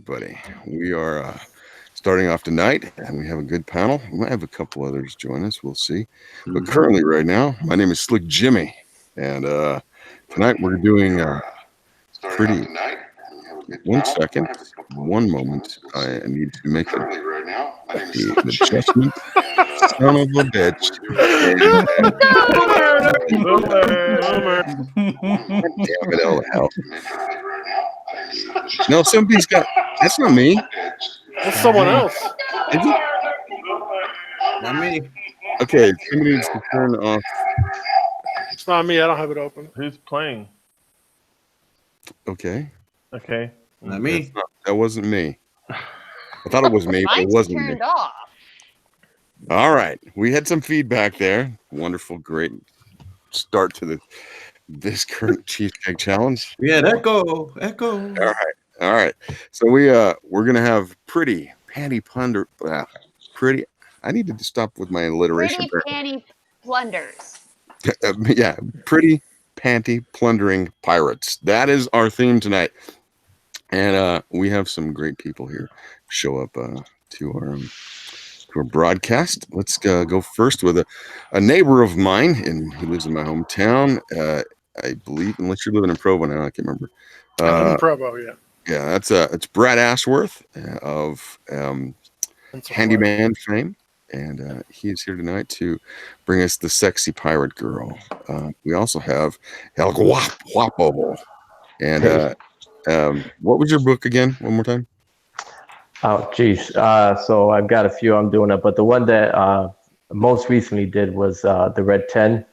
everybody. We are starting off tonight, and we have a good panel. We might have a couple others join us. We'll see. But currently, right now, my name is Slick Jimmy, and tonight we're doing pretty. 1 second, 1 moment. I need to make an adjustment. Son of a bitch. Damn it, all hell. No, somebody's got. That's not me. That's someone else. Is it? Not me. Okay, somebody needs to turn off. It's not me. I don't have it open. Who's playing? Okay. Okay. Not me. That wasn't me. I thought it was me, but it Mine's wasn't turned me. off. All right. We had some feedback there. Wonderful, great start to this current Cheesecake Challenge. We had echo. All right. So we're gonna have pretty Panty-Plundering. Pretty. I need to stop with my alliteration. Pretty panty plunders. Yeah, pretty Panty-Plundering Pirates. That is our theme tonight, and we have some great people here show up to our broadcast. Let's go first with a neighbor of mine, and he lives in my hometown. I believe, unless you're living in Provo now, I can't remember. I'm in Provo, yeah. Yeah, it's Brad Ashworth of Handyman fame, and he is here tonight to bring us the sexy pirate girl. We also have El Guapo. And what was your book again? One more time. Oh, geez. So I've got a few I'm doing it, but the one that most recently did was the Red 10.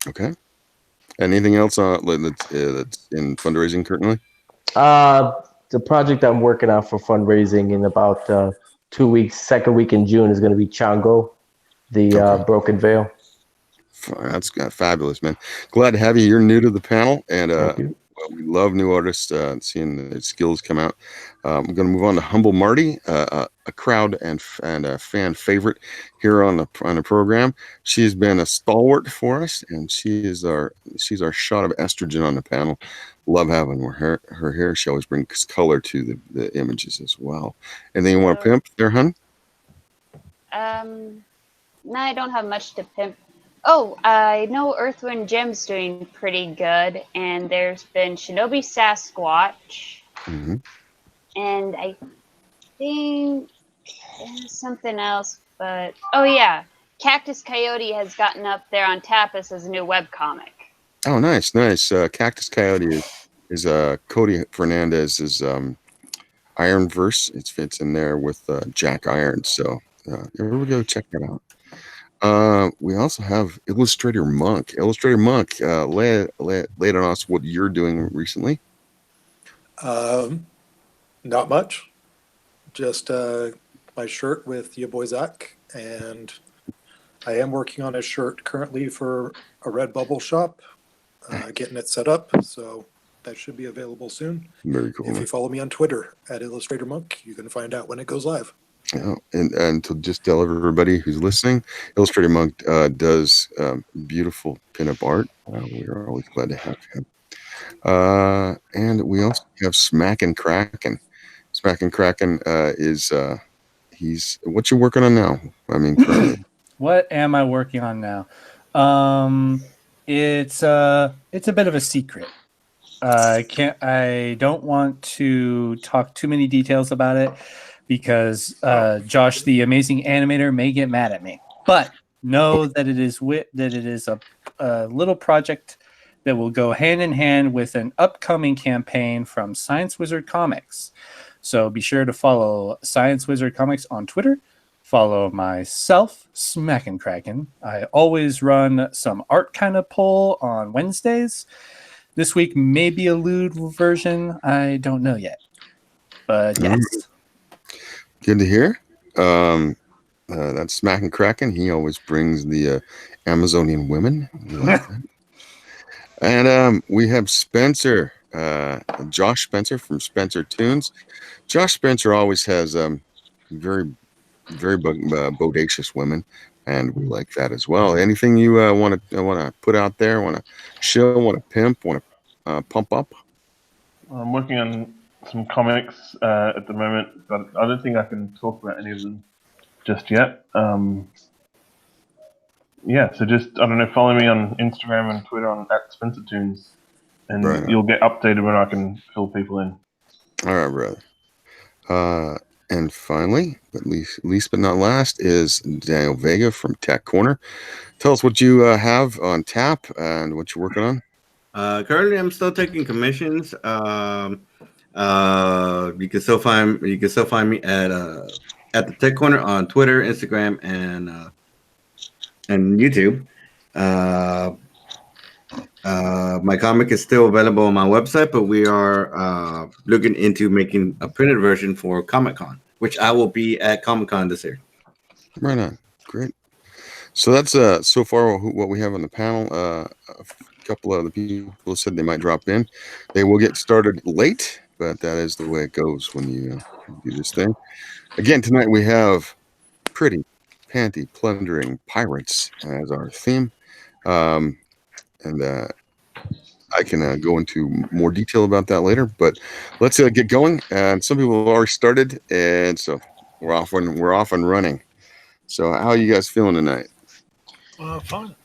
Okay. Anything else that's in fundraising currently? The project I'm working on for fundraising in about 2 weeks, second week in June, is going to be Chango, the Broken Veil. That's fabulous, man. Glad to have you. You're new to the panel, and we love new artists, seeing their skills come out. I'm going to move on to Humble Marty, a crowd and a fan favorite here on the program. She's been a stalwart for us, and she's our shot of estrogen on the panel. Love having her here. She always brings color to the images as well. Anything you want to pimp there, hun? No, I don't have much to pimp. Oh, I know Earth, Wind, Gem's doing pretty good, and there's been Shinobi Sasquatch, and I think something else, but oh yeah, Cactus Coyote has gotten up there on Tapas as a new webcomic. Oh, nice. Cactus Coyote is Cody Fernandez's Ironverse. It fits in there with Jack Iron, so here we go. Check that out. We also have Illustrator Monk. Illustrator Monk, lay it on us what you're doing recently. Not much. Just my shirt with your boy Zach, and I am working on a shirt currently for a Redbubble shop, getting it set up, so that should be available soon. Very cool. If you follow me on Twitter at Illustrator Monk, you can find out when it goes live. Yeah, and to just tell everybody who's listening, Illustrator Monk does beautiful pinup art. We are always glad to have him. And we also have Smackin' Kraken. Smackin' Kraken is he's what you working on now? I mean, what am I working on now? It's a bit of a secret. I don't want to talk too many details about it, because Josh, the amazing animator, may get mad at me. But know that it is a little project that will go hand in hand with an upcoming campaign from Science Wizard Comics. So be sure to follow Science Wizard Comics on Twitter. Follow myself, Smackin' Kraken. I always run some art kind of poll on Wednesdays. This week may be a lewd version. I don't know yet. But yes. Good to hear. That's Smackin' Kraken. He always brings the Amazonian women. We like that. And we have Spencer, Josh Spencer from Spencer Tunes. Josh Spencer always has very, very bodacious women, and we like that as well. Anything you want to put out there? Want to show? Want to pimp? Want to pump up? I'm working on some comics at the moment, but I don't think I can talk about any of them just yet. Yeah, so just, I don't know, follow me on Instagram and Twitter on @SpencerTunes, and you'll get updated when I can fill people in. All right, brother. And finally, but least but not last, is Daniel Vega from Tech Corner. Tell us what you have on tap and what you're working on. Currently, I'm still taking commissions. You can still find me at the Tech Corner on Twitter, Instagram, and YouTube. My comic is still available on my website, but we are looking into making a printed version for Comic-Con, which I will be at Comic-Con this year. Right on. Great. So that's so far what we have on the panel. A couple of the people said they might drop in. They will get started late, but that is the way it goes when you do this thing. Again, tonight we have pretty Panty-Plundering Pirates as our theme. And I can go into more detail about that later, but let's get going. And some people have already started, and so we're off and running. So how are you guys feeling tonight? Fine.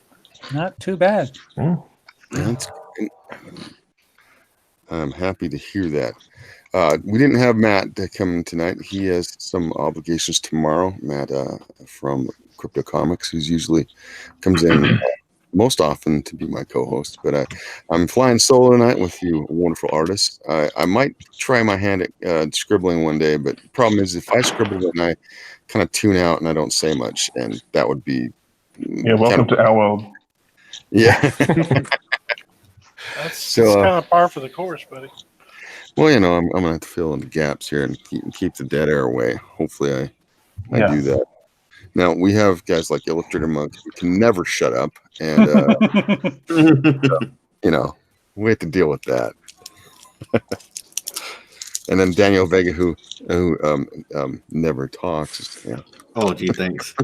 Not too bad. That's good. I'm happy to hear that. We didn't have Matt to come tonight. He has some obligations tomorrow. Matt from Crypto Comics, who's usually comes in most often to be my co-host. But I'm flying solo tonight with you wonderful artists. I might try my hand at scribbling one day, but the problem is if I scribble and I kind of tune out and I don't say much, and that would be welcome to our world. Yeah. That's kind of par for the course, buddy. Well, I'm gonna have to fill in the gaps here and keep the dead air away. Hopefully, I do that. Now we have guys like Illustrator Monk who can never shut up, and we have to deal with that. And then Daniel Vega, who never talks. Yeah. Oh, gee, thanks.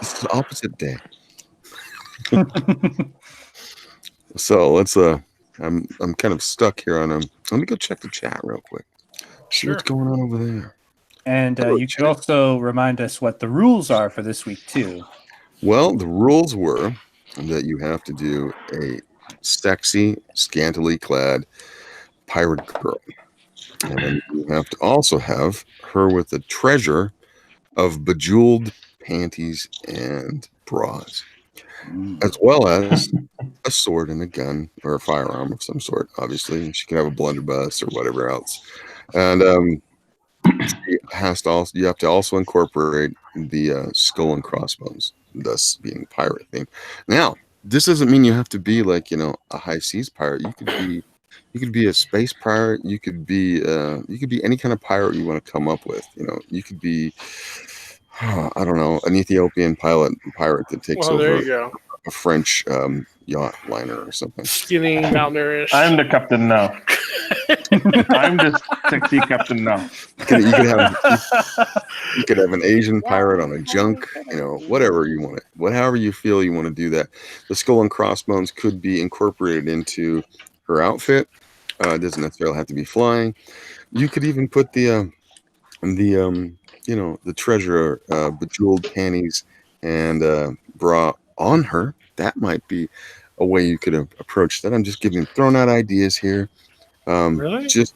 This is the opposite day. So let's. I'm kind of stuck here on Let me go check the chat real quick. See what's going on over there. And you could also remind us what the rules are for this week too. Well, the rules were that you have to do a sexy, scantily clad pirate girl, and then you have to also have her with a treasure of bejeweled panties and bras, as well as a sword and a gun or a firearm of some sort. Obviously, she can have a blunderbuss or whatever else, and you have to also incorporate the skull and crossbones, thus being pirate theme. Now, this doesn't mean you have to be like a high seas pirate. You could be a space pirate. You could be any kind of pirate you want to come up with. You could be I don't know, an Ethiopian pirate that takes over a French yacht liner or something. Skinny, mountaineerish. I'm the captain now. I'm the sexy captain now. You could have an Asian pirate on a junk, whatever you want it. However you feel you want to do that. The skull and crossbones could be incorporated into her outfit. It doesn't necessarily have to be flying. You could even put the treasure, bejeweled panties and bra on her. That might be a way you could approach that. I'm just throwing out ideas here. Really? Just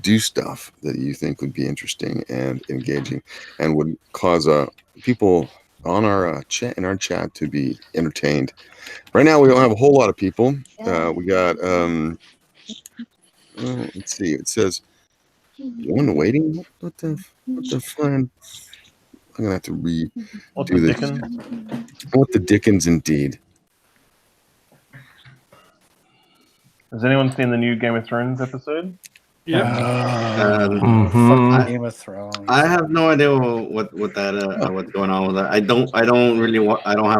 do stuff that you think would be interesting and engaging and would cause people on our chat to be entertained. Right now, we don't have a whole lot of people. We got let's see. It says one waiting. What the fun? I'm gonna have to read. What the dickens? What the dickens, indeed. Has anyone seen the new Game of Thrones episode? Yeah. Game of Thrones. I have no idea what's going on with that. I don't have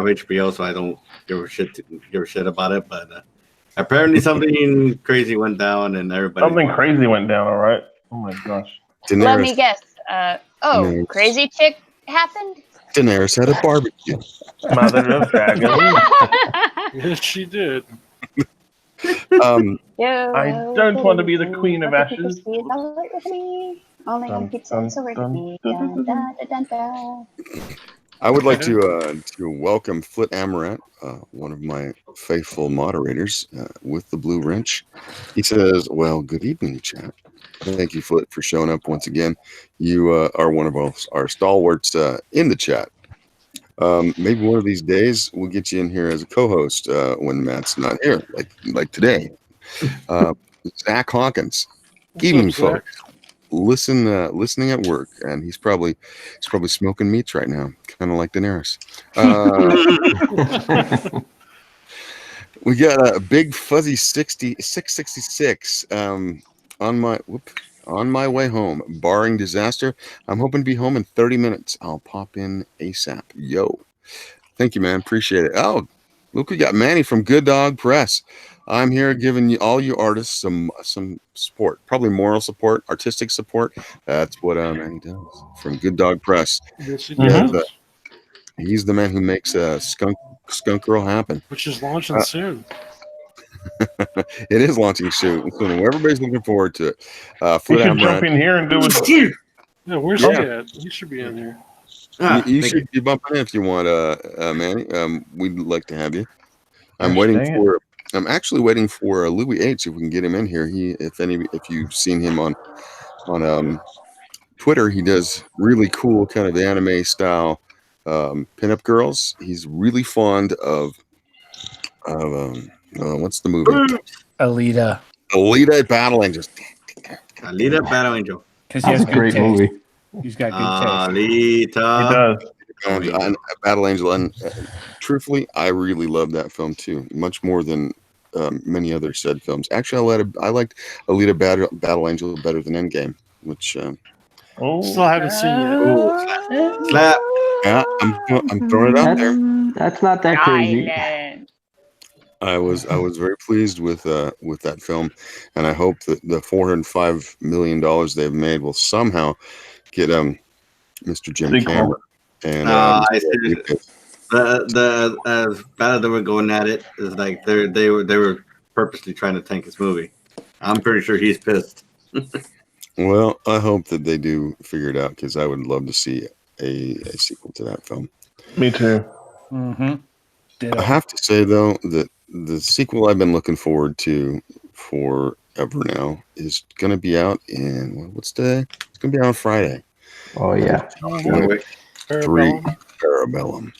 HBO, so I don't give a shit about it. But apparently something crazy went down, and everybody. Something crazy went down. All right. Oh my gosh. Let me guess. Crazy chick happened? Daenerys had a barbecue. Mother of dragons. Yes, she did. I don't want to be the queen of ashes. Only on pizza and silver to me. I would like to welcome Flit Amaranth, one of my faithful moderators, with the blue wrench. He says, "Well, good evening, chat. Thank you, Flit, for showing up once again. You are one of our stalwarts in the chat. Maybe one of these days we'll get you in here as a co-host when Matt's not here, like today." Zach Hawkins, evening, folks. Listening at work, and he's probably smoking meats right now, kind of like Daenerys. We got a big fuzzy 666 on my way home, barring disaster. I'm hoping to be home in 30 minutes. I'll pop in ASAP. Yo, thank you, man. Appreciate it. Oh, look, we got Manny from Good Dog Press. I'm here giving all you artists some support, probably moral support, artistic support. That's what Manny does from Good Dog Press. Yes, he does. does. He's the man who makes Skunk Girl happen, which is launching soon. It is launching soon. Everybody's looking forward to it. You should jump in here and do it. Yeah, where's he at? He should be in here. You should be bumping in if you want, Manny. We'd like to have you. I'm actually waiting for Louis H. If we can get him in here. If you've seen him on Twitter, he does really cool kind of anime style pinup girls. He's really fond of what's the movie? Alita Battle Angels. Alita Battle Angel. Because he has good great taste. movie. He's got good taste. Alita. He does. And Battle Angel, and truthfully, I really love that film too, much more than many other said films. Actually, I liked Alita Battle Angel better than Endgame, which still haven't seen it. Ooh, slap. Yeah, I'm throwing it out there. That's not that crazy. I was very pleased with that film, and I hope that the $405 million they've made will somehow get Mr. Jim Cameron and the as bad as they were going at it is like they were purposely trying to tank his movie. I'm pretty sure he's pissed. Well, I hope that they do figure it out, because I would love to see a sequel to that film. Me too. Mm-hmm. I have to say though that the sequel I've been looking forward to forever now is going to be out in what's today? It's going to be out on Friday. Oh yeah. 3 Parabellum.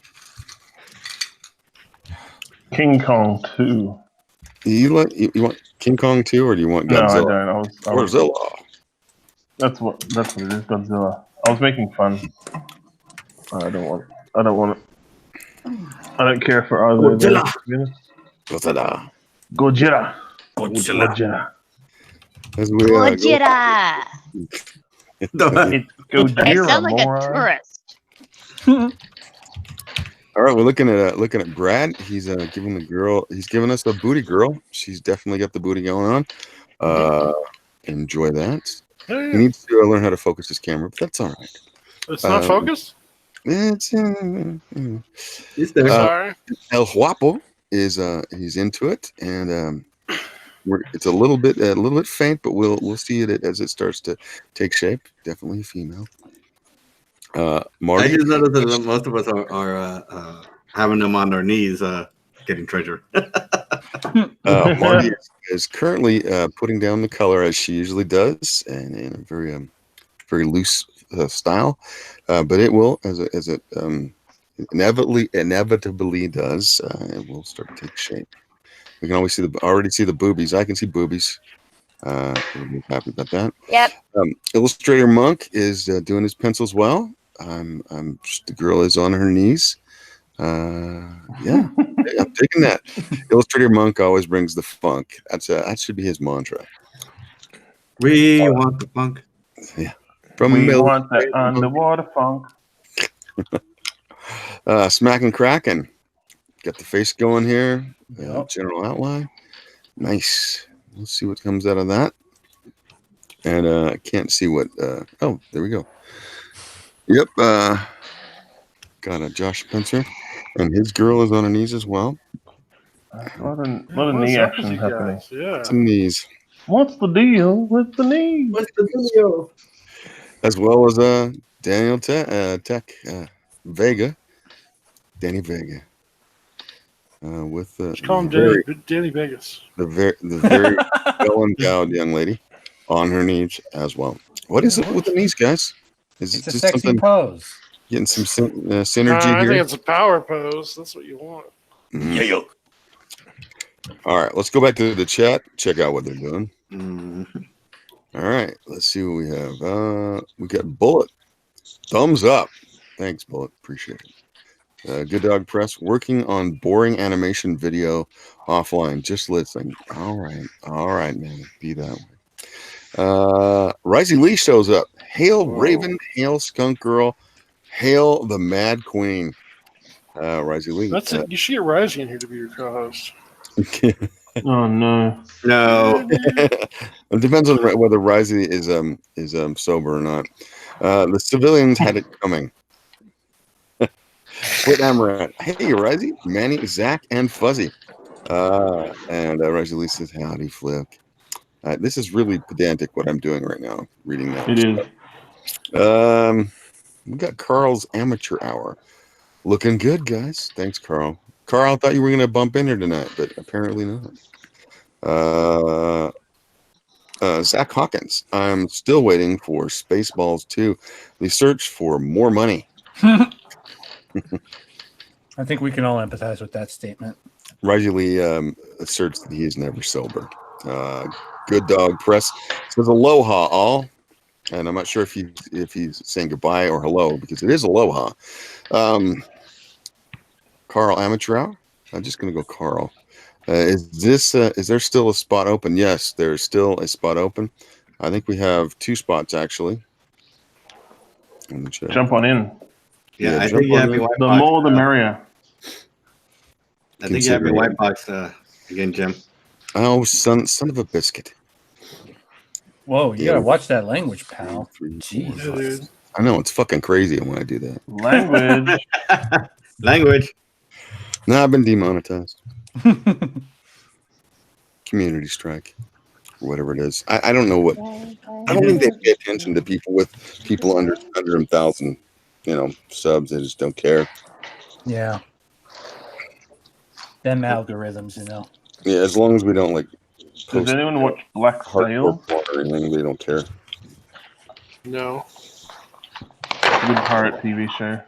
King Kong 2. You want King Kong 2, or do you want Godzilla? No, I don't. Godzilla. That's what it is. Godzilla. I was making fun. I don't want it. I don't care for either. Godzilla. Gojira. As we, Gojira. It's Gojira. I sound like moron. a tourist. All right, we're looking at Brad. He's giving us a booty girl. She's definitely got the booty going on. Enjoy that. He needs to learn how to focus his camera, but that's all right. It's not focused? It's He's there. Sorry. El Guapo is he's into it, and it's a little bit faint, but we'll see it as it starts to take shape. Definitely a female. Marty, I just noticed that most of us are having them on their knees, getting treasure. Marty is currently putting down the color as she usually does, and in a very very loose style, but it will, as it inevitably does, it will start to take shape. We can always already see the boobies. I can see boobies. We're happy about that. Yep. Illustrator Monk is doing his pencils well. The girl is on her knees. Yeah, I'm taking that. Illustrator Monk always brings the funk. That should be his mantra. We want the funk. Yeah. We want that underwater funk. Smacking Kraken. Got the face going here. Yep. General outline. Nice. Let's see what comes out of that. And I can't see what. Oh, there we go. Yep. Got a Josh Spencer, and his girl is on her knees as well. A lot of What's knee up with action you happening. guys? Yeah. Some knees. What's the deal with the knee? What's the video? As well as Daniel Tech Vega. Danny Vega. With Just call him Danny Vegas. the very well endowed young lady on her knees as well. What is it with the knees, guys? Is It's it a just sexy something pose. getting some synergy I here? think it's a power pose. That's what you want. Mhm. All right, let's go back to the chat. Check out what they're doing. All right, let's see what we have. We got Bullet. Thumbs up. Thanks, Bullet. Appreciate it. Good Dog Press. Working on boring animation video offline. Just listening. All right, man. Be that way. Risey Lee shows up. Hail Raven. Hail Skunk Girl. Hail the Mad Queen. Risey Lee. That's it. You should get Rising in here to be your co-host. Oh no. No. It depends on whether Risey is sober or not. The civilians had it coming. Split Amaranth. Hey, Risey, Manny, Zach, and Fuzzy. And Risey Lee says, howdy, Flick. This is really pedantic what I'm doing right now, reading that. It is. We got Carl's Amateur Hour. Looking good, guys. Thanks, Carl. Carl, I thought you were going to bump in here tonight, but apparently not. Zach Hawkins. I'm still waiting for Spaceballs 2. The search for more money. I think we can all empathize with that statement. Risey Lee asserts that he is never sober. Good Dog Press says aloha all. And I'm not sure if he's saying goodbye or hello, because it is aloha. Carl Amateur. I'm just going to go Carl. Is there still a spot open? Yes, there's still a spot open. I think we have 2 spots actually. Jump on in. Yeah, I think you have your white the box. more the merrier. I think you have your white box again, Jim. Oh, son of a biscuit. Whoa, you gotta watch that language, pal. Yeah, dude. I know, it's fucking crazy when I do that. Language. Language. No, I've been demonetized. Community strike, or whatever it is. I don't know what. I don't think they pay attention to people under 1,000, subs. They just don't care. Yeah. Them algorithms, Yeah, as long as we don't like. Does anyone watch Black Sail? Or anything, they don't care. No. Good pirate TV show.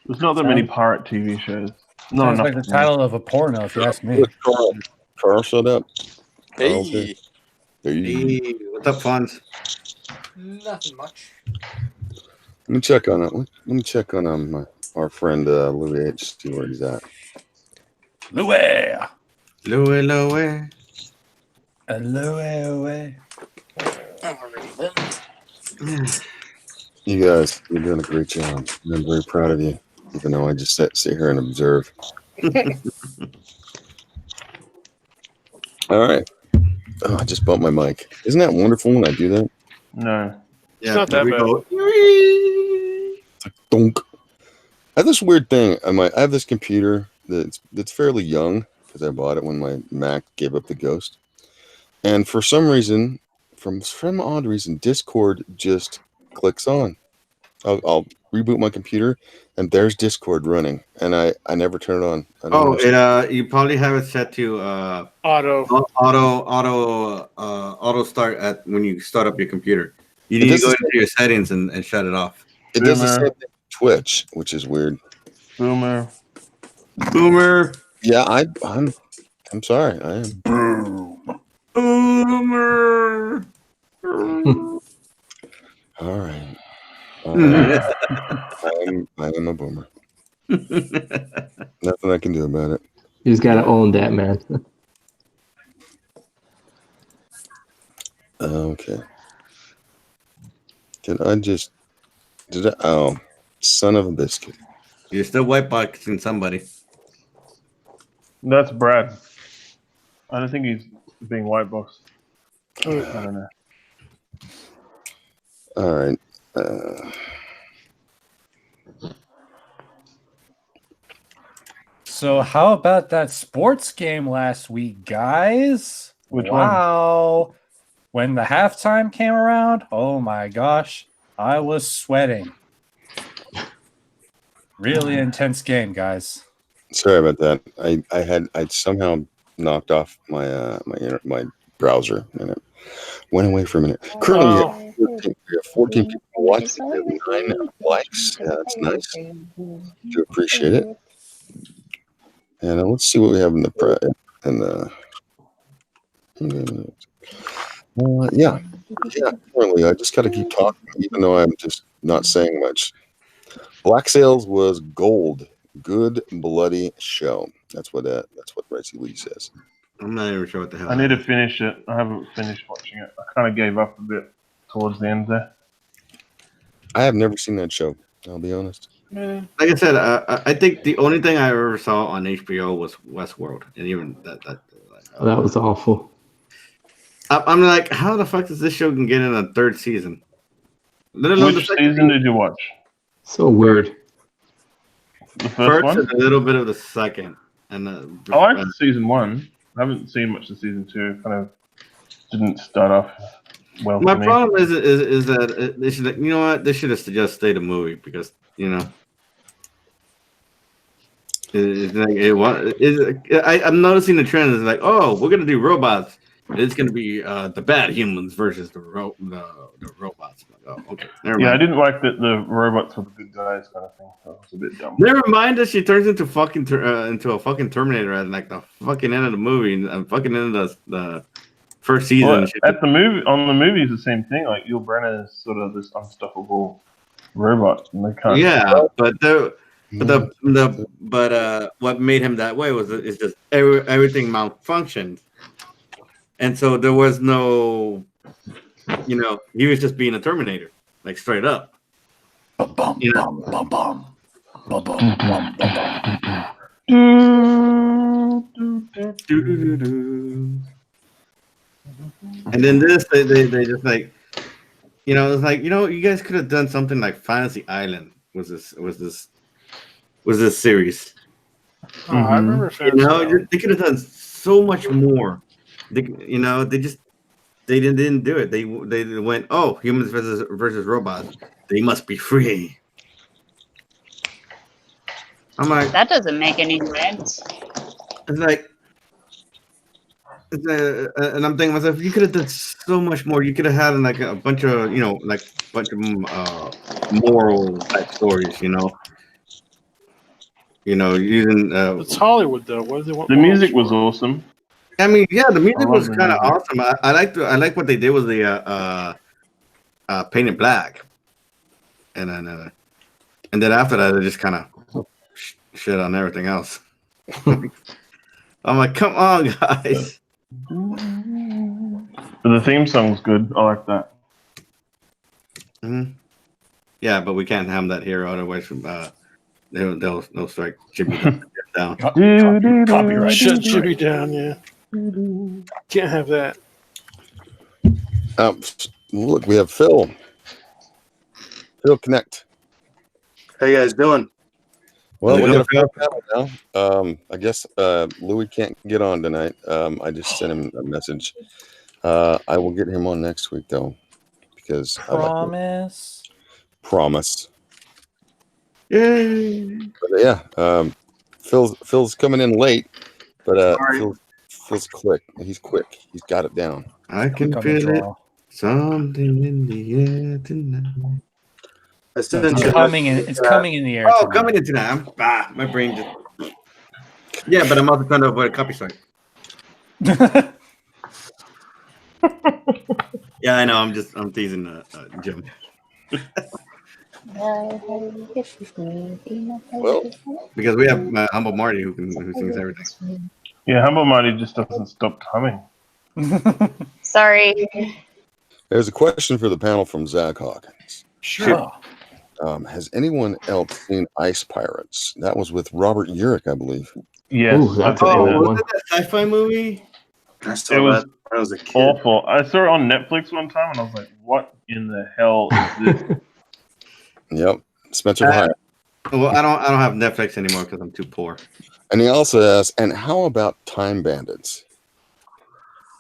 There's not that many pirate TV shows. Not Sounds enough. like the title of a porno, if you ask me. Carl, shut up. Hey. Hey, what's up, Fonz? Nothing much. Let me check on it. Let me check on our friend Louis H. See where he's at. Louis. Louis. Louis. You guys, you're doing a great job. I'm very proud of you, even though I just sit here and observe. All right. Oh, I just bumped my mic. Isn't that wonderful when I do that? No. It's not that bad. It's like donk. I have this weird thing. I have this computer that's fairly young because I bought it when my Mac gave up the ghost. And for some reason, from some odd reason, Discord just clicks on. I'll reboot my computer, and there's Discord running, and I never turn it on. You probably have it set to auto start at when you start up your computer. You need to go into your settings and shut it off. It does the same thing with Twitch, which is weird. Boomer. Yeah, I'm sorry. I am. Boomer. All right. I am a boomer. Nothing I can do about it. You just gotta own that, man. Okay. Oh, son of a biscuit. You're still white boxing somebody. That's Brad. I don't think he's being white boxed. I don't know. All right. So how about that sports game last week, guys? Which one? When the halftime came around, oh my gosh, I was sweating. Really intense game, guys. Sorry about that. I somehow knocked off my browser and it went away for a minute. Currently, we have 14 people watching. We have 9 likes. Yeah, that's nice. Do appreciate it. And let's see what we have in the yeah. Currently, I just got to keep talking, even though I'm just not saying much. Black Sails was gold. Good bloody show. That's what Ricey Lee says. I'm not even sure what the hell. I need to finish it. I haven't finished watching it. I kind of gave up a bit towards the end there. I have never seen that show. I'll be honest. Like I said, I think the only thing I ever saw on HBO was Westworld, and even that was awful. I'm like, how the fuck does this show can get in a 3rd season? Which season did you watch? So weird. The first one? And a little bit of the second. And I liked season 1. I haven't seen much of season 2. Kind of didn't start off well. My for me. problem is that they should, you know what? They should have just stayed a movie because I'm noticing the trend is like, oh, we're gonna do robots. It's gonna be the bad humans versus the robots. Like, oh, okay. Never mind. I didn't like that the robots were the good guys kind of thing. That was a bit dumb. Never mind that she turns into into a fucking Terminator at like the fucking end of the movie and fucking end of the first season. Well, at the movie, it's the same thing. Like Yul Brynner is sort of this unstoppable robot, and they can't. Yeah, but what made him that way is just everything malfunctioned, and so there was no, he was just being a Terminator, like straight up. And then this, they just like, it's like, you guys could have done something like Fantasy Island. Was this series? Oh, I remember Fantasy Island. They could have done so much more. They didn't do it. They went, oh, humans versus robots. They must be free. I'm like, that doesn't make any sense. It's like, and I'm thinking to myself, you could have done so much more. You could have had like a bunch of, moral type stories, using. It's Hollywood though. What do they want? The music was awesome. I mean, yeah, the music was kind of awesome. I like what they did with the Painted Black, and then after that, they just kind of shit on everything else. I'm like, come on, guys. The theme song's good. I like that. Mm-hmm. Yeah, but we can't have that here, otherwise they'll strike Jimmy down. Copyright. Shut Jimmy down. Yeah, can't have that. Look, we have Phil. Phil, connect. How you guys doing? Well, we got a full panel now. I guess Louis can't get on tonight. I just sent him a message. I will get him on next week though, because promise. Yay! But yeah, Phil's coming in late, but Phil's quick. He's quick. He's got it down. I can feel it. Something in the air tonight. It's coming in the air. Oh, coming in tonight. My brain just. Yeah, but I'm also trying to avoid a copy strike. Yeah, I know. I'm teasing Jim. Well, because we have Humble Marty who sings everything. Yeah, Humble Marty just doesn't stop coming. Sorry. There's a question for the panel from Zach Hawkins. Sure. Has anyone else seen Ice Pirates? That was with Robert Urich, I believe. Yes. Ooh, that's was it that sci-fi movie? I saw that when I was a kid. Awful. I saw it on Netflix one time and I was like, what in the hell is this? Yep. Spencer Hyatt. Well, I don't have Netflix anymore because I'm too poor. And he also asks, and how about Time Bandits?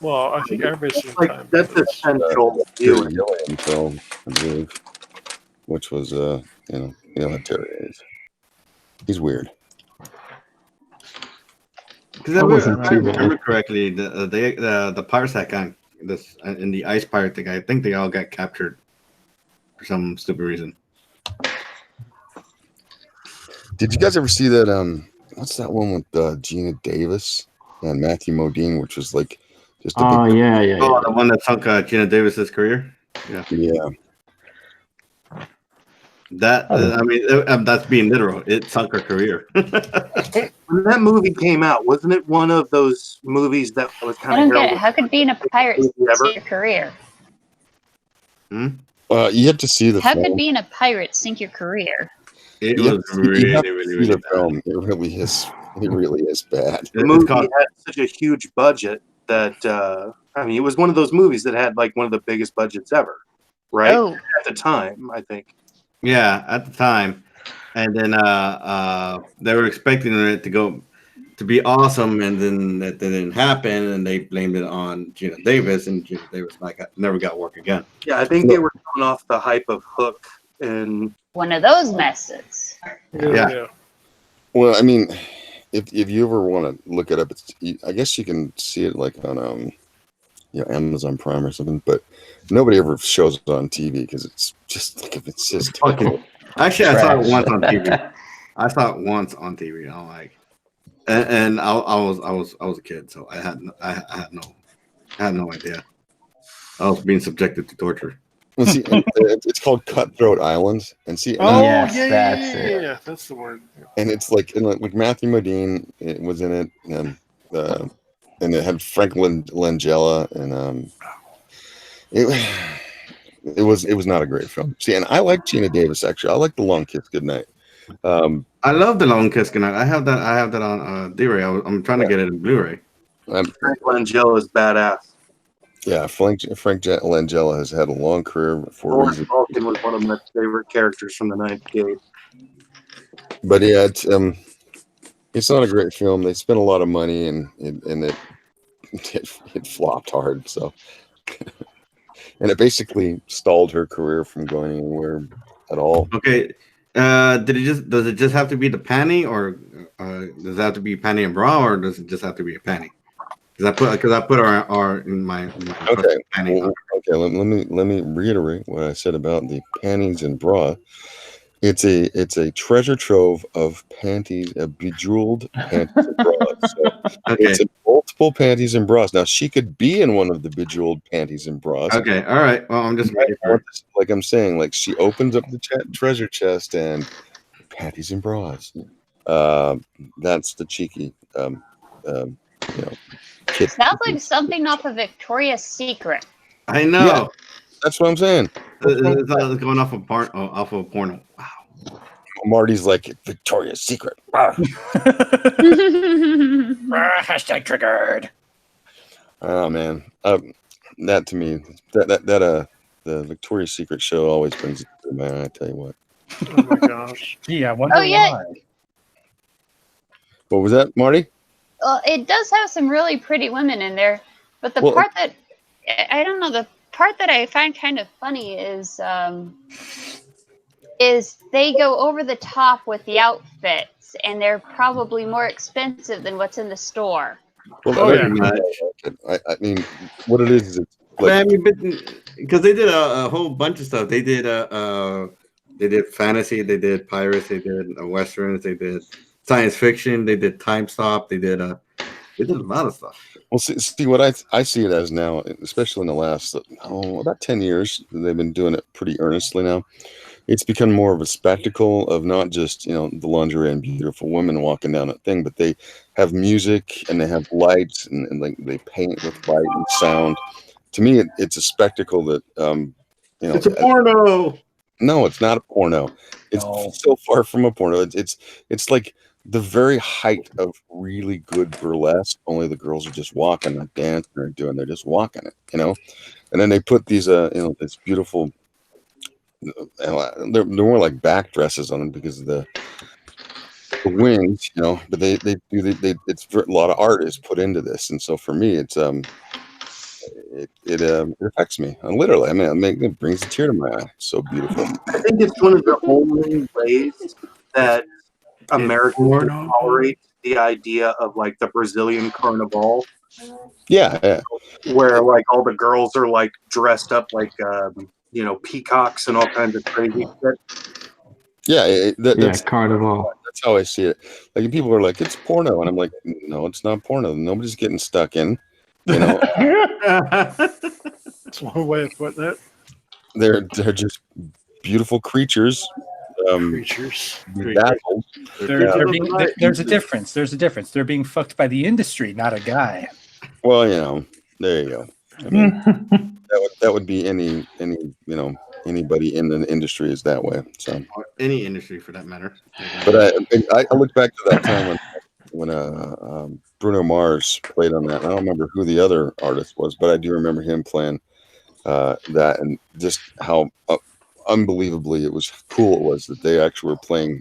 Well, I think everybody's seen Like Time that's Bandits. essential Terry viewing. Gilliam film, I believe, which was you know how Terry is. He's weird. Because I remember correctly, the pirates that got this in the ice pirate thing, I think they all got captured for some stupid reason. Did you guys ever see that? What's that one with Gina Davis and Matthew Modine, which was like just a big. Yeah. Oh, the one that sunk Gina Davis's career. Yeah. That I mean, that's being literal. It sunk her career. When that movie came out, wasn't it one of those movies that was kind I of don't get it. heralded? How could being a pirate sink your career? You have to see the How film. could being a pirate sink your career? It You was have to see really the bad. film. It really is. It really is bad. The movie had such a huge budget that I mean, it was one of those movies that had like one of the biggest budgets ever, right? Oh. At the time, I think. Yeah, at the time, and then they were expecting it to be awesome, and then that didn't happen, and they blamed it on Gina Davis, and Gina Davis never got work again. Yeah, I think they were coming off the hype of Hook and one of those messes. Yeah. Well, I mean, if you ever want to look it up, I guess you can see it like on Amazon Prime or something, but nobody ever shows it on TV because it's just like it's just fucking. Actually, I saw it once on TV. I saw it once on TV. I'm like, and I was a kid, so I had no idea. I was being subjected to torture. Well, see, it's called Cutthroat Island, and see, Yeah, that's the word. and it's like Matthew Modine was in it, and it had Frank Langella, and it was not a great film. See, and I like Gina Davis actually. I like The Long Kiss Goodnight. I love The Long Kiss Goodnight. I have that on D-Ray. I'm trying to get it in Blu-ray. Frank Langella is badass. Yeah, Frank Langella has had a long career for a Lord reason. Vulcan was one of my favorite characters from the 98. But yeah, it's not a great film. They spent a lot of money, and it flopped hard. So, and it basically stalled her career from going anywhere at all. Okay, does it just have to be the panty, or does it have to be panty and bra, or does it just have to be a panty? Because I put our in my Okay. panty. Well, okay. Let me reiterate what I said about the panties and bra. It's a treasure trove of panties, bejeweled panties and bras. So it's in multiple panties and bras. Now she could be in one of the bejeweled panties and bras. Okay, all right. Well, I'm just ready for it. Like I'm saying, like she opens up the treasure chest and panties and bras. That's the cheeky, kid. Sounds like something off of Victoria's Secret. I know. Yeah, that's what I'm saying. It's going off of porno. Wow. Marty's like Victoria's Secret. Hashtag triggered. Oh man, that to me, the Victoria's Secret show always brings it to mind. I tell you what. Oh my gosh. Gee, I wonder yeah. What was that, Marty? Well, it does have some really pretty women in there, but the part that I don't know, the part that I find kind of funny is they go over the top with the outfits, and they're probably more expensive than what's in the store. Well, I mean, what it is it's like, because they did a whole bunch of stuff. They did fantasy, they did pirates, they did westerns, they did science fiction, they did time stop, they did a lot of stuff. Well, see what I see it as now, especially in the last about 10 years, they've been doing it pretty earnestly now. It's become more of a spectacle of not just the lingerie and beautiful women walking down that thing, but they have music and they have lights and like they paint with light and sound. To me, it's a spectacle that it's a porno. No, it's not a porno. It's so far from a porno. It's like the very height of really good burlesque. Only the girls are just walking, not dancing or doing. They're just walking it, And then they put these this beautiful. They're more like back dresses on them because of the wings, you know, but they do it's a lot of art is put into this, and so for me, it's it affects me literally. I mean, it brings a tear to my eye. It's so beautiful. I think it's one of the only ways that Americans can tolerate the idea of like the Brazilian carnival. Yeah. Where like all the girls are like dressed up like peacocks and all kinds of crazy shit. Yeah, that's Carnival. That's how I see it. Like people are like, it's porno, and I'm like, no, it's not porno. Nobody's getting stuck in. You know, That's one way of putting it. they're just beautiful creatures. Bedazzled. There's a difference. There's a difference. They're being fucked by the industry, not a guy. Well, you know, there you go. I mean, that would be any anybody in the industry is that way. So Or any industry for that matter. but I look back to that time when Bruno Mars played on that. I don't remember who the other artist was, but I do remember him playing that, and just how unbelievably it was cool it was that they actually were playing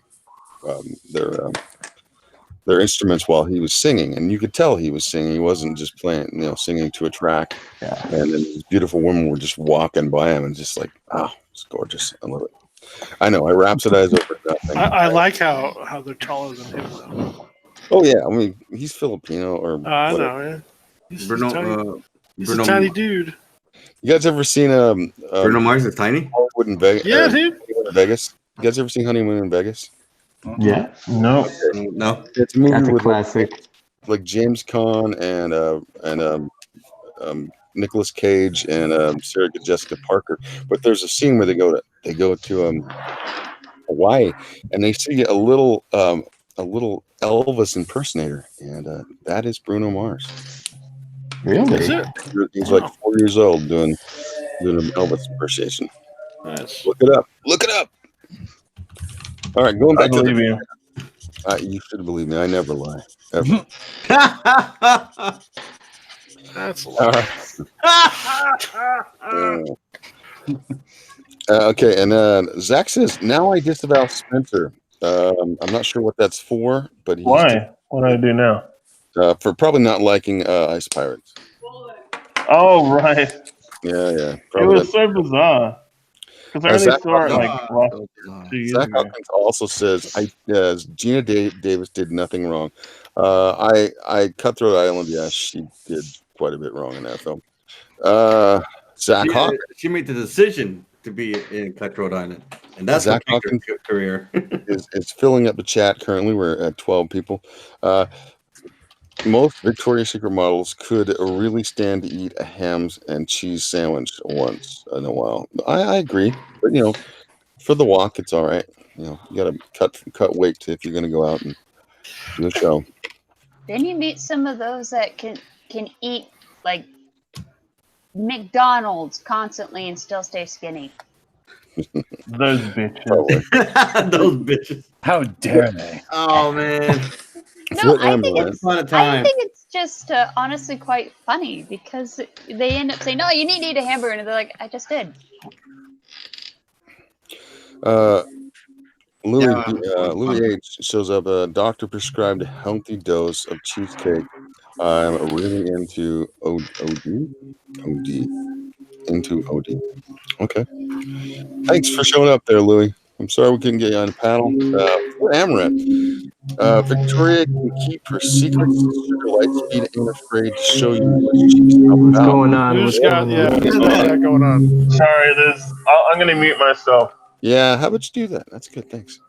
their instruments while he was singing, and you could tell he was singing. He wasn't just playing, singing to a track. Yeah. And then these beautiful women were just walking by him, and just like, oh, it's gorgeous. I love it. I know I rhapsodize over nothing. I like how they're taller than him though. Oh yeah, I mean he's Filipino or I whatever. know, yeah. He's Bruno, a tiny dude. You guys ever seen Bruno Mars is tiny? Hollywood in Vegas? Yeah, dude. Vegas. You guys ever seen Honeymoon in Vegas? Yeah. No. No. It's a movie That's a with classic. like James Caan and Nicolas Cage and Sarah Jessica Parker. But there's a scene where they go to Hawaii, and they see a little Elvis impersonator, and that is Bruno Mars. Really? Is it? He's like 4 years old doing an Elvis impersonation. Nice. Look it up. Look it up. All right, going I back to believe you. you should believe me. I never lie. Ever. That's a All lot. right. Okay, and Zach says, now I disavow Spencer. I'm not sure what that's for, but he's Why? What do I do now? for probably not liking Ice Pirates. Oh, right. Yeah. It Probably was so bizarre. Because I only Zach saw it like Hawkins- last 2 years Zach ago. Hawkins also says, Gina Davis did nothing wrong. I Cutthroat Island, yeah, she did quite a bit wrong in that film. Zach Hawkins. She made the decision to be in Cutthroat Island, and that's Zach what Hawkins her career. is filling up the chat currently. We're at 12 people. Most Victoria's Secret models could really stand to eat a ham and cheese sandwich once in a while. I agree, but for the walk, it's all right. You got to cut weight if you're going to go out and do a show. Then you meet some of those that can eat like McDonald's constantly and still stay skinny. Those bitches. Those bitches. How dare they? Oh man. No, I think time. it's just honestly quite funny because they end up saying, "No, you need to eat a hamburger," and they're like, "I just did." Louis H shows up. A doctor prescribed a healthy dose of cheesecake. I'm really into OD. Into OD. Okay. Thanks for showing up there, Louis. I'm sorry we couldn't get you on the panel. Amaret. Victoria can keep her secrets. Sugar Lightspeed ain't afraid to show you what she's about. What's going on? Who's got going on? Sorry, I'm going to mute myself. Yeah, how about you do that? That's good. Thanks.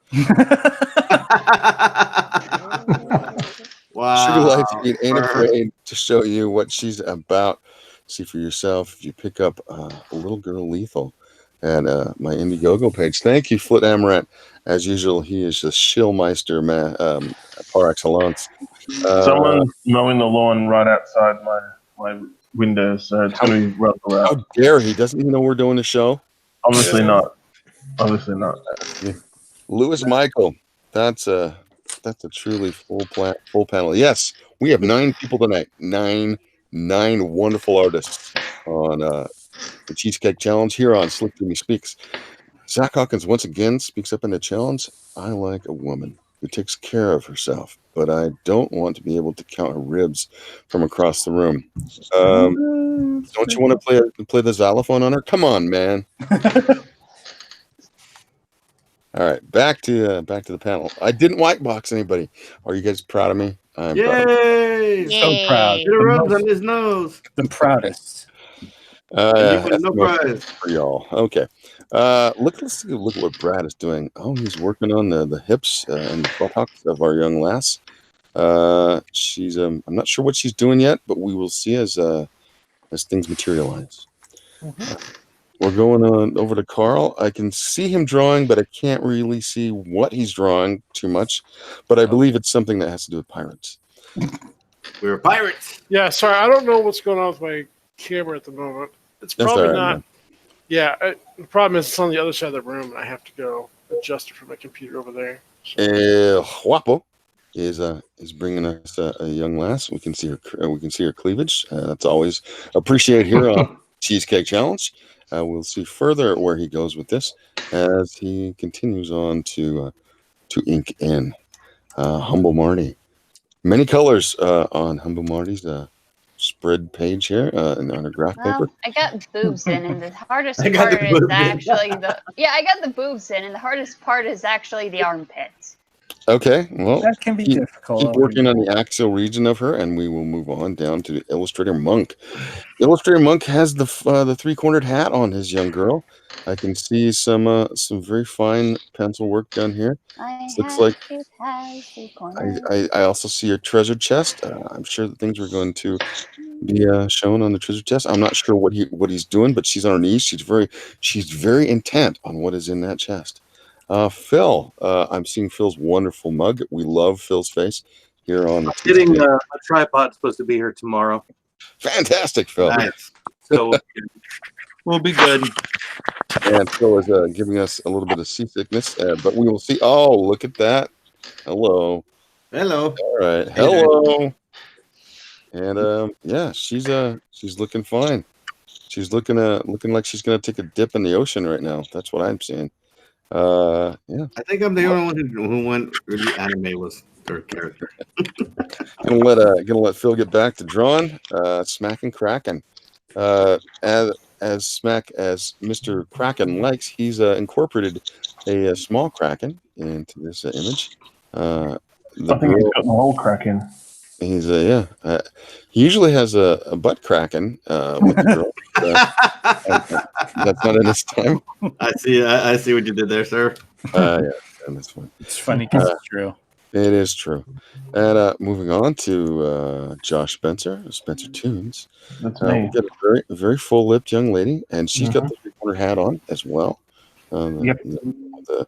Wow. Sugar Lightspeed ain't afraid to show you what she's about. See for yourself if you pick up a little girl lethal at my Indiegogo page. Thank you, Flit Amaret. As usual, he is the shillmeister par excellence. Someone's mowing the lawn right outside my window, so it's going to be rough around. How dare he? Doesn't he know we're doing the show? Obviously not. Obviously not. Lewis Michael. That's a truly full panel. Yes, we have 9 people tonight. Nine wonderful artists on the Cheesecake Challenge here on Slick Jimmy Speaks. Zach Hawkins once again speaks up in the challenge. I like a woman. who takes care of herself, but I don't want to be able to count her ribs from across the room. Don't you want to play the xylophone on her? Come on, man. All right, back to the panel. I didn't white box anybody. Are you guys proud of me? I'm proud. Yay! So proud. Get a rose on his nose. The proudest. And you win no estimation prize. for y'all. Okay. Let's look at what Brad is doing. Oh, he's working on the hips and the buttocks of our young lass. She's I'm not sure what she's doing yet, but we will see as things materialize. We're going on over to Carl. I can see him drawing, but I can't really see what he's drawing too much. But I believe it's something that has to do with pirates. We're pirates. Yeah, sorry, I don't know what's going on with my camera at the moment. It's That's probably all right, not. man. Yeah, the problem is it's on the other side of the room, and I have to go adjust it from my computer over there. Guapo is bringing us a young lass. We can see her cleavage. That's always appreciated here on Cheesecake Challenge. We'll see further where he goes with this as he continues on to ink in Humble Marty. Many colors on Humble Marty's spread page here on a graph paper. I got boobs in, and the hardest I got part the is boobs in. actually I got the boobs in, and the hardest part is actually the armpits. Okay, well, That can be difficult. Keep working on the axial region of her, and we will move on down to the Illustrator Monk. Illustrator Monk has the three-cornered hat on his young girl. I can see some very fine pencil work done here. Looks like I also see a treasure chest. I'm sure that things are going to be shown on the treasure chest. I'm not sure what he's doing, but she's on her knees. She's very intent on what is in that chest. Phil, I'm seeing Phil's wonderful mug. We love Phil's face here on the Getting a tripod supposed to be here tomorrow. Fantastic, Phil. Nice. So we'll be good. And Phil is giving us a little bit of seasickness, but we will see. Oh, look at that. Hello. Hello. All right. Hello. And yeah, she's looking fine. She's looking like she's gonna take a dip in the ocean right now. That's what I'm seeing. Yeah. I think I'm the only one who went really anime was third character. Gonna let Phil get back to drawing. Smack and Kraken. As Smack as Mr. Kraken likes, he's incorporated a small Kraken into this image. I think he's got the whole Kraken. He's he usually has a butt Kraken with the girl. That's not in this time. I see what you did there, sir. Yeah, that's fine. It's funny because it's true. It is true. And moving on to Josh Spencer Tunes. That's We me. got a very full-lipped young lady, and she's got the three-corner hat on as well. The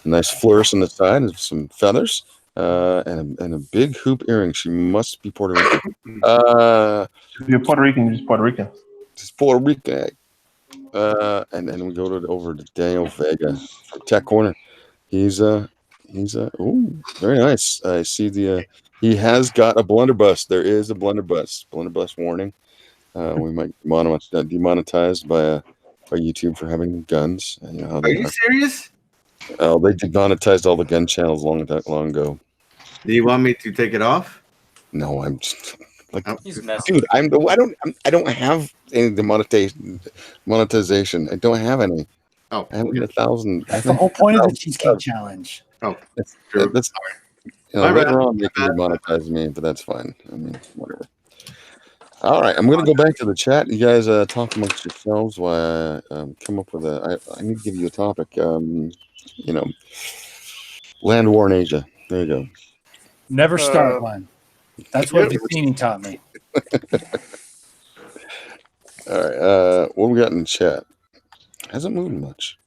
nice flourish on the side of some feathers, and a big hoop earring. She must be Puerto Rican. If you're Puerto Rican, you're just Puerto Rican. She's Puerto Rican. And then we go over to Daniel Vega from Tech Corner. He's very nice. I see he has got a blunderbuss. There is a blunderbuss warning. We might get demonetized by YouTube for having guns. You know how Are you serious? Oh, they demonetized all the gun channels long ago. Do you want me to take it off? No, I'm just like, He's messing. dude. I don't have any monetization. I don't have any. Oh, I have 1,000. That's the whole point of the Cheesecake Challenge. Oh, that's true. That's later on they can demonetize me, but that's fine. I mean, whatever. All right, I'm gonna go back to the chat. You guys talk amongst yourselves while I come up with I need to give you a topic. Land war in Asia. There you go. Never start one. That's what Vicini taught me. All right, what we got in the chat? Hasn't moved much.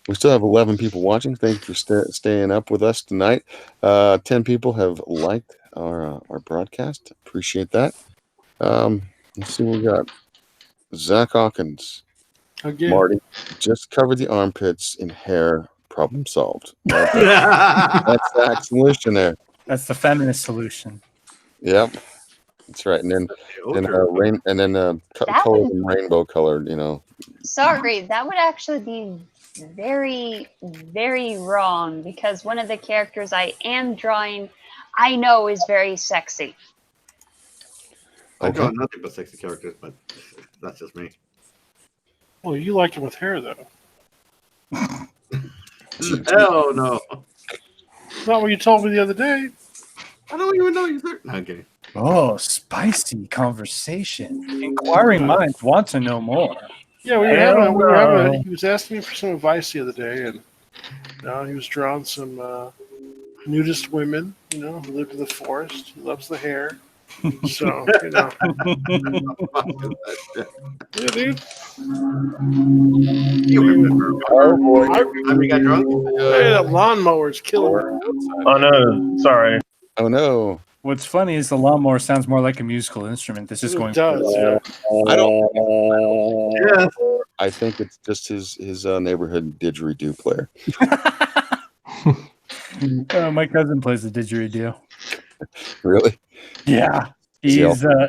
We still have 11 people watching. Thank you for staying up with us tonight. 10 people have liked our broadcast. Appreciate that. Let's see what we got. Zach Hawkins. Again. Marty, just cover the armpits in hair. Problem solved. That's Zach's solution there. That's the feminist solution. Yep. That's right. And then color them rainbow colored, Sorry, that would actually be very, very wrong because one of the characters I am drawing, I know is very sexy. I draw nothing but sexy characters, but that's just me. Well, you liked him with hair, though. Hell no. Not what you told me the other day. I don't even know you're there. No, I'm kidding. Oh, spicy conversation. Inquiring minds want to know more. Yeah, we were having. He was asking me for some advice the other day, and he was drawing some nudist women, who live in the forest. He loves the hair. So, yeah, dude. Oh boy. You got drunk? Hey, that lawnmower's killing her. Oh no, sorry. Oh no. What's funny is the lawnmower sounds more like a musical instrument that's just It going. does, yeah. I don't. Yeah. I think it's just his neighborhood didgeridoo player. My cousin plays the didgeridoo. Really? Yeah, he's gone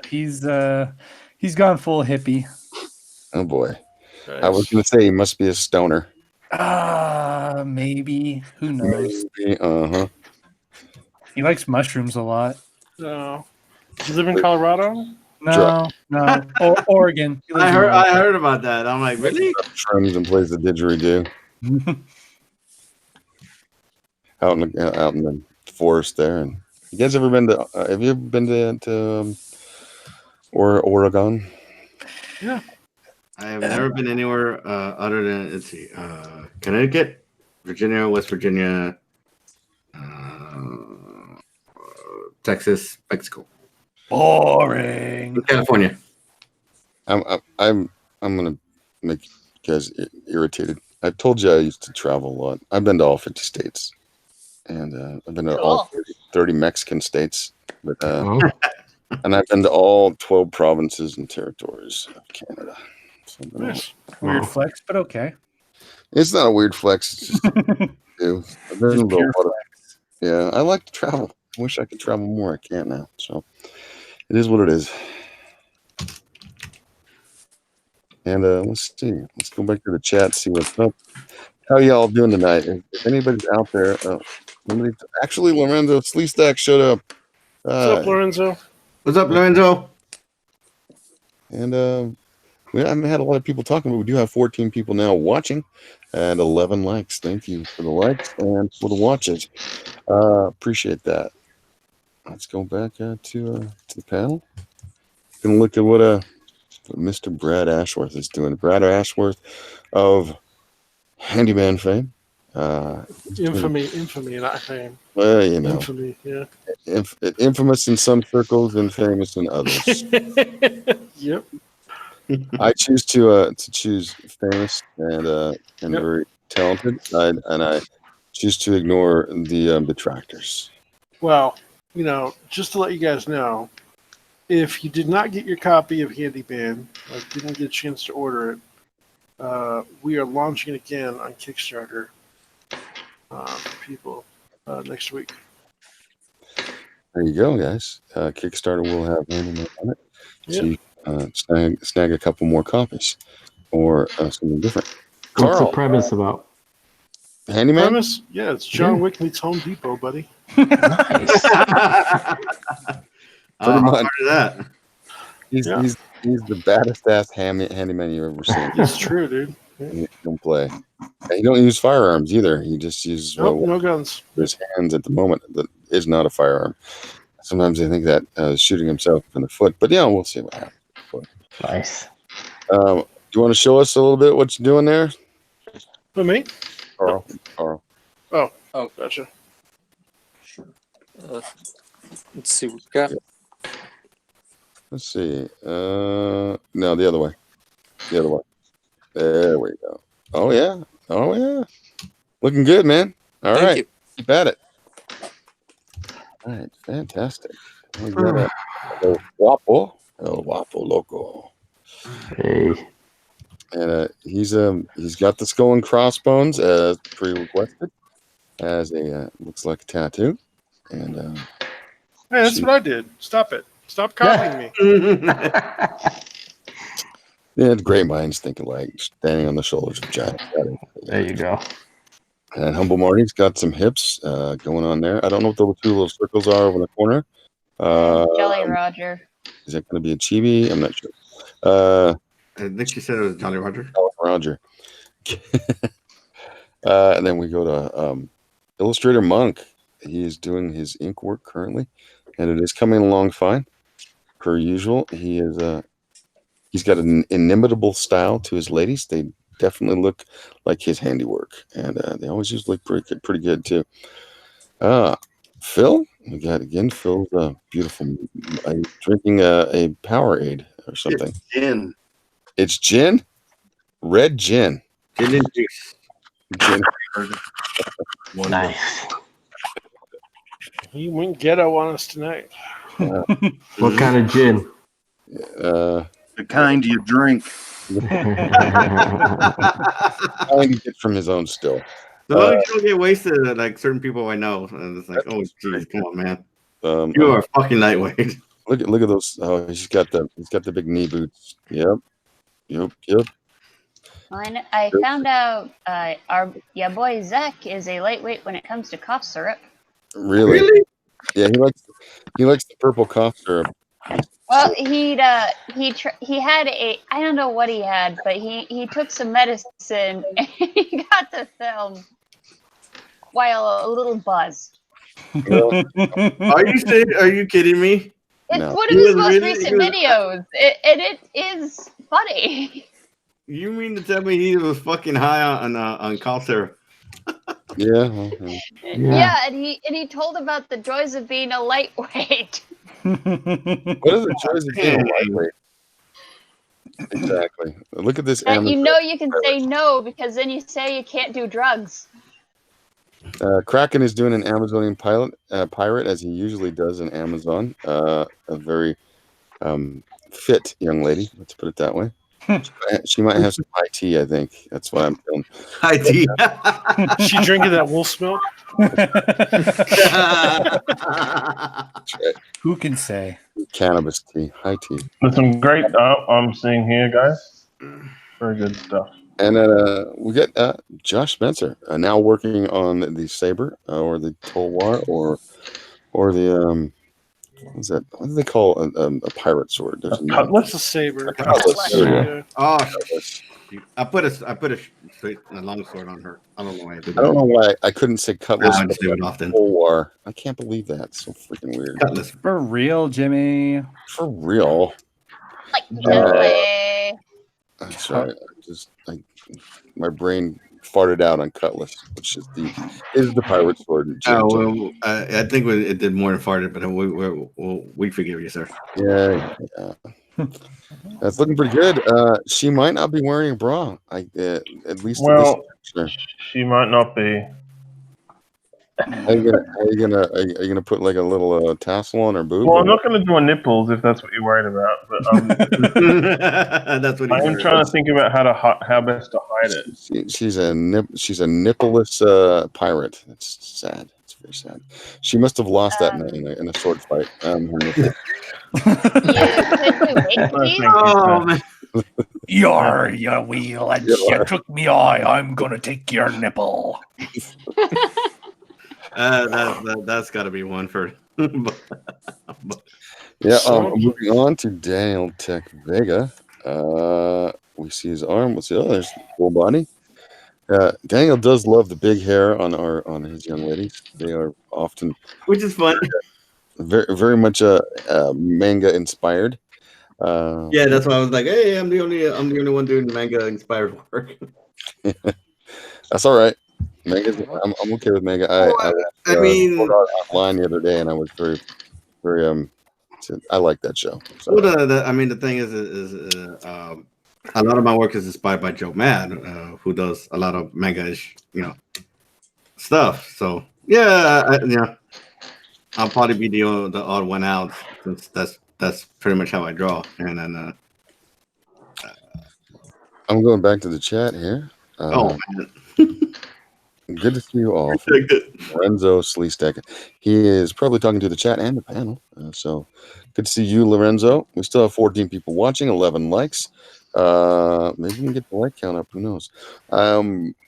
full hippie. Oh boy. I was going to say he must be a stoner. Maybe. Who knows? Uh-huh. He likes mushrooms a lot. No. Do you live in Colorado? No. Oregon. I heard about that. I'm like, really? Shrooms and plays the didgeridoo. out in the forest there. And you guys ever been to? Have you ever been to Oregon? Yeah. I have never been anywhere other than Connecticut, Virginia, West Virginia, Texas, Mexico. Boring. California. I'm gonna make you guys irritated. I told you I used to travel a lot. I've been to all 50 states, and I've been to all 30 Mexican states, but and I've been to all 12 provinces and territories of Canada. So Nice. Weird flex, but okay. It's not a weird flex. It's just I've been Just a pure lot of, yeah, I like to travel. I wish I could travel more. I can't now. So it is what it is. And let's see. Let's go back to the chat, see what's up. How y'all doing tonight? If anybody's out there, actually, Lorenzo Sleestack showed up. What's up, Lorenzo? What's up, Lorenzo? And we haven't had a lot of people talking, but we do have 14 people now watching and 11 likes. Thank you for the likes and for the watches. Appreciate that. Let's go back to the panel. Gonna look at what Mr. Brad Ashworth is doing. Brad Ashworth of Handyman fame. Infamy, not fame. Well, Infamy, yeah. Infamous in some circles and famous in others. Yep. I choose to choose famous and very talented, and I choose to ignore the detractors. Well, just to let you guys know, if you did not get your copy of Handyman, didn't get a chance to order it, we are launching it again on Kickstarter for people next week. There you go, guys. Kickstarter will have Handyman on it. So you snag a couple more copies or something different. What's the Carl, premise about? Handyman? Premise? Yeah, it's John Wick meets Home Depot, buddy. Nice. Pretty much. That. He's the baddest ass handyman you've ever seen. It's true, dude. He don't play. And he don't use firearms either. He just uses no guns. His hands at the moment. That is not a firearm. Sometimes I think that shooting himself in the foot. But yeah, we'll see what happens. Nice. You want to show us a little bit what you're doing there? For me? Carl. Oh, gotcha. Sure. Let's see what we got. Let's see. No, the other way. The other way. There we go. Oh yeah. Looking good, man. All Thank right. you. Keep at it. All right, fantastic. We got El Guapo Loco. Hey. And he's got the skull and crossbones as pre-requested, as a looks like a tattoo. And hey, that's what I did. Stop it. Stop copying me. Yeah, great minds think alike, standing on the shoulders of giants. There you go. And Humble Marty's got some hips going on there. I don't know what the two little circles are over in the corner. Jolly Roger. Is that going to be a chibi? I'm not sure. I think she said it was Jolly Roger. Roger. And then we go to Illustrator Monk. He is doing his ink work currently, and it is coming along fine, per usual. He is he's got an inimitable style to his ladies. They definitely look like his handiwork, and they always just look pretty good too. Phil, we got again. Phil's beautiful. Drinking a Powerade or something. It's gin. It's gin, red gin. Gin and juice. Gin. Nice. You went ghetto on us tonight. What kind of gin? The kind you drink. kind you get from his own still. So long as you don't get wasted, like certain people I know, and it's like, oh, geez, come on, man, you are fucking lightweight. Look at those. Oh, he's got the big knee boots. Yep. Well, I found out your boy Zach is a lightweight when it comes to cough syrup. Really? Yeah, he likes the purple cough syrup. Well, he had I don't know what he had, but he took some medicine and he got the film while a little buzzed. Are you kidding me? It's No. one of his most recent videos, and it is funny. You mean to tell me he was fucking high on cough syrup? Yeah. Yeah, and he told about the joys of being a lightweight. What are the choices of being lightweight? Exactly. Look at this. And you know you can say no because then you say you can't do drugs. Kraken is doing an Amazonian pirate as he usually does in Amazon. A very fit young lady. Let's put it that way. She might have some high tea. I think that's what I'm feeling. High tea. She drinking that wolf's milk? Who can say? Cannabis tea, high tea. There's some great art I'm seeing here, guys. Very good stuff. And we get Josh Spencer now working on the saber or the Tolwar or the what's that? What do they call a pirate sword? There's What's a saber? Cutlass. Yeah. Oh, I put a long sword on her. I don't know why I did I don't know why I couldn't say cutlass. I just do it often. Tolwar. I can't believe that. It's so freaking weird. Cutlass. For real, Jimmy. For real. Like That's right. My brain farted out on cutlass, which is the pirate sword. Well, I think it did more than farted, but we forgive you, sir. Yeah. That's looking pretty good. She might not be wearing a bra. At least. Well, sure. She might not be. Are you gonna put like a little tassel on her boob? Well, I'm not going to draw nipples if that's what you're worried about. But that's what I'm trying to think about how best to hide it. She's a nippleless pirate. It's sad. It's very sad. She must have lost that night in a sword fight. You're your wheel and you took me eye. I'm gonna take your nipple. That's got to be one for. Yeah. Moving on to Daniel Tech Vega. We see his arm. Let's see. Oh, there's the full body. Daniel does love the big hair on his young ladies. They are often, which is fun. Very very much manga inspired. Yeah, that's why I was like, hey, I'm the only one doing manga inspired work. That's all right. I'm okay with manga. I mean, online the other day, and I was very, very I like that show. So. Well, the thing is a lot of my work is inspired by Joe Mad, who does a lot of manga-ish, stuff. So yeah, I'll probably be the odd one out since that's pretty much how I draw. And then I'm going back to the chat here. Man. Good to see you all. Lorenzo Sleestek. He is probably talking to the chat and the panel. So good to see you, Lorenzo. We still have 14 people watching, 11 likes. Maybe we can get the like count up. Who knows?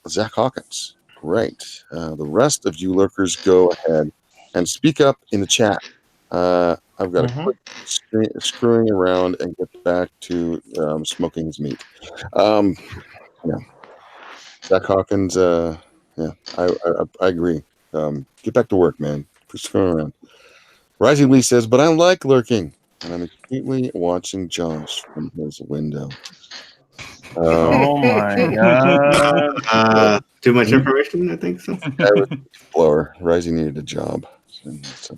Zach Hawkins. Right. The rest of you lurkers, go ahead and speak up in the chat. I've got a quick screwing around and get back to smoking his meat. Yeah. Zach Hawkins. Yeah, I agree. Get back to work, man. Quit screwing around. Rising Lee says, but I like lurking, and I'm acutely watching Josh from his window. Oh my god. Too much information, I think so. That was blower. Rising needed a job. So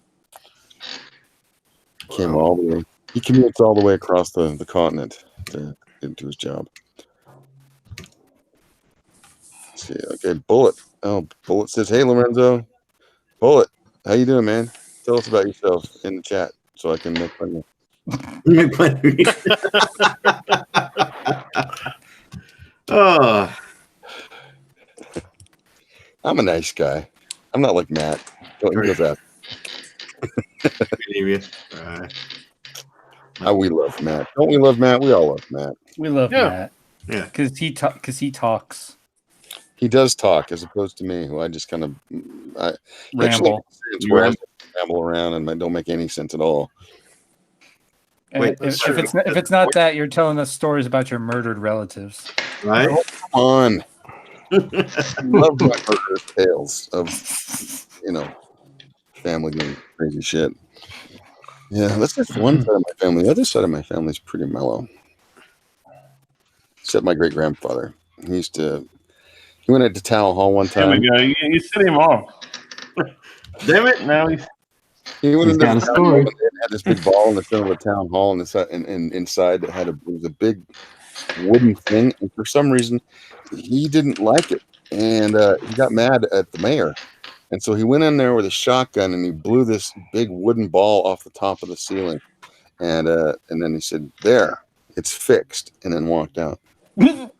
came all the way. He commutes all the way across the continent to get to his job. Let's see. Okay, Bullet. Oh, Bullet says, hey, Lorenzo. Bullet, how you doing, man? Tell us about yourself in the chat so I can make fun of you. Make fun of you. Oh. I'm a nice guy. I'm not like Matt. He goes out. Believe you. We love Matt. Don't we love Matt? We all love Matt. We love Matt. Yeah. Because he talks. He does talk as opposed to me, who I just kind of Ramble. Ramble around and don't make any sense at all. And Wait, if it's not that, you're telling us stories about your murdered relatives. Right? Oh, come on. I love my murderous tales of, family doing crazy shit. Yeah, that's just one side of my family. The other side of my family is pretty mellow. Except my great grandfather. He went into town hall one time. There we go. You set him off. Damn it! Now he went into got a the town story. hall and had this big ball in the center of the town hall, and inside it was a big wooden thing. And for some reason, he didn't like it, and he got mad at the mayor. And so he went in there with a shotgun and he blew this big wooden ball off the top of the ceiling. And then he said, "There, it's fixed," and then walked out. That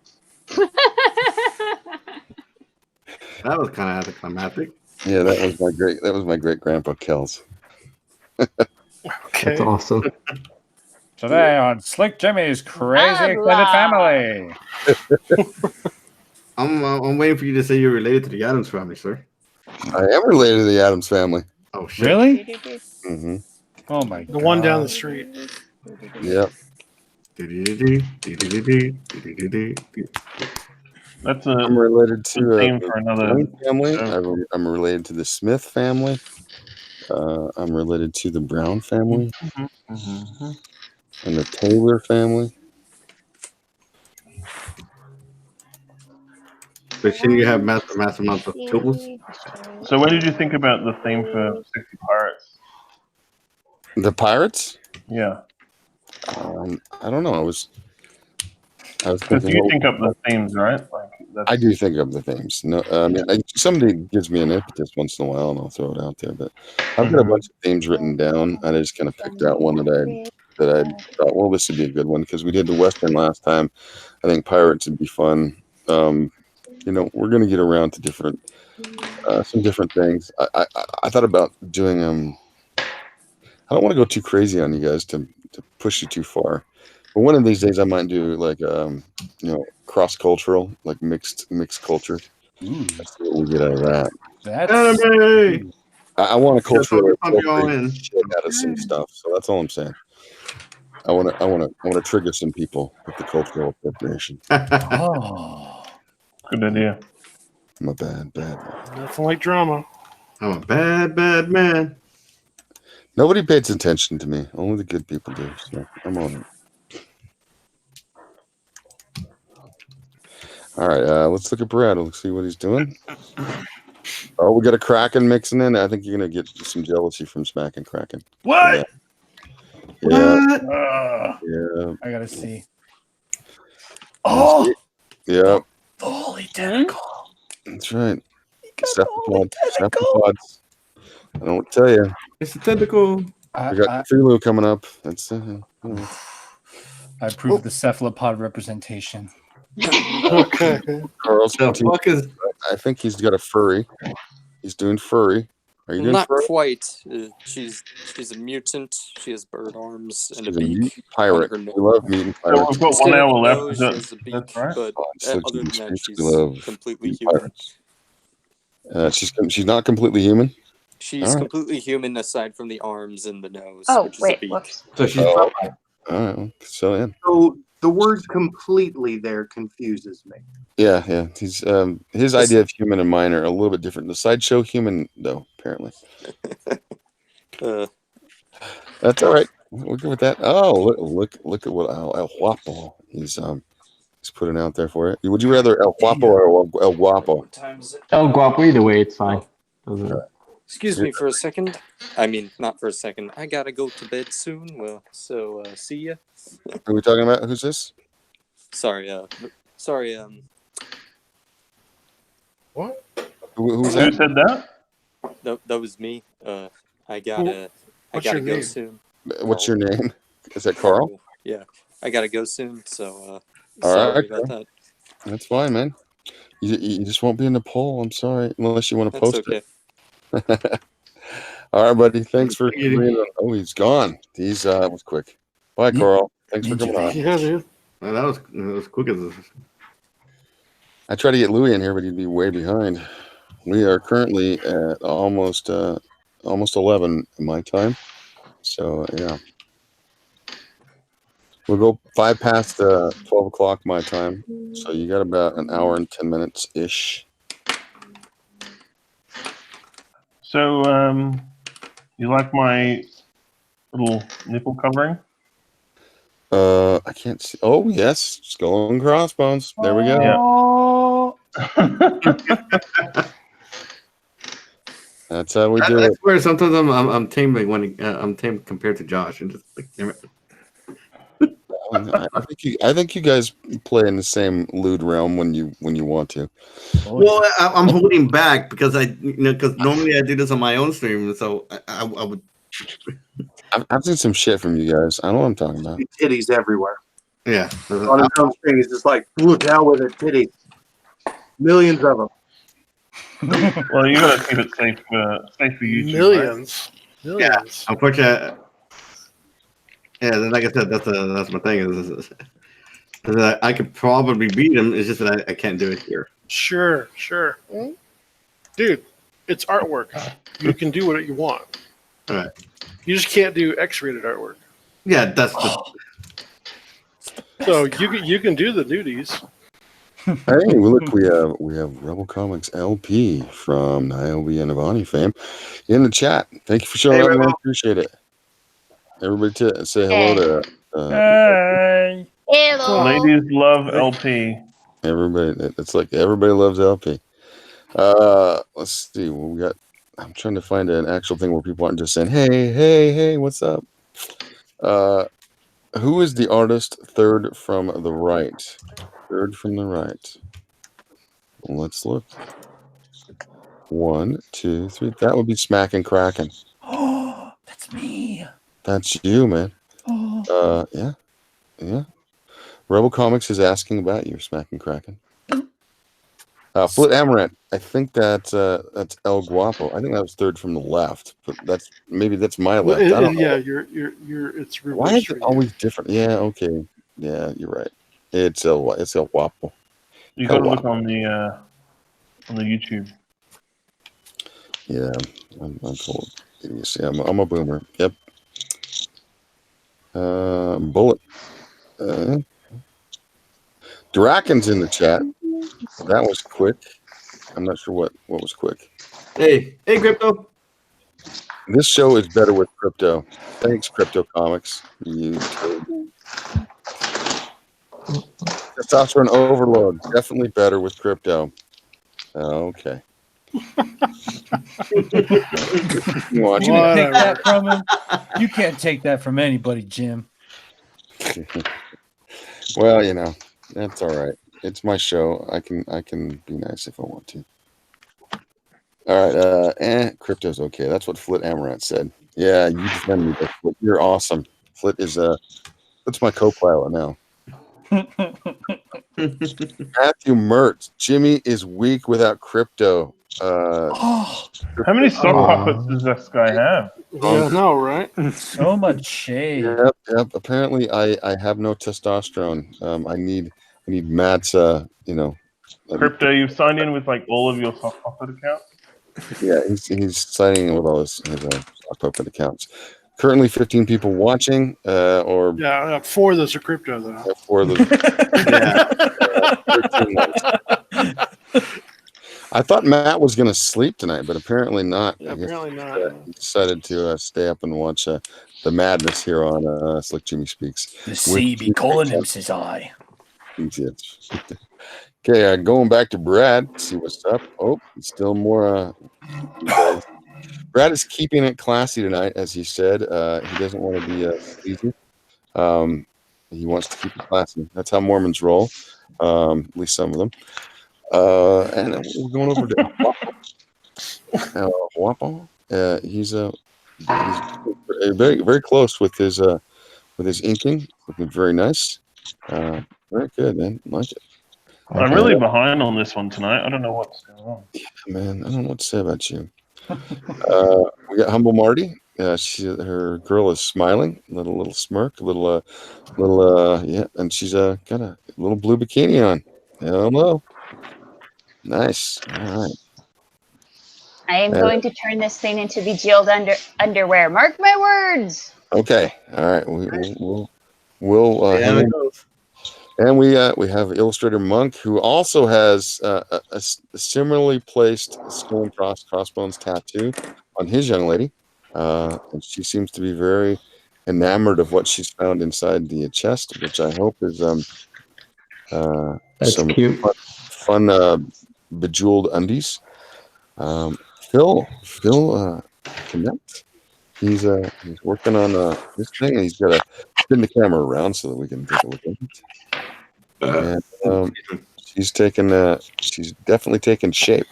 was kind of anticlimactic. Yeah, that was my great grandpa Kells. Okay. That's awesome. Today on Slick Jimmy's Crazy Extended Family. I'm waiting for you to say you're related to the Addams family, sir. I am related to the Addams family. Oh shit! Really? Mm-hmm. Oh my god. The one down the street. Yep. that's I'm related to name for another the family. I'm related to the Smith family. I'm related to the Brown family and the Taylor family. But shouldn't you have mass amounts of tools? So when did you think about the theme for 60 Pirates? The Pirates? Yeah. I don't know. I was Because thinking. you think up the themes, right? I do think of the themes. No, somebody gives me an impetus once in a while, and I'll throw it out there. But I've got a bunch of themes written down, and I just kind of picked out one that I thought, well, this would be a good one because we did the Western last time. I think Pirates would be fun. We're going to get around to some different things. I thought about doing. I don't want to go too crazy on you guys to push you too far. But one of these days, I might do like cross-cultural, like mixed culture. Let's see what we get out of that. Anime! I want to culturally in. shit out of some stuff. So that's all I'm saying. I want to trigger some people with the cultural appropriation. Oh, good idea. I'm a bad man. Nothing like drama. I'm a bad man. Nobody pays attention to me. Only the good people do. So I'm on it. All right, let's look at Brad. Let's see what he's doing. Oh, we got a Kraken mixing in. I think you're gonna get some jealousy from smacking Kraken. what? Yeah. Yeah. I gotta see. Oh. Yeah. The holy tentacle. That's right. Cephalopods. I don't tell you. It's a tentacle. We got Cthulhu coming up. That's. I approve the cephalopod representation. Okay. Carl's The fuck is? I think he's got a furry. He's doing furry Are you doing Not Fro? quite. She's a mutant. She has bird arms and She's a a beak mutant pirate. on her We love mutant So pirates. we've got Instead 1 of hour a left. nose, Is she that, has a beak, that's right? but So other than that, we she's love completely mutant human. pirates. She's not completely human. She's All right. completely human aside from the arms and the nose, Oh, which is a wait, beak. whoops. So she's Oh. Popeye. All right. So yeah. So the word completely there confuses me. Yeah. He's his idea of human and mine are a little bit different. The sideshow human, though, apparently. That's all right. We're good with that. Oh, look at what El Guapo he's putting out there for you. Would you rather El Guapo or El Guapo? What time is it? El Guapo, either way, it's fine. Excuse me for a second. I mean, not for a second. I gotta go to bed soon. Well, so see ya. Who are we talking about? Who's this? Sorry. What? Who's Who that? said that? That was me. I gotta What's your go name? soon. What's your name? Is that Carl? Yeah, I gotta go soon. So All sorry right, about Carl. that. That's fine, man. You just won't be in the poll. I'm sorry, unless you want to That's post okay. it. All right, buddy. Thanks for being on. Oh, he's gone. He's was quick. Bye, Carl. Thanks for coming on. Yeah, dude. Well, that was quick as this. I tried to get Louis in here, but he'd be way behind. We are currently at almost 11 my time. So yeah, we'll go 5 past 12 o'clock my time. So you got about an hour and 10 minutes ish. So, you like my little nipple covering? I can't see. Oh yes, skull and crossbones. There we go. Yeah. That's how we do it. That's where sometimes I'm tame when I'm tame compared to Josh and just like damn it. I think you guys play in the same lewd realm when you want to. Well, I'm holding back because because normally I do this on my own stream, so I would. I've seen some shit from you guys. I don't know what I'm talking about. Titties everywhere. Yeah. On his own screen, he's just like, "Ooh, down with it, titties." Millions of them. Well, you gotta keep it safe for YouTube. Millions. Right? Millions. Unfortunately, like I said, that's my thing. Is that I could probably beat him. It's just that I can't do it here. Sure. Dude, it's artwork. You can do what you want. All right. You just can't do X-rated artwork. Yeah, that's just. So you can do the nudies. Hey, look, we have Rebel Comics LP from Niobe and Avani fame in the chat. Thank you for showing up, man. Appreciate it. Everybody say hello to Hey. Hello. Ladies love LP. everybody. It's like everybody loves LP. Let's see what we got. I'm trying to find an actual thing where people aren't just saying, hey, what's up? Who is the artist third from the right? Third from the right. Let's look. 1, 2, 3. That would be Smack and Kraken. Oh, that's me. That's you, man. Oh. Yeah. Rebel Comics is asking about you, Smack and Kraken. Flit Amaranth. I think that's El Guapo. I think that was third from the left, but that's my left. I don't know. Yeah, you're it's reversed. Why is it always different? Yeah, okay. Yeah, you're right. It's El Guapo. You gotta look on the YouTube. Yeah, I'm told. You see, I'm a boomer. Yep. Bullet. Draken's in the chat. That was quick. I'm not sure what was quick. Hey, Crypto. This show is better with crypto. Thanks, Crypto Comics. You testosterone overload. Definitely better with crypto. Okay. You can't take that from him. You can't take that from anybody, Jim. Well, that's all right. It's my show. I can be nice if I want to. All right. Crypto's okay. That's what Flit Amaranth said. Yeah, you defend me, but Flit, you're awesome. Flit is Flit's my co-pilot now. Matthew Mertz. Jimmy is weak without crypto. How many sock puppets does this guy have? Yeah, I know, right? So much shade. Yep. Apparently, I have no testosterone. I need Matt's. Crypto, you've signed in with like all of your sock puppet accounts? Yeah, he's signing in with all his puppet accounts. Currently, 15 people watching, or Yeah, 4 of those are crypto though. 4 of those. 13 ones. I thought Matt was going to sleep tonight, but apparently not. Yeah, I guess apparently not. he decided to stay up and watch the madness here on Slick Jimmy Speaks. The sea be calling him, says I. Okay, going back to Brad, see what's up. Oh, still more. Brad is keeping it classy tonight, as he said. He doesn't want to be sleazy. He wants to keep it classy. That's how Mormons roll, at least some of them. And we're going over to Wapo. He's very very close with his inking. Looking very nice. Very good, man. Like it. I'm really behind on this one tonight. I don't know what's going on. Yeah, man. I don't know what to say about you. We got Humble Marty. Her girl is smiling, little smirk, little yeah, and she's got a little blue bikini on. Hello. Nice. All right. I am going to turn this thing into bejeweled underwear. Mark my words. Okay. All right. We'll and we have Illustrator Monk, who also has a similarly placed skull and crossbones tattoo on his young lady. And she seems to be very enamored of what she's found inside the chest, which I hope is That's some cute. fun bejeweled undies. Phil Connect. He's working on this thing, and he's got to spin the camera around so that we can take a look at it. And she's definitely taken shape.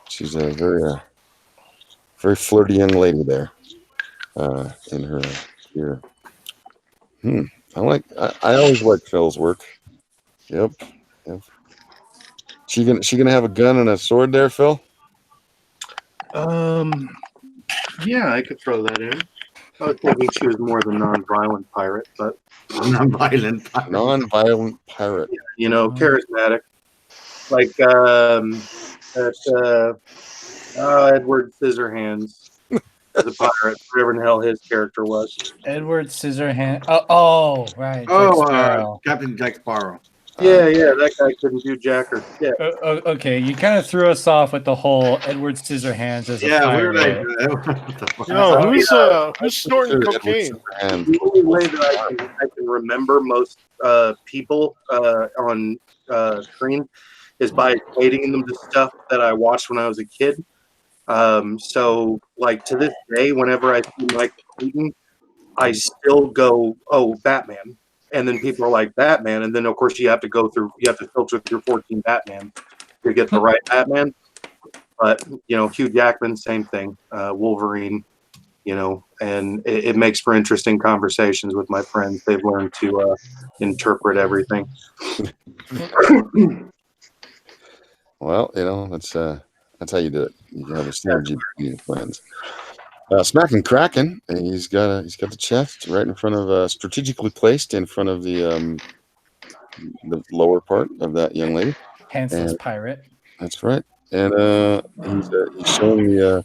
She's a very flirty young lady there in her here. I always like Phil's work. Yep. She gonna have a gun and a sword there, Phil? Yeah, I could throw that in. I was thinking she was more the non-violent pirate, but non-violent pirate. You know, charismatic, like Edward Scissorhands as a pirate, whatever the hell his character was. Edward Scissorhands. Oh, right. Captain Jack Sparrow. Yeah, that guy couldn't do jack or shit. Okay, you kind of threw us off with the whole Edward Scissorhands as a pirate. We were like, Yo, who's snorting cocaine? The only way that I can remember most people on screen is by equating them to stuff that I watched when I was a kid. So, like, to this day, whenever I see Michael Keaton, I still go, "Oh, Batman." And then people are like, Batman. And then, of course, you have to filter through 14 Batman to get the right Batman. But, Hugh Jackman, same thing. Wolverine, and it makes for interesting conversations with my friends. They've learned to interpret everything. Well, that's how you do it. You have a synergy between your friends. Smacking Kraken, and he's got the chest right in front of strategically placed in front of the lower part of that young lady. Pantsless pirate. That's right. And he's showing the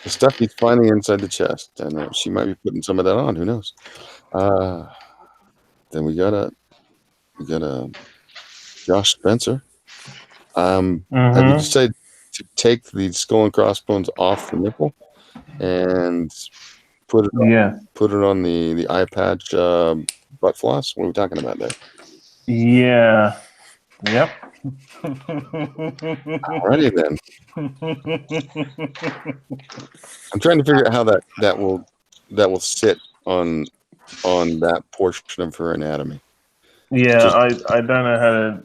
stuff he's finding inside the chest, and she might be putting some of that on. Who knows? Then we got a Josh Spencer. Have you decided to take the skull and crossbones off the nipple and put it on the eye patch butt floss? What are we talking about there? Yeah. Yep. Alrighty then. I'm trying to figure out how that will sit on that portion of her anatomy. Yeah, I don't know how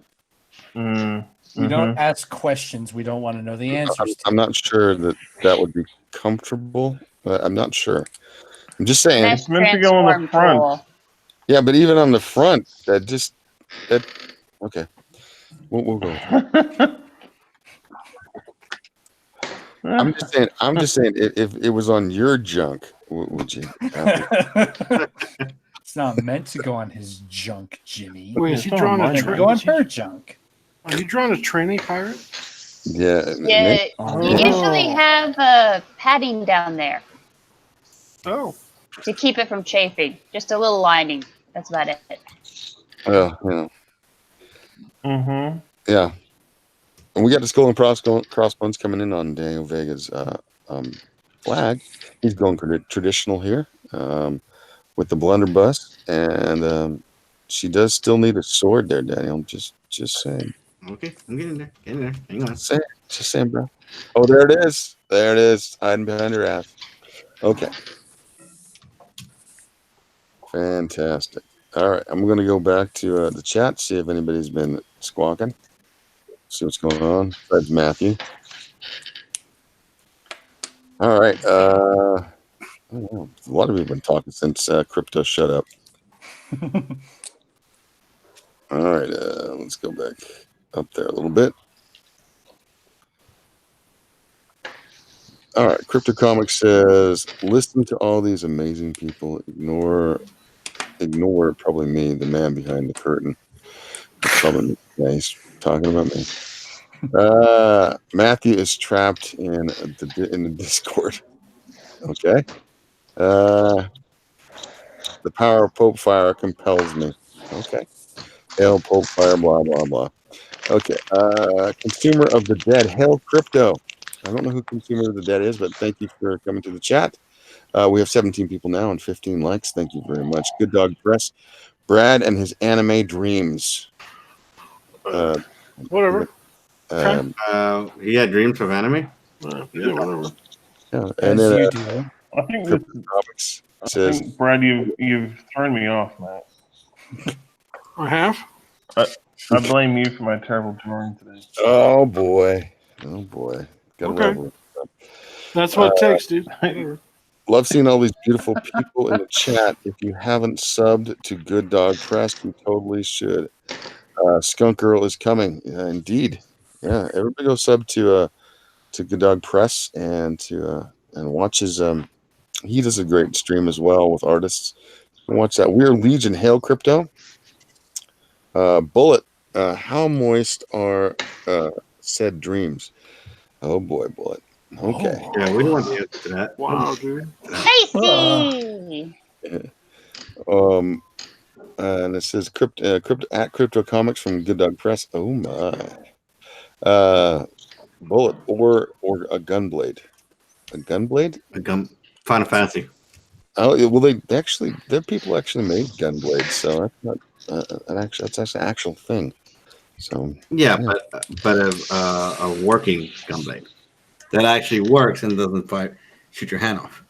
to. We don't ask questions we don't want to know the answers to. I'm not sure that would be comfortable. I'm not sure. I'm just saying. Nice It's meant to go on the front. tool. Yeah, but even on the front, okay. We'll go. I'm just saying. If it was on your junk, would you? It's not meant to go on his junk, Jimmy. Wait, is he drawing It's meant to go on her junk. Are you drawing a tranny pirate? Yeah. Yeah, you usually have padding down there. Oh. To keep it from chafing. Just a little lining. That's about it. Well, yeah. Mm-hmm. Yeah. And we got the skull and crossbones coming in on Daniel Vega's flag. He's going traditional here with the blunderbuss, and she does still need a sword there, Daniel. Just saying. Okay, I'm getting there. Getting there. Hang on. Just saying, bro. Oh, there it is. There it is. Hiding behind her ass. Okay. Fantastic. All right, I'm going to go back to the chat, see if anybody's been squawking. See what's going on. Besides Matthew. All right. I don't know. A lot of people have been talking since Crypto shut up. All right, let's go back up there a little bit. All right, Crypto Comics says, listen to all these amazing people. Ignore probably me, the man behind the curtain. Probably he's talking about me. Matthew is trapped in the Discord. Okay. The power of Pope Fire compels me. Okay. Hail Pope Fire, blah, blah, blah. Okay. Consumer of the Dead. Hail Crypto. I don't know who Consumer of the Dead is, but thank you for coming to the chat. We have 17 people now and 15 likes. Thank you very much. Good Dog Press. Brad and his anime dreams. Whatever. He had dreams of anime? Yeah, whatever. Yeah, and then you do. I think Comics says, Brad, you've thrown me off, Matt. I have? I blame you for my terrible drawing today. Oh boy. Gotta Okay. love it. That's what it takes, dude. Love seeing all these beautiful people in the chat. If you haven't subbed to Good Dog Press, you totally should. Skunk Girl is coming. Indeed. Yeah, everybody go sub to Good Dog Press and watch his he does a great stream as well with artists. Watch that. We're Legion. Hail Crypto. Bullet. How moist are said dreams? Oh boy, Bullet. Okay. Yeah, we don't want to get to that. Wow, dude. Tasty! And it says Crypto Comics from Good Dog Press. Oh my. Bullet or a gunblade. A gunblade? Final Fantasy. Oh well, their people actually made gunblades, so that's not that's actually an actual thing. So yeah. but a working gunblade that actually works and doesn't shoot your hand off.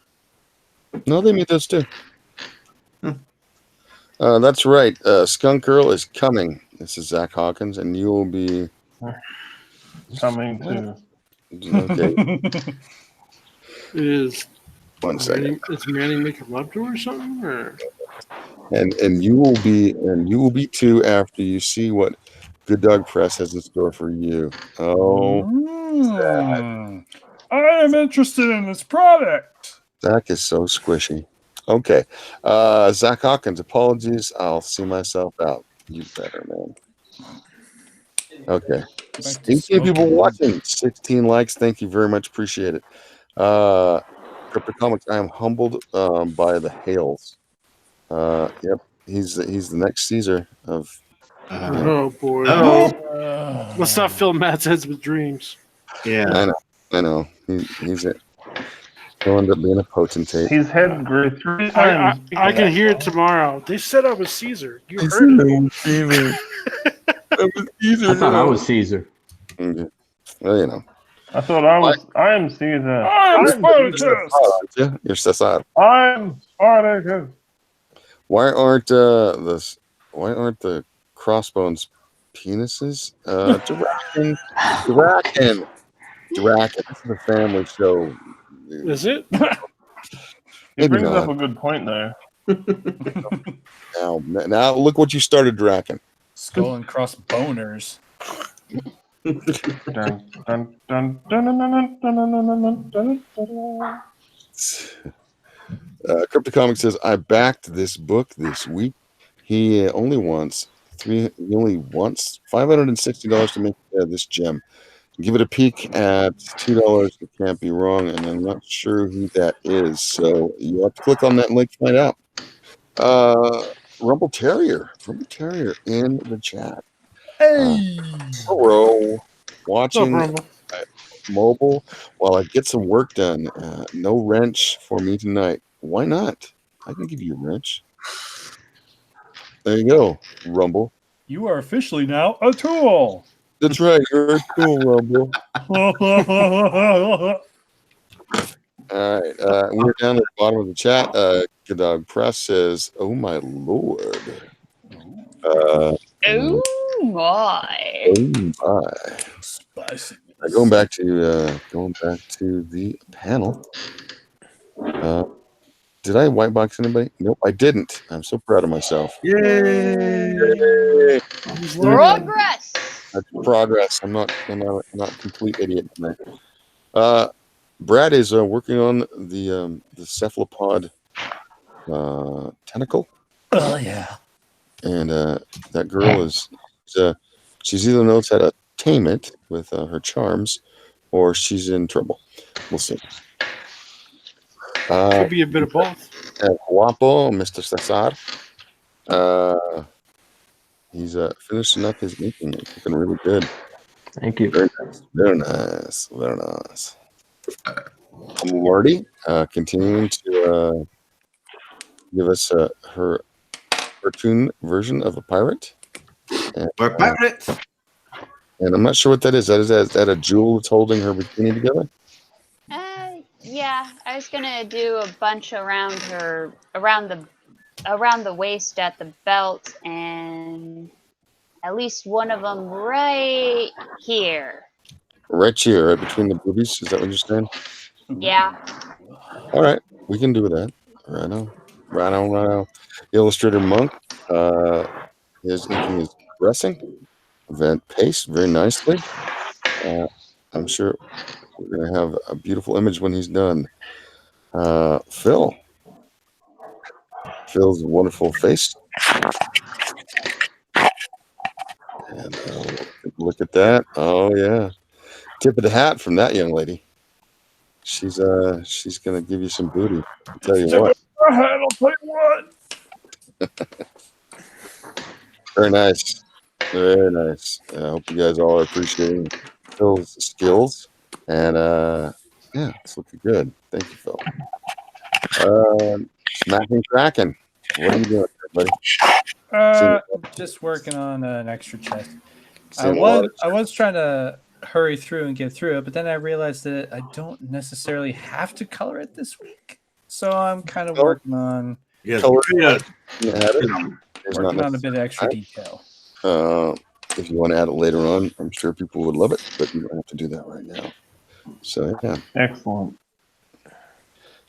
No, they made those too. That's right. Skunk Girl is coming. This is Zach Hawkins, and you will be coming too. Okay. Is 1 second. Is Manny making love to her or something? Or? And you will be too after you see what Good Dog Press has in store for you. Oh, I am interested in this product. Zach is so squishy. Okay. Zach Hawkins, apologies. I'll see myself out. You better, man. Okay. 18 people watching. 16 likes. Thank you very much. Appreciate it. Crypto Comics, I am humbled by the hails. Yep. He's the next Caesar of. Oh boy. Let's not fill Matt's heads with dreams. Yeah. I know. He's it. He'll end up being a potentate. His head grew 3 times. I can hear it tomorrow. They said I was Caesar. You heard it. I thought I was Caesar. Okay. Well, you know. I thought I am Caesar. I'm Spartacus. You're Cesar. I'm Spartacus. Why aren't the crossbones penises? Draken. This is a family show. Is it? He brings up a good point there. Now look what you started, Draken. Skull and cross boners. Dun, dun, dun, dun, dun, dun, dun, dun, dun, dun, dun, Cryptocomic says, I backed this book this week. He only wants $560 to make this gem. Give it a peek at $2. It can't be wrong, and I'm not sure who that is. So you have to click on that link to find out. Rumble Terrier in the chat. Hello, watching mobile while I get some work done. No wrench for me tonight. Why not? I can give you a wrench. There you go, Rumble. You are officially now a tool. That's right. You're a tool, Rumble. All right. We're down at the bottom of the chat. Good Dog Press says, "Oh my lord." Oh my. Oh my. Spicy. Going back to the panel. Did I white box anybody? Nope, I didn't. I'm so proud of myself. Yay! Progress. That's progress. I'm not a complete idiot tonight. Brad is working on the cephalopod tentacle. Oh yeah. And that girl she's either knows how to tame it with her charms, or she's in trouble. We'll see. Could be a bit of both. Guapo, Mr. Cesar. He's finishing up his inking. It's looking really good. Thank you. Very nice. Very nice. Very nice. Marty continuing to give us her cartoon version of a pirate. And, We're pirates. And I'm not sure what that is. Is that a jewel that's holding her bikini together? Yeah, I was gonna do a bunch around her, around the waist at the belt, and at least one of them right here. Right here, right between the boobies. Is that what you're saying? Yeah. All right, we can do that. Right on. Illustrator Monk. His inking is progressing. Event pace very nicely. I'm sure we're gonna have a beautiful image when he's done. Phil's wonderful face. And look at that. Oh yeah. Tip of the hat from that young lady. She's gonna give you some booty. I'll tell you what. I'll tell you what. Very nice. Very nice. I hope you guys all are appreciating Phil's skills. And yeah, it's looking good. Thank you, Phil. Smacking Kraken. What are you doing, everybody? Just working on an extra chest. I Seeing a lot was trying to hurry through and get through it, but then I realized that I don't necessarily have to color it this week. So I'm kind of working on working on a bit of extra detail. If you want to add it later on, I'm sure people would love it, but you don't have to do that right now. So yeah. Excellent.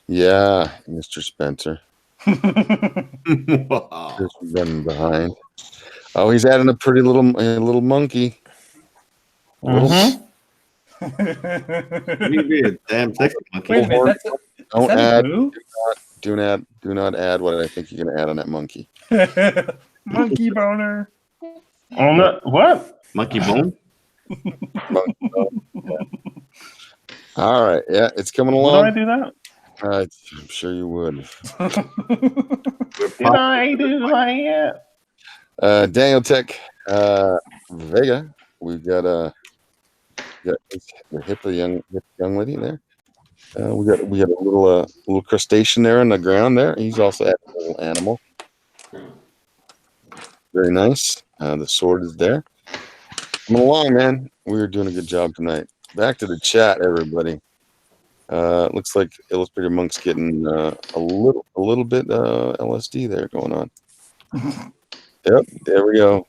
Yeah, Mr. Spencer. Wow. Just running behind. Oh, he's adding a pretty little monkey. Mm-hmm. You be a damn sexy monkey. Wait a minute. Don't add. Boo? Do not add what I think you're gonna add on that monkey. Monkey boner. On the what? Monkey bone? Monkey bone. Yeah. All right. Yeah, it's coming Would along. I do that? I'm sure you would. Did I do that? Daniel Tech Vega. We've got the hip young lady there. We got a little crustacean there on the ground there. He's also a little animal. Very nice. The sword is there. Coming along, man. We're doing a good job tonight. Back to the chat, everybody. Looks like Illustrator Monk's getting a little bit LSD there going on. Yep, there we go.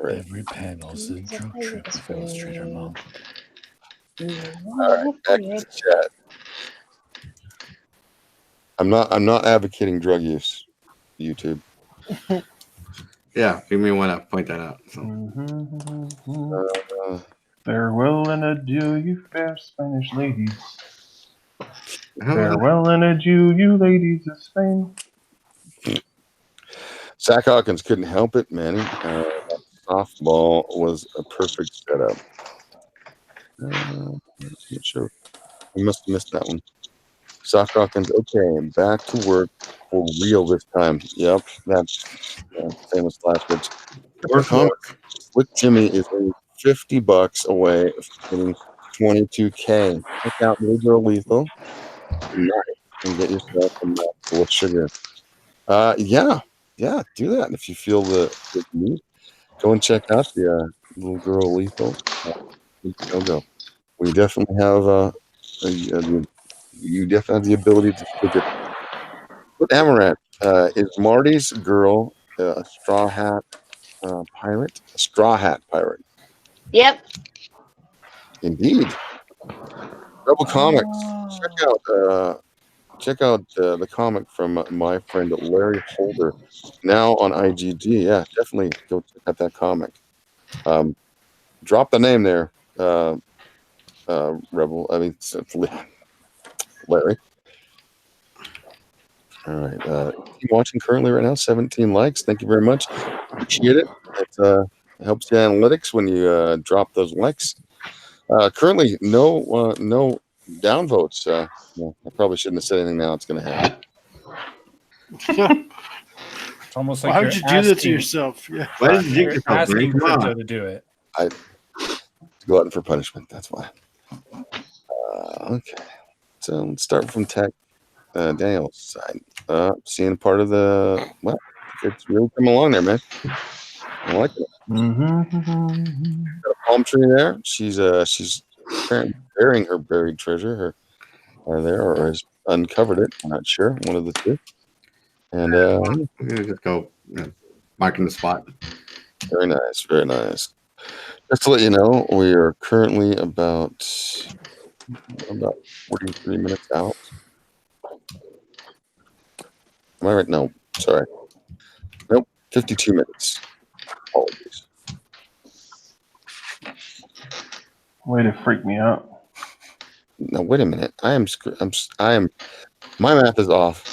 Every panel's a drug trip with Illustrator Monk. All right, back to the chat. I'm not advocating drug use, YouTube. Yeah, you may want to point that out. So. Farewell and adieu, you fair Spanish ladies. Farewell and adieu, you ladies of Spain. Zach Hawkins couldn't help it, Manny. Softball was a perfect setup. I'm not sure. We must have missed that one. Zach Hawkins, okay, back to work for real this time. Yep, that's famous last words. Slick Jimmy is only $50 away from getting 22K. Check out Major Lethal and get yourself a mouthful of sugar. Yeah, do that. If you feel the need, go and check out the Little Girl Lethal. Go. We definitely have you definitely have the ability to still get. But Amaranth, is Marty's girl a straw hat pirate? A straw hat pirate. Yep. Indeed. Rebel Comics. Check out the comic from my friend Larry Holder, now on IGG. Yeah, definitely go check out that comic. Drop the name there, Rebel. I mean, Larry. All right. Keep watching currently right now. 17 likes. Thank you very much. Appreciate it. It helps the analytics when you drop those likes. Currently, no downvotes. I probably shouldn't have said anything now. It's going to happen. It's almost like Why would you do that to yourself? Yeah. Why did you You're asking crypto to do it. I go out for punishment. That's why. Okay. So let's start from Tech Daniel's side. Seeing part of the it's really coming along there, man. I like it. Got a palm tree there. She's apparently burying her buried treasure. Or has uncovered it. I'm not sure. One of the two. And just go marking the spot. Very nice, very nice. Just to let you know, we are currently about 43 minutes out. Am I right? No, sorry. Nope, 52 minutes. Apologies. Way to freak me out. No, wait a minute. I am. My math is off.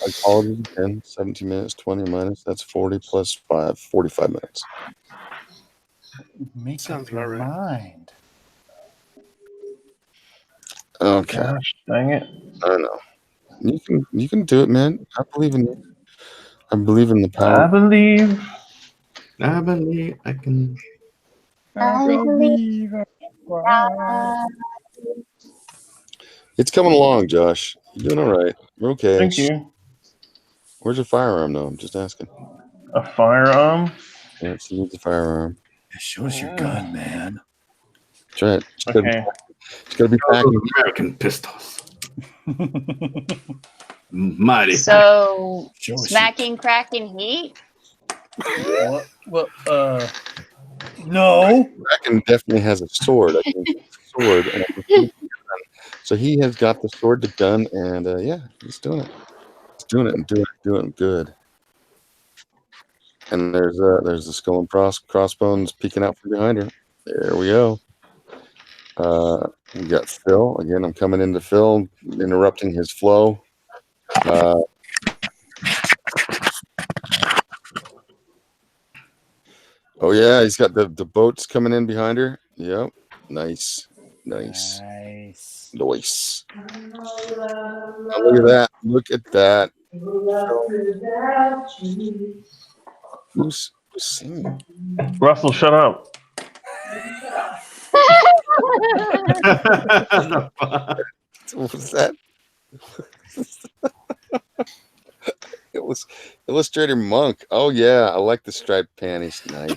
Apologies again. 17 minutes, 20 minus. That's 40 plus 5, 45 minutes. Make up your mind. Okay. Gosh, dang it. I don't know. You can do it, man. I believe in you. I believe in the power. I believe I can. I believe. It's coming along, Josh. You're doing all right. We're okay. Thank you. Where's your firearm, though? I'm just asking. A firearm? Yeah, she needs a firearm. Show us your gun, man. Try it. Okay. It's got to be packing. American pistols. Mighty. So, smacking, cracking heat? No. Kraken definitely has a sword. I think sword. And so he has got the sword, the gun, and yeah, he's doing it. He's doing it and doing it good. And there's the skull and crossbones peeking out from behind her. There we go. We got Phil again. I'm coming into Phil, interrupting his flow. Oh yeah, he's got the boats coming in behind her. Yep, nice. Now, look at that! Look at that! Who's singing? Russell, shut up. What was that? It was Illustrator Monk. Oh yeah, I like the striped panties. Nice.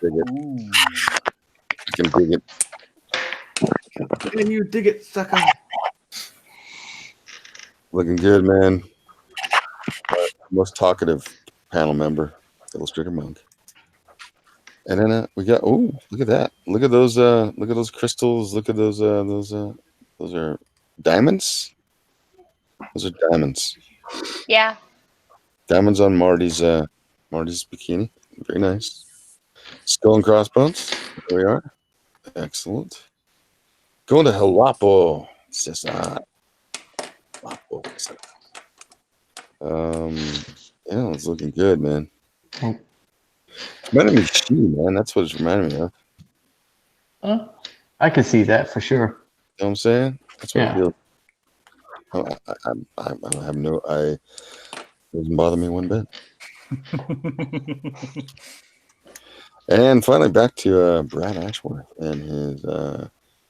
Dig it. You can dig it. Can you dig it, sucker? Looking good, man. Most talkative panel member, Illustrator Monk. And then we got look at that. Look at those crystals. Look at those are diamonds. Those are diamonds. Yeah. Diamonds on Marty's Marty's bikini. Very nice. Skull and crossbones. There we are. Excellent. Going to Jalapo. Cesar. Jalapo. Yeah, it's looking good, man. Reminded me of She, man. That's what it's reminding me of. I can see that for sure. You know what I'm saying? That's what Yeah. I feel. I have no. It doesn't bother me one bit. And finally, back to Brad Ashworth and his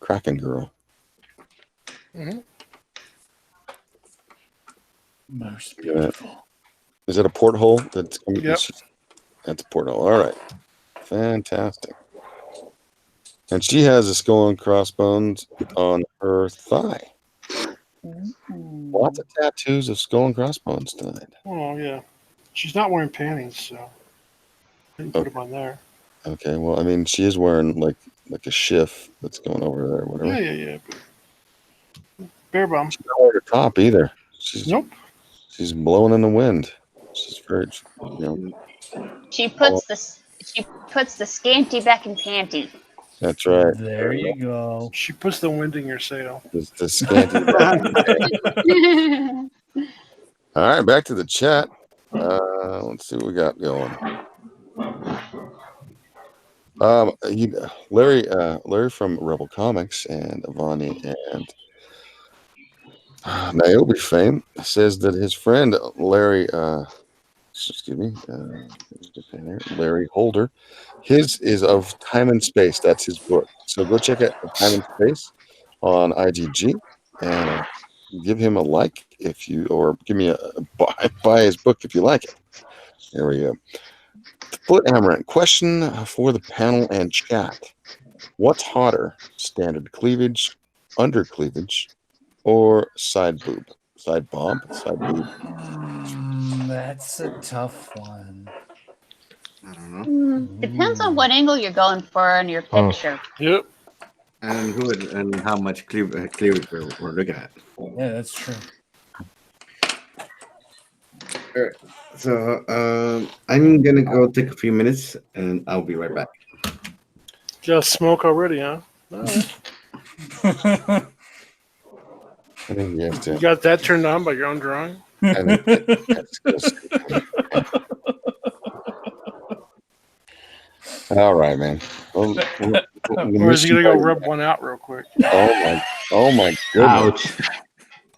Kraken girl. Most beautiful. Is it a porthole that's coming? Yep. That's a porthole. All right. Fantastic. And she has a skull and crossbones on her thigh. Lots of tattoos of skull and crossbones tonight. Oh, yeah. She's not wearing panties, so I didn't put them on there. Okay, well, I mean, she is wearing like a shift that's going over there or whatever. Yeah. Bare bum. She's not wearing a top either. Nope. She's blowing in the wind. She's very, She puts the scanty back in panty. That's right. There you go. She puts the wind in your sail. The scanty. All right, back to the chat. Let's see what we got going. Larry from Rebel Comics and Avani and Niobe fame says that his friend Larry, Larry Holder, his is of Time and Space. That's his book. So go check out Time and Space on IGG and give him a like or give me a buy his book if you like it. There we go. Foot Amaranth, question for the panel and chat. What's hotter, standard cleavage, under cleavage, or side boob? Side bob? Side boob? That's a tough one. I don't know. Depends on what angle you're going for in your picture. Yep. And how much cleavage we're looking at. Yeah, that's true. All right. So I'm gonna go take a few minutes, and I'll be right back. Just smoke already, huh? All right. I think you have to. You got that turned on by your own drawing? All right, man. Or is he gonna go rub one out real quick? Oh my goodness. Ouch.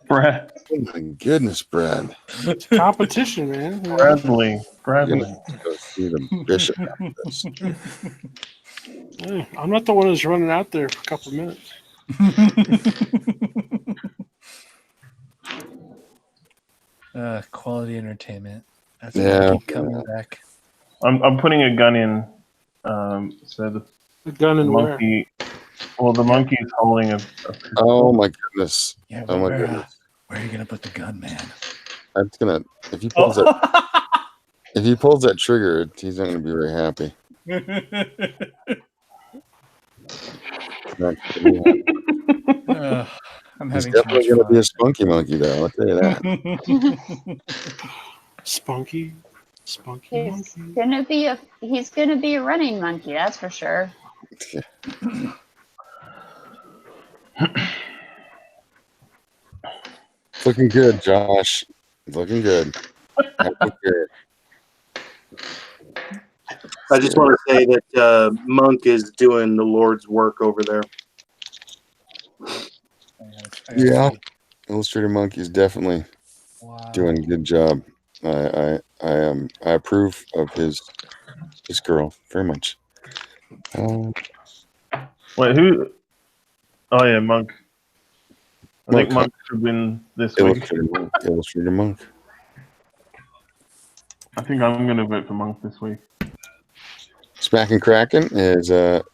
Brad. Oh my goodness, Brad. It's competition, man. Bradley. You're gonna have to go see the bishop after this. Hey, I'm not the one who's running out there for a couple of minutes. Quality entertainment. That's Yeah. what keep coming back. I'm putting a gun in. So The gun in where? monkey. Well, the monkey's holding a Oh my goodness. Yeah, Oh my where goodness. are you gonna put the gun, man? I'm gonna if he pulls that trigger, he's not gonna be very happy. Not gonna be happy. I'm He's having too definitely much gonna fun. be a spunky monkey though, I'll tell you that. Spunky monkey. He's gonna be a running monkey, that's for sure. It's looking good, Josh. It's looking good. Looking good. I just want to say that Monk is doing the Lord's work over there. Yeah. Illustrator Monkey is definitely doing a good job. I approve of his girl very much. Wait, who? Oh yeah, Monk. I think Monk. Monk should win this week. Illustrator Monk. I think I'm going to vote for Monk this week. Smack and Kraken is. Are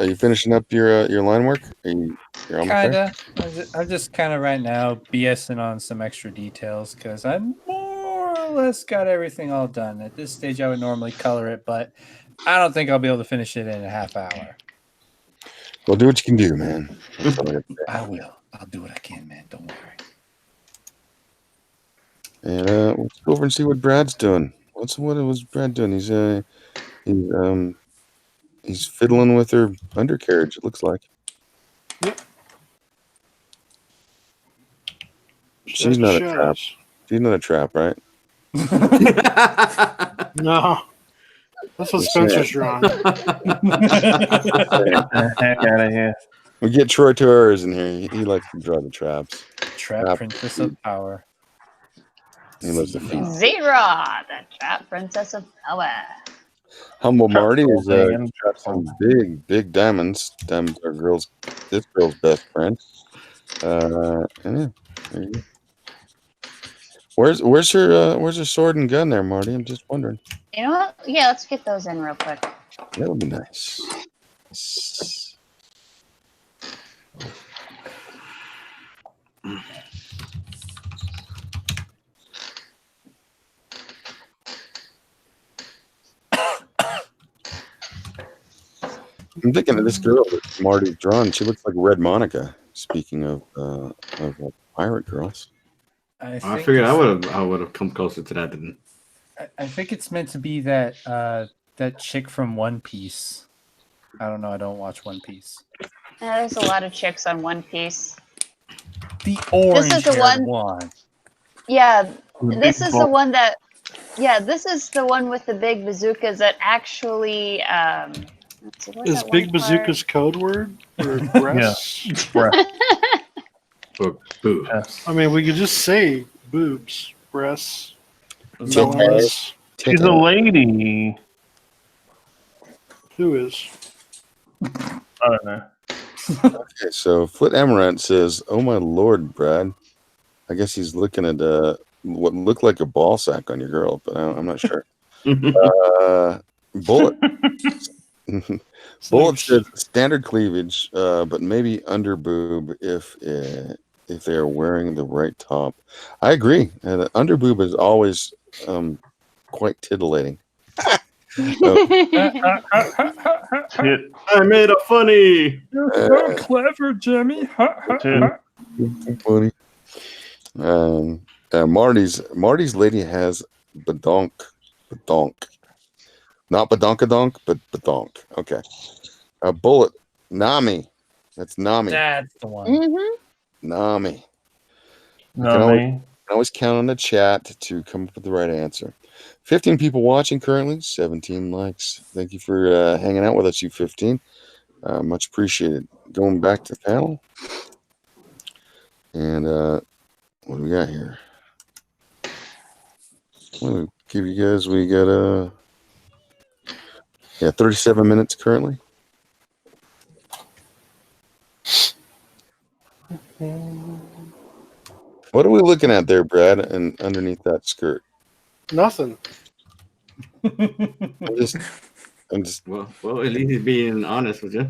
you finishing up your line work? You're almost there? Kinda. I'm just kind of right now BSing on some extra details because I more or less got everything all done. At this stage, I would normally color it, but I don't think I'll be able to finish it in a half hour. Well, do what you can do, man. That's all I got to say. I will. I'll do what I can, man. Don't worry. And let's go over and see what Brad's doing. what was Brad doing? He's fiddling with her undercarriage. It looks like. Yep. She's not a trap. She's not a trap, right? No. That's what Spencer's drawing. Heck out of here. We get Troy Torres in here. He likes to draw the traps. Trap Princess of Power. He loves the feet. Zera, the Trap Princess of Power. Humble Marty is got some big diamonds. Diamonds are this girl's best friend. And yeah, there you go. Where's her sword and gun there, Marty? I'm just wondering. You know what? Yeah, let's get those in real quick. That would be nice. I'm thinking of this girl that Marty's drawn. She looks like Red Monica. Speaking of pirate girls, I figured I would have come closer to that. Didn't I think it's meant to be that that chick from One Piece. I don't know. I don't watch One Piece. There's a lot of chicks on One Piece. The orange This is the one. Yeah, this is the one that. Yeah, this is the one with the big bazookas that actually. Is Big Bazooka's code word for breasts? Yeah. Yes. I mean, we could just say boobs, breasts, Titties. She's a lady. Who is? I don't know. Okay, so Foot Amaranth says, "Oh my lord, Brad." I guess he's looking at what looked like a ball sack on your girl, but I'm not sure. Bullet. Bullet said standard cleavage, but maybe under boob if they are wearing the right top. I agree. Under boob is always quite titillating. I made a funny. You're so clever, Jimmy. Funny. Marty's lady has badonk. Not badonkadonk, but badonk. Okay. Bullet. Nami. That's Nami. That's the one. Mm-hmm. Nami. Nami. Can always count on the chat to come up with the right answer. 15 people watching currently, 17 likes. Thank you for hanging out with us, you 15. Much appreciated. Going back to the panel. And what do we got here? We'll give you guys, we got 37 minutes currently. What are we looking at there, Brad, and underneath that skirt? Nothing. I'm just. Well, at least he's being honest with you.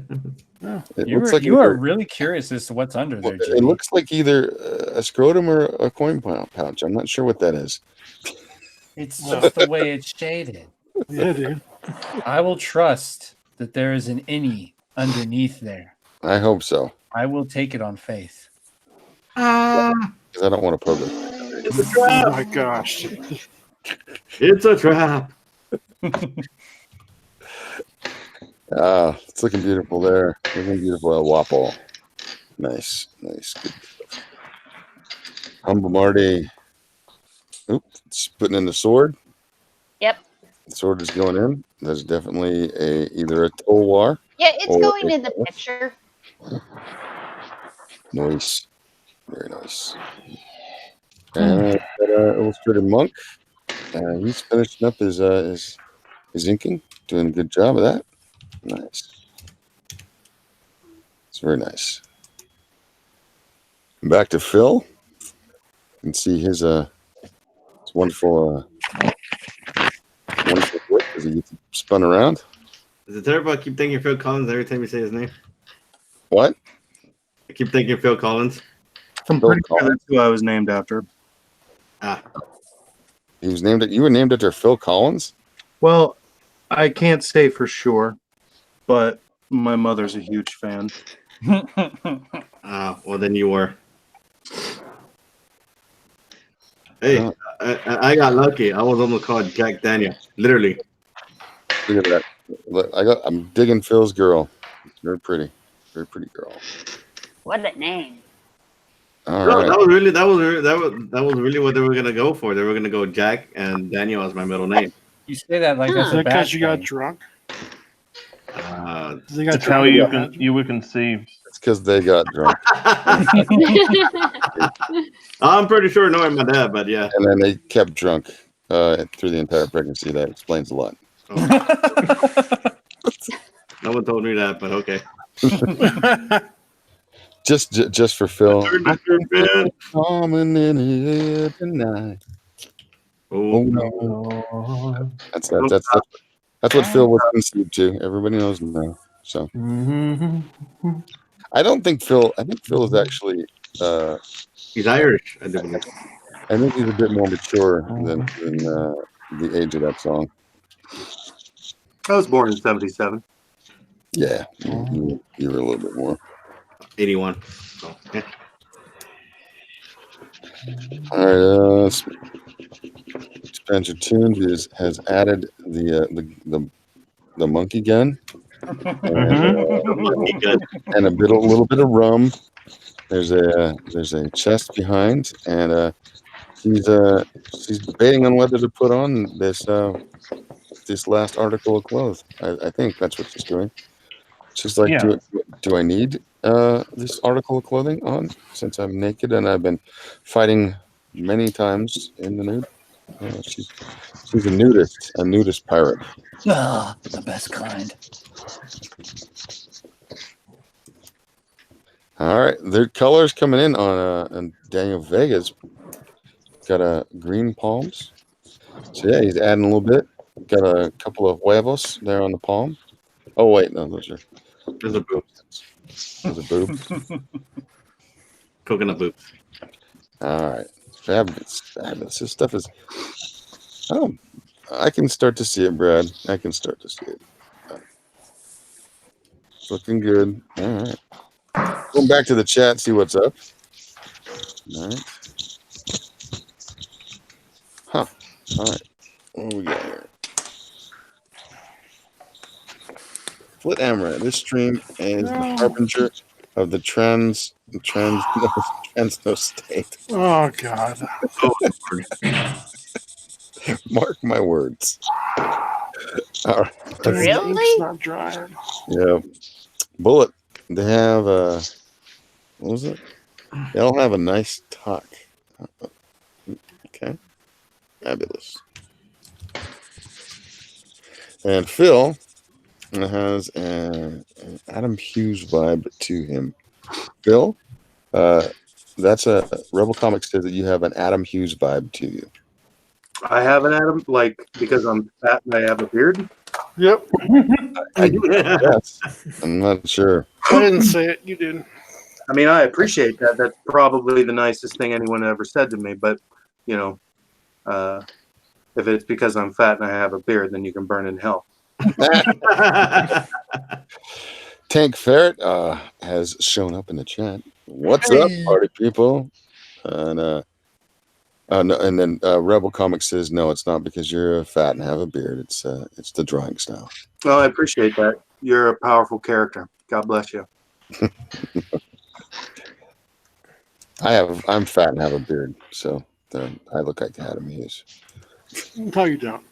Yeah. You are really curious as to what's under there, Jimmy. It looks like either a scrotum or a coin pouch. I'm not sure what that is. It's just the way it's shaded. Yeah, dude. I will trust that there is an innie underneath there. I hope so. I will take it on faith. Because I don't want to poke it. It's a trap. Oh my gosh. It's a trap. It's looking beautiful there. Looking beautiful at Wapple. Nice. Good stuff. Humble Marty. It's putting in the sword. Yep. The sword is going in. There's definitely either a Tolwar. Yeah, it's going in the picture. Nice. Very nice. And got an illustrated monk. He's finishing up his inking. Doing a good job of that. Nice. It's very nice. Back to Phil. You can see his wonderful work as he gets spun around. Is it terrible? I keep thinking Phil Collins every time you say his name. What? I keep thinking Phil Collins. I'm pretty sure that's who I was named after. He was named. You were named after Phil Collins? Well, I can't say for sure, but my mother's a huge fan. Well, then you were. Hey, I got lucky. I was almost called Jack Daniel. Literally. Look at that. Look, I'm digging Phil's girl. Very pretty. Very pretty girl. What a name. All No, right. that was really what they were gonna go for. They were gonna go Jack and Daniel as my middle name. You say that like that's Is a that bad because you got thing. drunk? They That's got how drunk. you were conceived. It's because they got drunk. I'm pretty sure knowing my dad, but yeah. And then they kept drunk through the entire pregnancy. That explains a lot. No one told me that, but okay. Just for Phil. Man. Coming in here tonight. Oh no. That's what Phil was conceived to. Everybody knows now. So I think Phil is actually he's Irish, I think he's a bit more mature than the age of that song. I was born in '77. Yeah, you were a little bit more. 81. So, yeah. All right, Spencer Tunes has added the monkey gun and a little bit of rum. There's a chest behind, and she's debating on whether to put on this last article of clothes. I think that's what she's doing. She's like, Yeah. do I need this article of clothing on since I'm naked and I've been fighting many times in the nude? She's a nudist pirate. The best kind. All right, their colors coming in on Daniel Vega's got green palms. So yeah, he's adding a little bit. Got a couple of huevos there on the palm. Oh wait, no, those are boobs. Those are boobs. Coconut boobs. All right, fabulous. This stuff is. Oh, I can start to see it, Brad. I can start to see it. It's looking good. All right. Going back to the chat, see what's up. All right. Huh. All right. What do we got here? Flit Amaret. This stream is the harbinger of the trans no state. Oh God. Mark my words. All right. Really? The ink's not drying. Yeah. Bullet. They have what was it? They'll have a nice talk. Okay. Fabulous. And Phil has an Adam Hughes vibe to him. Phil, that's a Rebel Comics says that you have an Adam Hughes vibe to you. I have an Adam, like because I'm fat and I have a beard. Yep. I guess. I'm not sure. I didn't say it. You did. I mean, I appreciate that. That's probably the nicest thing anyone ever said to me. But, you know, if it's because I'm fat and I have a beard, then you can burn in hell. Tank Ferret has shown up in the chat. What's up, party people? And no, and then Rebel Comics says no, it's not because you're fat and have a beard. It's the drawing style. Well, I appreciate that. You're a powerful character. God bless you. I'm fat and have a beard, so I look like Adam Hughes. No, you don't.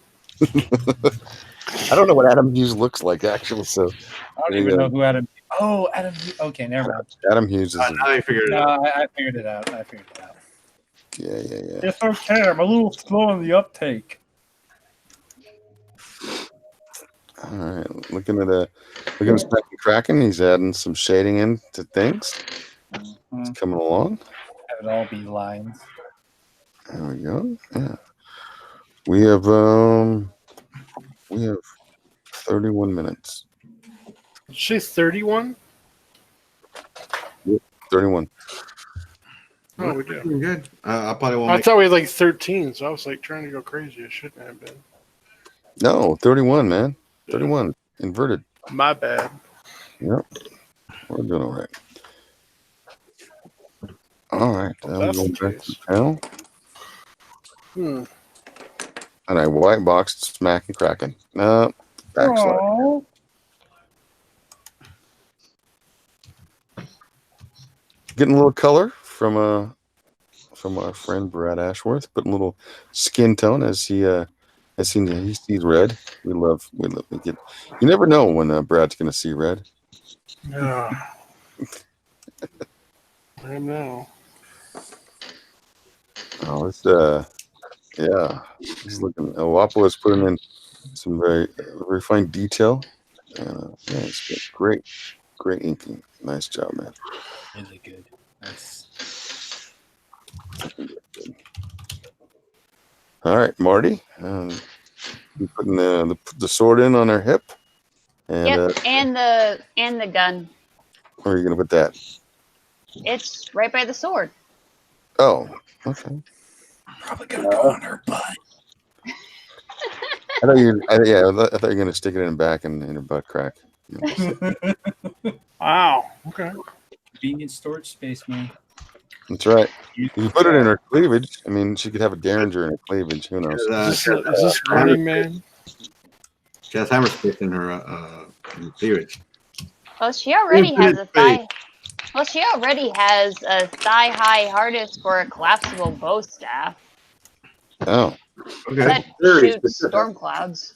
I don't know what Adam Hughes looks like actually. So I don't even know who Adam. Oh, Adam. Okay, never mind. Adam Hughes is. I figured it out. I figured it out. Yeah. It's okay. I'm a little slow on the uptake. All right, looking at Spanky Kraken. He's adding some shading into things. It's coming along. Have it all be lines. There we go. Yeah. We have 31 minutes. Did you say 31? Yep, 31. Oh, we do. Good. I probably won't. I thought we had like 13, so I was like trying to go crazy. I shouldn't have been. No, 31, man. 31. Inverted. My bad. Yep. We're doing all right. All right. We're going back to the panel. Hmm. And I white boxed Smack and Kraken. No, backslide. Aww. Getting a little color from our friend Brad Ashworth, putting a little skin tone as he sees red. We get. You never know when Brad's going to see red. Yeah. I know. Oh, it's yeah. He's looking. Wapo is putting in some very fine detail. Yeah, it's been great inking. Nice job, man. Really good. Nice. All right, Marty. You putting the sword in on her hip, and Yep, and the gun. where are you gonna put that? It's right by the sword. Oh, okay. Probably gonna go on her butt. I thought you were gonna stick it in the back and in her butt crack. Wow. Okay. Convenient storage space, man. That's right. You put it in her cleavage. I mean, she could have a derringer in her cleavage. Who knows? Is this Burning Man? She has hammer space in her cleavage. Well, she already has a Infinite thigh. Well, she already has a thigh-high harness for a collapsible bow staff Oh, Okay. that Very shoots specific. storm clouds.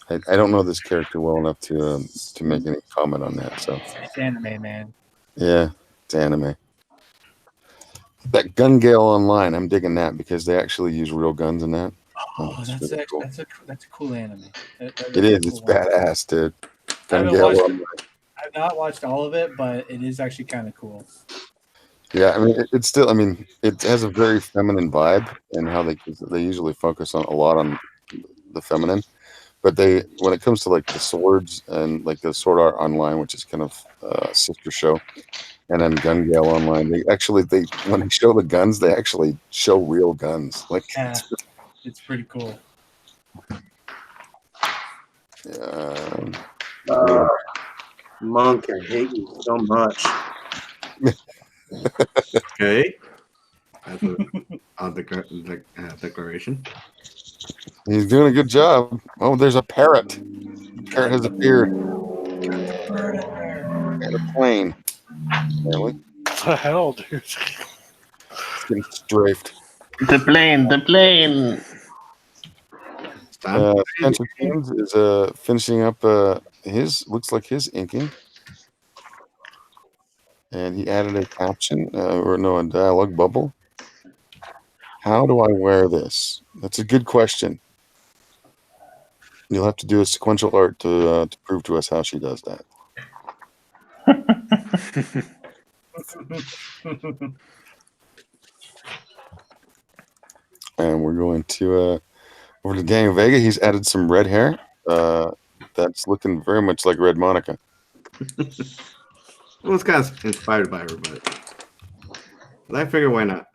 I don't know this character well enough to make any comment on that. So It's anime, man. yeah, it's anime. That Gun Gale Online, I'm digging that because they actually use real guns in that. Oh, that's really cool. that's a cool anime. It is. It's badass, dude. I Gun Gale Online. I've not watched all of it, but it is actually kind of cool. Yeah, I mean, it's still. I mean, it has a very feminine vibe, and how they usually focus on a lot on the feminine, but when it comes to like the swords and like the Sword Art Online, which is kind of a sister show, and then Gun Gale Online, they when they show the guns, they actually show real guns. Like, Yeah, it's pretty cool. Monk, I hate you so much. Okay. That's a declaration. he's doing a good job. Oh, there's a parrot. The parrot has appeared. And a plane. Really? What the hell, dude? It's getting strafed. The plane. Spencer Jones is finishing up looks like his inking, and he added a caption a dialogue bubble. How do I wear this? That's a good question. You'll have to do a sequential art to prove to us how she does that. And we're going to over to Daniel Vega. He's added some red hair. That's looking very much like Red Monica. Well, it's kind of inspired by her, but I figure why not?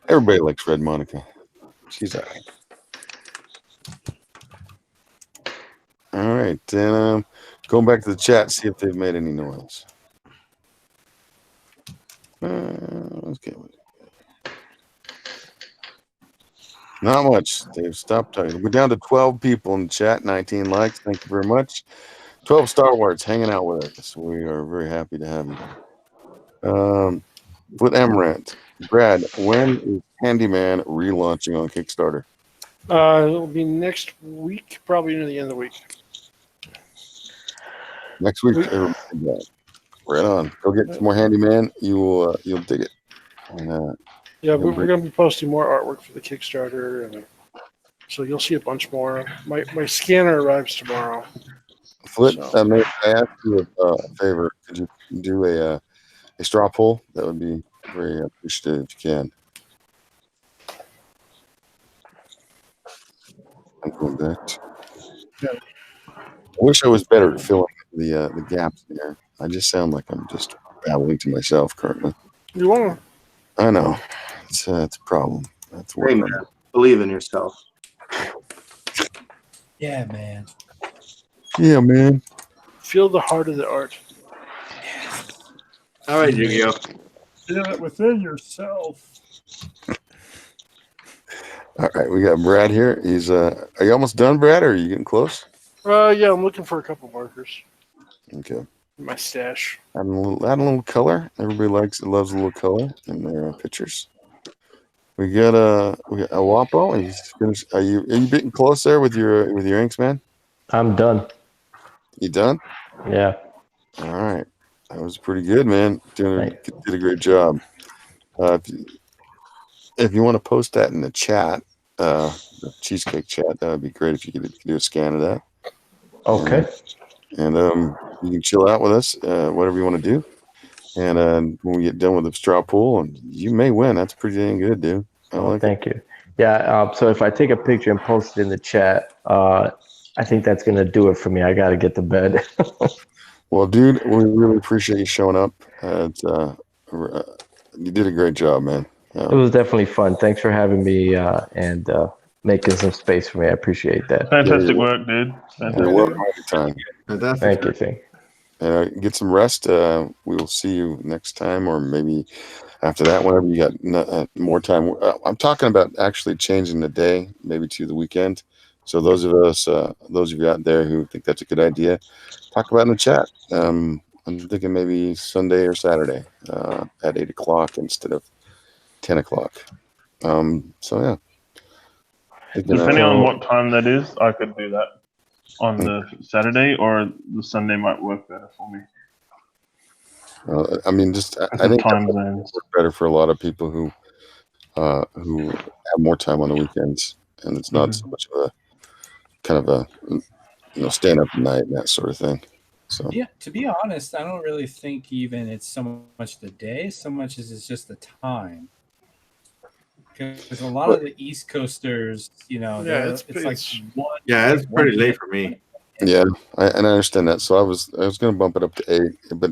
Everybody likes Red Monica. She's all right. All right, then going back to the chat, see if they've made any noise. Okay. Not much. They've stopped talking. We're down to 12 people in the chat, 19 likes. Thank you very much. 12 Star Wars hanging out with us. We are very happy to have you. With Amaranth, Brad, when is Handyman relaunching on Kickstarter? It'll be next week, probably near the end of the week. Next week. Right on. Go get some more Handyman. You'll dig it. And, yeah, we're going to be posting more artwork for the Kickstarter, and so you'll see a bunch more. My scanner arrives tomorrow. Flip, may I ask you a favor? Could you do a straw poll? That would be very appreciative if you can. I'm going back. Yeah. I wish I was better at filling the gaps there. I just sound like I'm just babbling to myself currently. You want to? I know. It's a problem. That's Hey, man. Believe in yourself. Yeah, man. Yeah, man. Feel the heart of the art. All right, Yu-Gi-Oh. Feel it within yourself. All right, we got Brad here. He's are you almost done, Brad, or are you getting close? Yeah, I'm looking for a couple markers Okay. in my stash. Adding a little color. Everybody loves a little color in their pictures. We got a Wapo. He's finished. Are you getting close there with your inks, man? I'm done. You done? Yeah. All right. That was pretty good, man. Right. Did a great job. If you want to post that in the chat, the Cheesecake chat, that would be great if you could do a scan of that. Okay. And you can chill out with us, whatever you want to do. And when we get done with the straw pool, and you may win. That's pretty dang good, dude. I like it. Thank you. Yeah. So if I take a picture and post it in the chat, I think that's gonna do it for me. I got to get to bed. Well, dude, we really appreciate you showing up. You did a great job, man. It was definitely fun. Thanks for having me and making some space for me. I appreciate that. Fantastic work, dude. You're welcome anytime. Thank you. Thank you. Get some rest. We will see you next time, or maybe after that, whenever you got more time. I'm talking about actually changing the day, maybe to the weekend. So those of you out there who think that's a good idea, talk about it in the chat. I'm thinking maybe Sunday or Saturday at 8 o'clock instead of 10 o'clock. So yeah. Depending on what time that is, I could do that on the Saturday, or the Sunday might work better for me. I mean, I think time zones work better for a lot of people who have more time on the weekends, and it's not so much of a kind of a staying up at night and that sort of thing. So yeah, to be honest, I don't really think even it's so much the day, so much as it's just the time. Because a lot of the East Coasters, it's like one. Yeah, it's pretty late for me. Yeah, I understand that. So I was going to bump it up to 8, but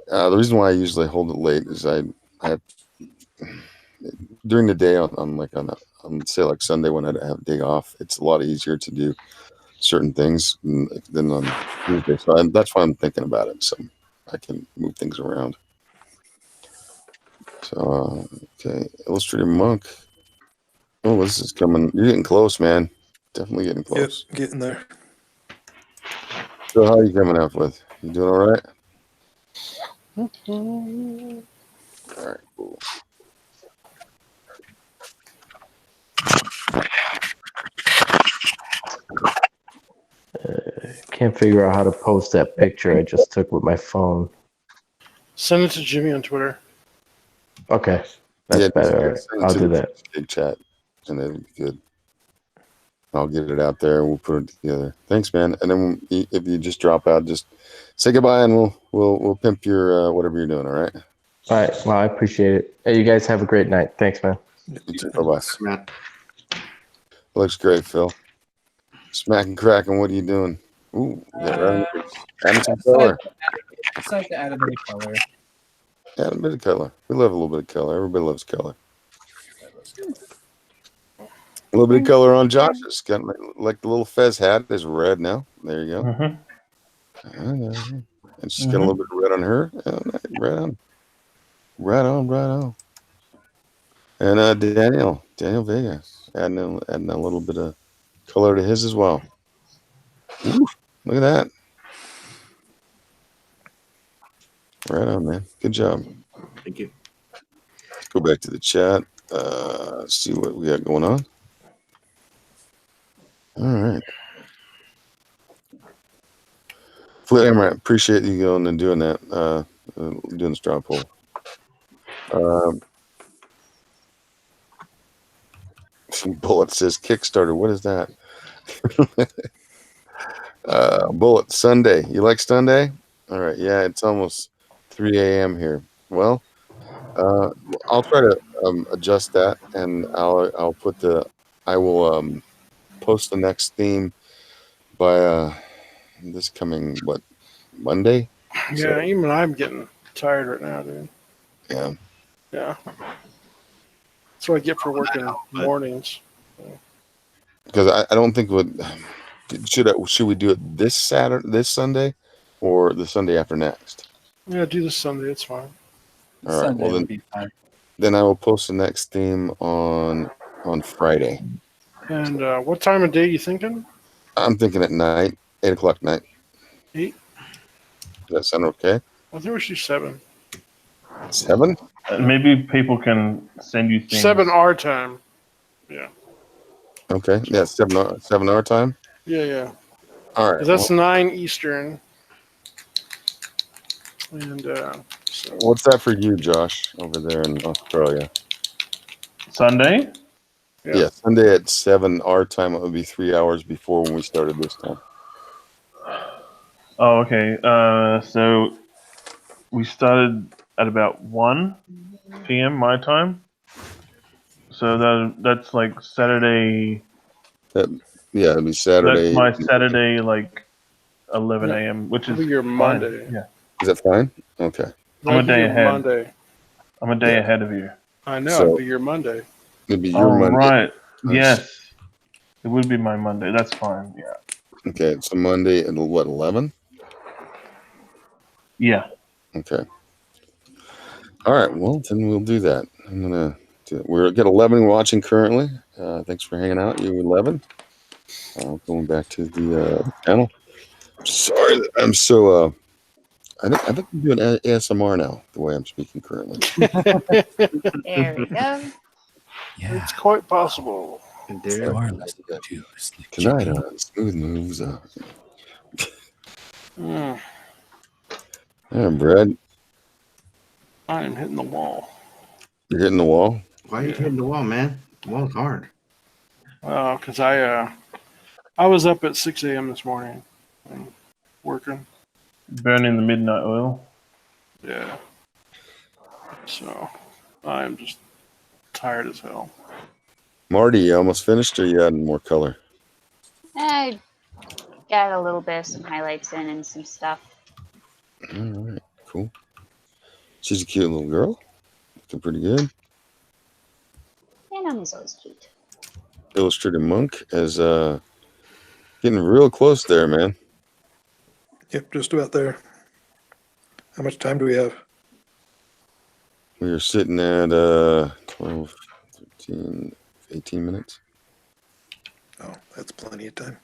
the reason why I usually hold it late is I have during the day on say like Sunday when I have a day off, it's a lot easier to do certain things than on Tuesday. So that's why I'm thinking about it. So I can move things around. So okay, Illustrated Monk. Oh, this is coming. You're getting close, man. Definitely getting close. Yep, getting there. So how are you coming up with? You doing all right? All right, cool. Can't figure out how to post that picture I just took with my phone. Send it to Jimmy on Twitter. Okay, that's better. I'll do that. Big chat, and it'll be good. I'll get it out there and we'll put it together. Thanks, man. And then if you just drop out, just say goodbye and we'll pimp your whatever you're doing. All right. All right. Well, I appreciate it. Hey, you guys have a great night. Thanks, man. You too. Bye-bye. Looks great, Phil. Smacking cracking. What are you doing? Ooh, adding some color. It's like to add a bit of color. Add a bit of color. We love a little bit of color. Everybody loves color. A little bit of color on Josh's. Got like the little fez hat is red now. There you go. And she's got a little bit of red on her. Right on. And Daniel Vega adding a little bit of color to his as well. Ooh, look at that. Right on, man. Good job. Thank you. Let's go back to the chat. See what we got going on. All right. Flammer, I appreciate you going and doing that, doing the straw poll. Bullet says Kickstarter. What is that? Bullet, Sunday. You like Sunday? All right. Yeah, it's almost 3 a.m. here. Well, I'll try to adjust that, and I'll put I will post the next theme by this coming Monday. Yeah, So, even I'm getting tired right now, dude. Yeah. Yeah. That's what I get for working mornings. Because I don't think should we do it this Sunday, or the Sunday after next? Yeah, do this Sunday. It's fine. All right. Well, then I will post the next theme on on Friday. And what time of day you thinking? I'm thinking at night, 8 o'clock night. 8? Does that sound okay? I think we should do 7. 7? Maybe people can send you things. 7 our time. Yeah. Okay. Yeah, 7 our time. Yeah. All right. That's 9 Eastern. And so What's that for you, Josh, over there in Australia? Sunday? Yeah, Sunday at 7 our time. It would be 3 hours before when we started this time. Oh, okay. So we started at about 1 p.m. my time. So that's like Saturday. Yeah, it'd be Saturday. That's my Saturday, like 11 a.m., which is your fine. Monday. Yeah. Is that fine? Okay. I'm a day ahead. Monday. I'm a day ahead of you. I know. So- it'd be your Monday. It'd be your Monday. Right. Nice. Yes. It would be my Monday. That's fine. Yeah. Okay, so Monday at what, 11? Yeah. Okay. All right. Well, then we'll do that. I'm gonna do it. We're at 11 watching currently. Thanks for hanging out, you 11. Going back to the panel. Sorry, I'm so. I think I'm doing ASMR now. The way I'm speaking currently. There we go. Yeah. It's quite possible. Tonight on Smooth Moves. Mm, Yeah, Brad, I am hitting the wall. you're hitting the wall. Why are you hitting the wall, man? The wall's hard. Because I was up at 6 a.m. this morning and working. Burning the midnight oil. Yeah. So I'm just tired as hell. Marty, you almost finished, or you adding more color? I got a little bit of some highlights in and some stuff. All right, cool. She's a cute little girl. Looking pretty good. And Emily's always cute. Illustrated Monk is getting real close there, man. Yep, just about there. How much time do we have? We are sitting at 12, 13, 18 minutes. Oh, that's plenty of time.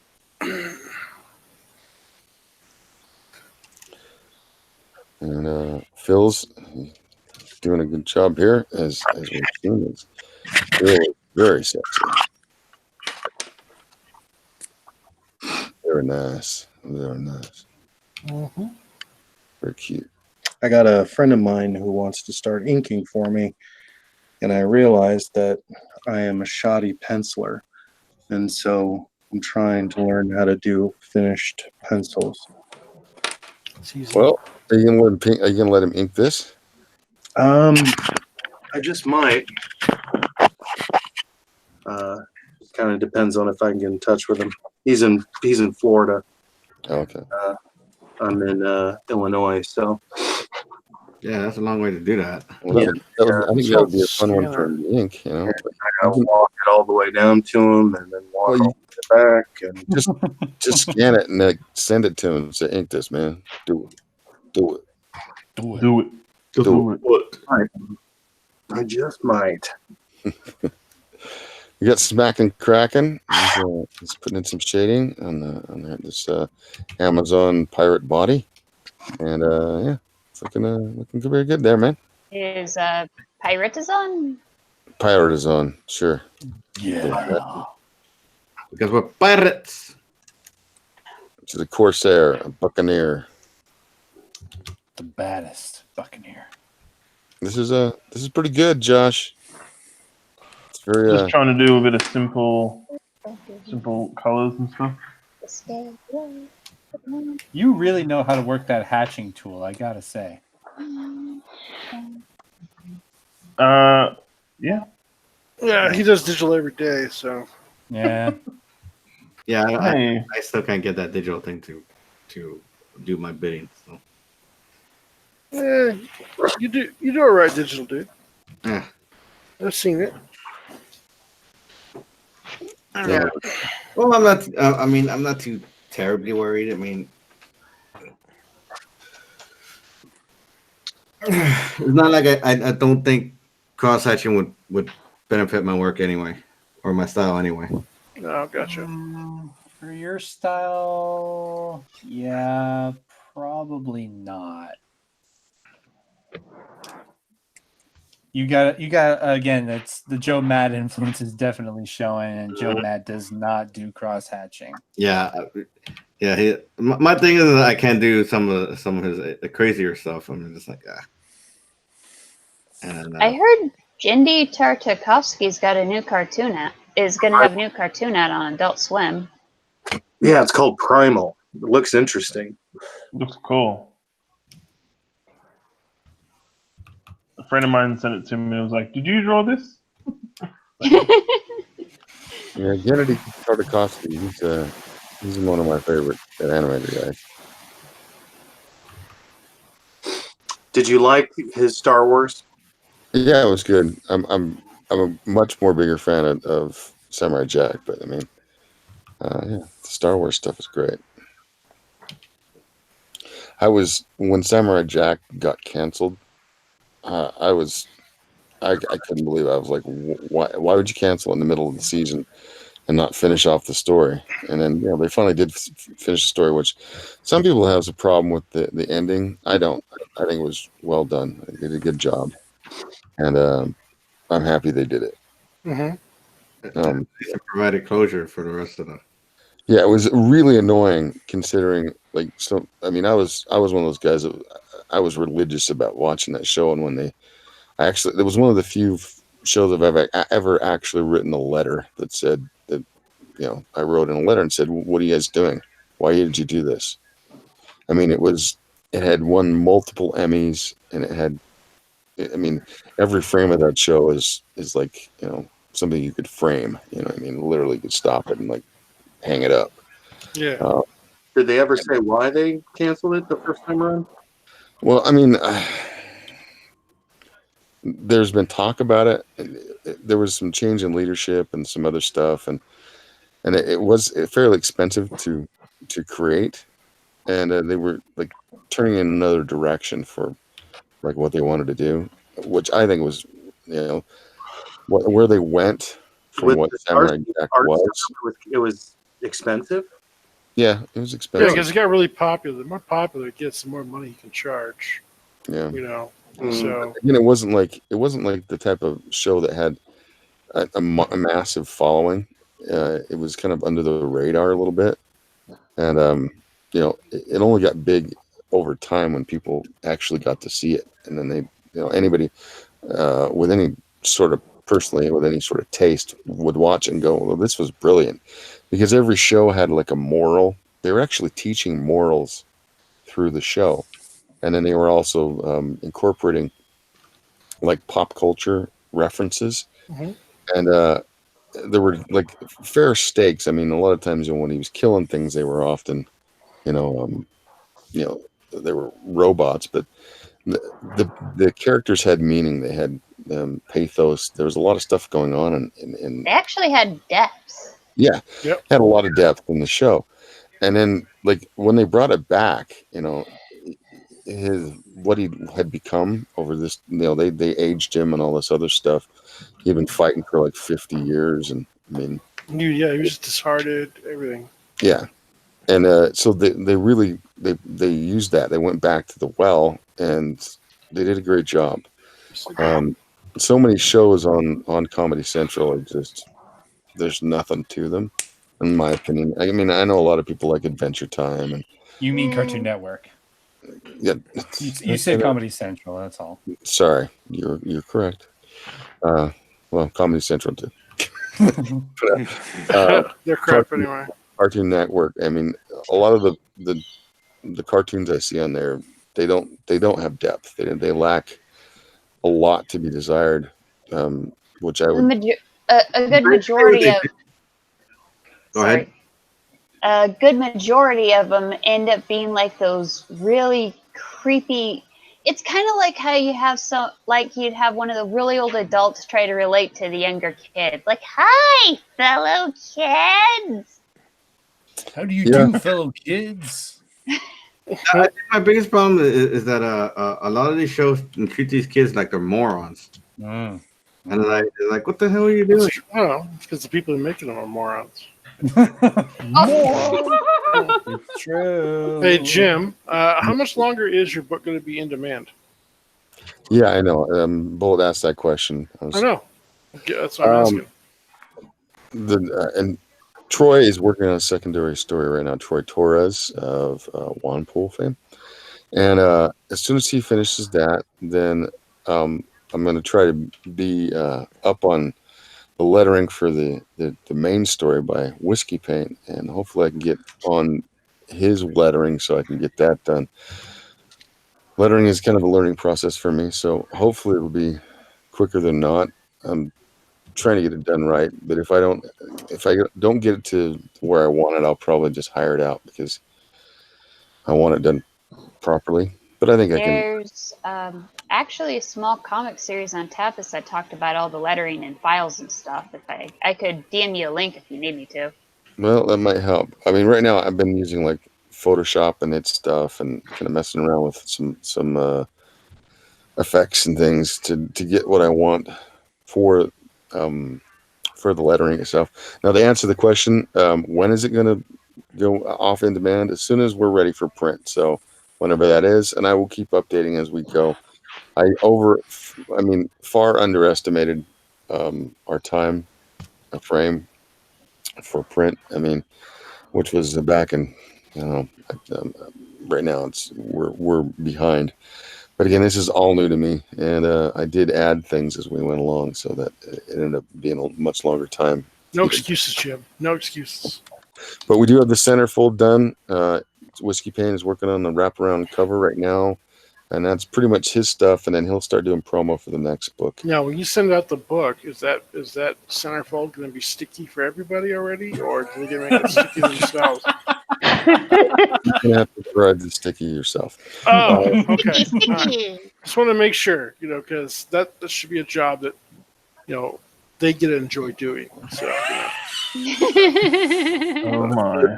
And Phil's doing a good job here, as we've seen. Phil is very sexy. Very nice. Very nice. Mm-hmm. Very cute. I got a friend of mine who wants to start inking for me, and I realized that I am a shoddy penciler, and so I'm trying to learn how to do finished pencils. Well, are you gonna let him ink this? I just might. Kind of depends on if I can get in touch with him. He's in Florida. Okay. I'm in Illinois, so Yeah, that's a long way to do that. Well, I think that would be a fun one for him to ink. You know, I gotta walk it all the way down to him, and then walk all the way back, and just scan it and send it to him and say, "Ink this, man. Do it. I just might. We got Smacking Kraken. He's putting in some shading on this Amazon pirate body, and yeah, it's looking very good there, man. Is Pirates-on? Pirate is on, sure. Yeah. Because we're pirates. She's a corsair, a buccaneer. The baddest buccaneer. This is pretty good, Josh. It's very Just trying to do a bit of simple colors and stuff. You really know how to work that hatching tool, I gotta say. Yeah. Yeah, he does digital every day, so. Yeah. Yeah, Hey. I still can't get that digital thing to do my bidding. So. You do all right, digital dude. Yeah. I've seen it. Yeah. Well, I'm not. I'm not too terribly worried. I mean, it's not like I don't think cross hatching would benefit my work anyway. or my style anyway. Oh, gotcha. For your style, yeah, probably not. You got again. It's the Joe Mad influence is definitely showing, and Joe Mad does not do cross hatching. Yeah, my thing is that I can't do some of his crazier stuff. I'm just like And I heard Jindy Tartakovsky's got a new cartoon out. Is going to have a new cartoon out on Adult Swim. Yeah, it's called Primal. It looks interesting. Looks cool. A friend of mine sent it to me and was like, "Did you draw this?" Yeah, Gennady Tartakovsky. He's one of my favorite animator guys. Did you like his Star Wars? Yeah, it was good. I'm a much more bigger fan of Samurai Jack, but I mean, yeah, the Star Wars stuff is great. When Samurai Jack got canceled, I couldn't believe it. I was like, why would you cancel in the middle of the season and not finish off the story? And then they finally did finish the story, which some people have a problem with the ending. I don't. I think it was well done. They did a good job, and I'm happy they did it. Mm-hmm. Provided closure for the rest of them. Yeah, it was really annoying considering I was one of those guys that I was religious about watching that show, and when it was one of the few shows I've ever actually written a letter that said that, I wrote in a letter and said, "What are you guys doing? Why did you do this?" I mean, it had won multiple Emmys, and every frame of that show is like, something you could frame, literally you could stop it and like hang it up. Yeah. Did they ever say why they canceled it the first time around? Well, there's been talk about it. There was some change in leadership and some other stuff, and it was fairly expensive to create, and they were like turning in another direction for like what they wanted to do, which I think was, where they went from what Samurai Jack was. It was expensive. Yeah, it was Yeah, expensive. because it got really popular. The more popular it gets, the more money you can charge. Yeah. So it wasn't like the type of show that had a massive following. It was kind of under the radar a little bit, and it only got big over time when people actually got to see it, and then they, anybody with any sort of with any sort of taste would watch and go, "Well, this was brilliant," because every show had like a moral. They were actually teaching morals through the show, and then they were also incorporating like pop culture references, and there were like fair stakes. I mean, a lot of times when he was killing things, they were often, they were robots, but the characters had meaning. They had pathos. There was a lot of stuff going on, and They actually had depths. yeah, had a lot of depth in the show. And then like when they brought it back, what he had become over this, they aged him and all this other stuff. He'd been fighting for like 50 years, and he was disheartened, everything. Yeah, and so they really used that. They went back to the well, and they did a great job. So many shows on Comedy Central there's nothing to them, in my opinion. I mean, I know a lot of people like Adventure Time, and you mean Cartoon Network? Yeah, you said Comedy Central. That's all. Sorry, you're correct. Well, Comedy Central too. They're crap anyway. Cartoon Network. I mean, a lot of the cartoons I see on there, they don't have depth. They lack a lot to be desired, which I would. A good majority of. Go ahead. A good majority of them end up being like those really creepy. It's kind of like how you have you'd have one of the really old adults try to relate to the younger kids. Like, "Hi, fellow kids. How do you do, fellow kids?" I think my biggest problem is that a lot of these shows treat these kids like they're morons. And then I like, what the hell are you doing? Oh, because the people who are making them are morons. It's true. Hey, Jim, how much longer is your book going to be in demand? Yeah, I know. Bold asked that question. I know. That's what I'm asking. And Troy is working on a secondary story right now. Troy Torres of Wanpool fame, and as soon as he finishes that, then I'm going to try to be up on the lettering for the main story by Whiskey Paint, and hopefully I can get on his lettering so I can get that done. Lettering is kind of a learning process for me, so hopefully it'll be quicker than not. I'm trying to get it done right, but if I don't get it to where I want it, I'll probably just hire it out because I want it done properly. But I think I can. There's actually a small comic series on Tapas that talked about all the lettering and files and stuff. If I could DM you a link if you need me to. Well, that might help. I mean, right now I've been using like Photoshop and its stuff and kind of messing around with some effects and things to get what I want for the lettering itself. Now, to answer the question, when is it going to go off in demand? As soon as we're ready for print. So whenever that is, and I will keep updating as we go. Far underestimated our time frame for print. I mean, which was back in, right now we're behind. But again, this is all new to me, and I did add things as we went along, so that it ended up being a much longer time. No excuses, Jim. No excuses. But we do have the centerfold done. Whiskey Paint is working on the wraparound cover right now, and that's pretty much his stuff. And then he'll start doing promo for the next book. Now, when you send out the book, is that centerfold going to be sticky for everybody already, or do they make it sticky themselves? You're gonna have to provide the sticky yourself. Oh, okay. Right. Just want to make sure, because that should be a job that, they get to enjoy doing. So, Oh my!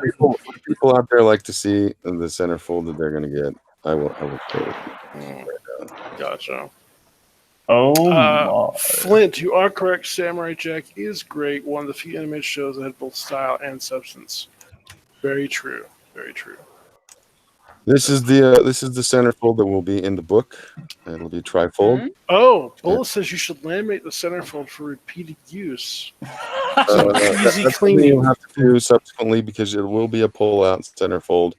People out there like to see the centerfold that they're going to get. I will say it. Gotcha. Oh my! Flint, you are correct. Samurai Jack is great. One of the few animated shows that had both style and substance. Very true. Very true. This is the centerfold that will be in the book. It'll be trifold. Mm-hmm. Oh, Bullet says you should laminate the centerfold for repeated use. Easy cleaning. You'll have to do subsequently because it will be a pull-out centerfold.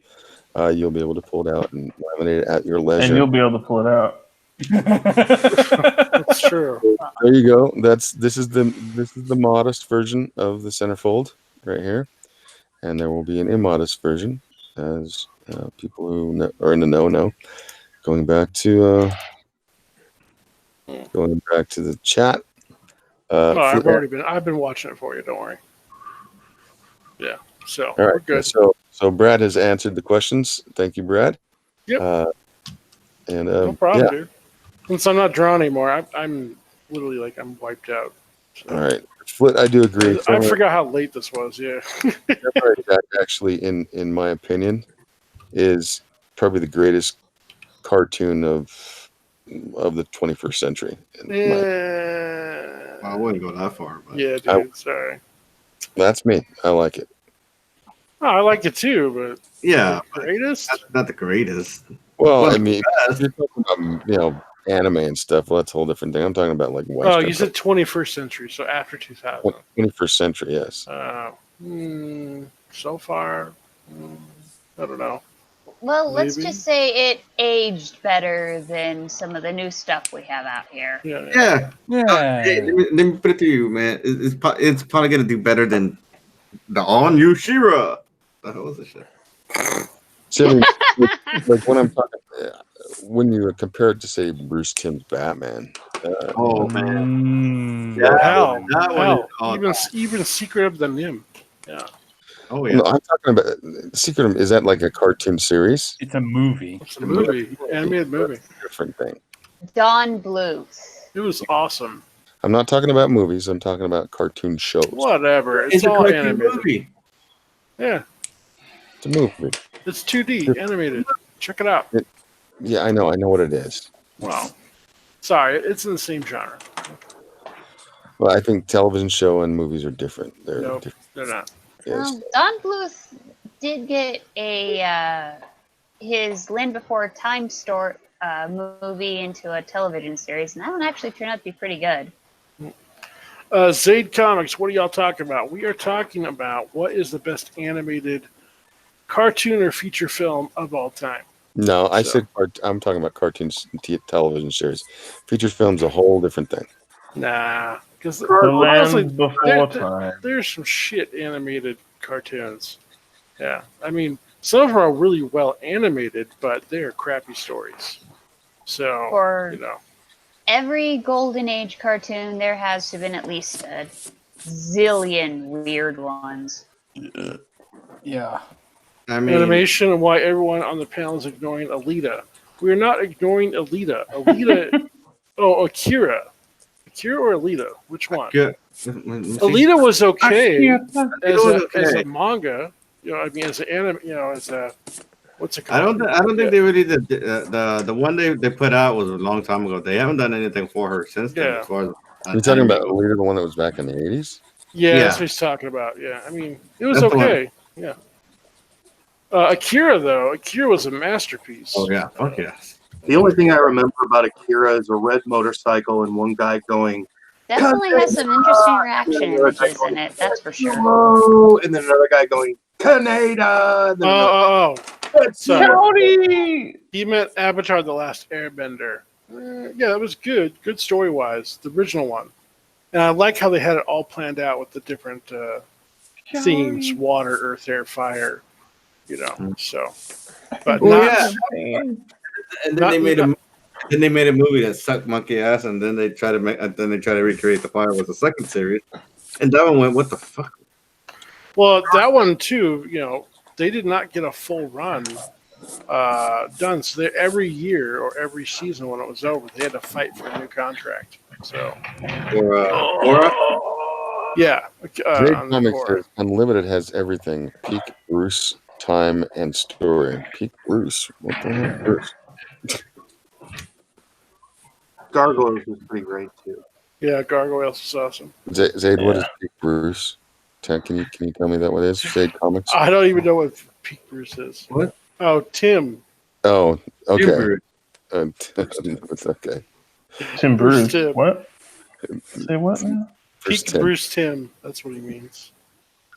You'll be able to pull it out and laminate it at your leisure. And you'll be able to pull it out. That's true. There you go. This is the modest version of the centerfold right here, and there will be an immodest version, as people who are in the know. Going back to the chat. I've been watching it for you. Don't worry. Yeah. So all right, we're good. So Brad has answered the questions. Thank you, Brad. Yep. No problem, yeah. dude. Since I'm not drawn anymore, I'm literally I'm wiped out. So. All right, Flit, I do agree. I forgot how late this was. Yeah. Jack, actually, in my opinion, is probably the greatest cartoon of the 21st century. I wouldn't go that far. But. Yeah, dude. Sorry. That's me. I like it. Oh, I like it too, but yeah, the greatest. Not the greatest. Well, I mean, if you're talking about anime and stuff, well, that's a whole different thing. I'm talking about like Western. Oh, you said 21st century, so after 2000. 21st century, yes. So far, I don't know. Well, let's Maybe. just say it aged better than some of the new stuff we have out here. Yeah. Hey, let me put it to you, man. It's probably gonna do better than the all-new Shiver. The hell is this shit? So, like when you compare it to say Bruce Timm's Batman. Oh man, even Secret of the Nim. Yeah. Oh yeah. No, I'm talking about Secret of. Is that like a cartoon series? It's a movie. It's a movie, animated movie. Different thing. Dawn Blues. It was awesome. I'm not talking about movies. I'm talking about cartoon shows. Whatever. It's a all cartoon animated. movie. Yeah. It's a movie. It's 2D animated. Check it out. Yeah, I know what it is. Wow. Sorry, it's in the same genre. Well, I think television show and movies are different. They're Nope, different. they're not. Yes. Don Bluth did get a his Land Before Time movie into a television series, and that one actually turned out to be pretty good. Zaid Comics, what are y'all talking about? We are talking about what is the best animated cartoon or feature film of all time. No, I'm talking about cartoons, television series. Feature film's a whole different thing. Nah, because The honestly, Land Before Time. there's some shit animated cartoons. Yeah, I mean, some of them are really well animated, but they're crappy stories. So, For you know. every Golden Age cartoon, there has to have been at least a zillion weird ones. Yeah. I mean, Animation and why everyone on the panel is ignoring Alita. We are not ignoring Alita. Alita. Oh, Akira. Akira or Alita? Which one? good. Alita was okay as okay. a manga. You know, I mean, as an anime. You know, as a what's it called? I don't think they really did. The one they put out was a long time ago. They haven't done anything for her since then. Yeah. As far as You're talking about Alita, the one that was back in the 80s? Yeah, that's what he's talking about. Yeah, I mean, it was That's the one. okay. Yeah. Akira, though, Akira was a masterpiece. Oh yeah, fuck yes. The only thing I remember about Akira is a red motorcycle and one guy going, Definitely has some interesting reaction images in it, that's for sure. "Whoa," and then another guy going, Canada. And then Oh. Sorry. Howdy! He meant Avatar: The Last Airbender. Yeah, that was good. Good story-wise, the original one. And I like how they had it all planned out with the different themes: water, earth, air, fire. You know, so. But Well, not. yeah. And then they made a movie that sucked monkey ass, and then they try to recreate the fire with the second series, and that one went, what the fuck? Well, that one too. You know, they did not get a full run done. So every year or every season when it was over, they had to fight for a new contract. So. Or Aura? Yeah. Great Comics says Unlimited has everything. Peak Bruce, time, and story. Peak Bruce. What the hell, Bruce? Gargoyles was pretty great too. Yeah, Gargoyles is awesome. Zaid, what is Peak Bruce? Can you tell me that what it is? Zaid Comics? I don't even know what Peak Bruce is. What? Oh, Tim. Oh, okay. Tim It's okay. Tim Bruce. Tim. What? Say what now? Peak Tim. Bruce Tim. That's what he means.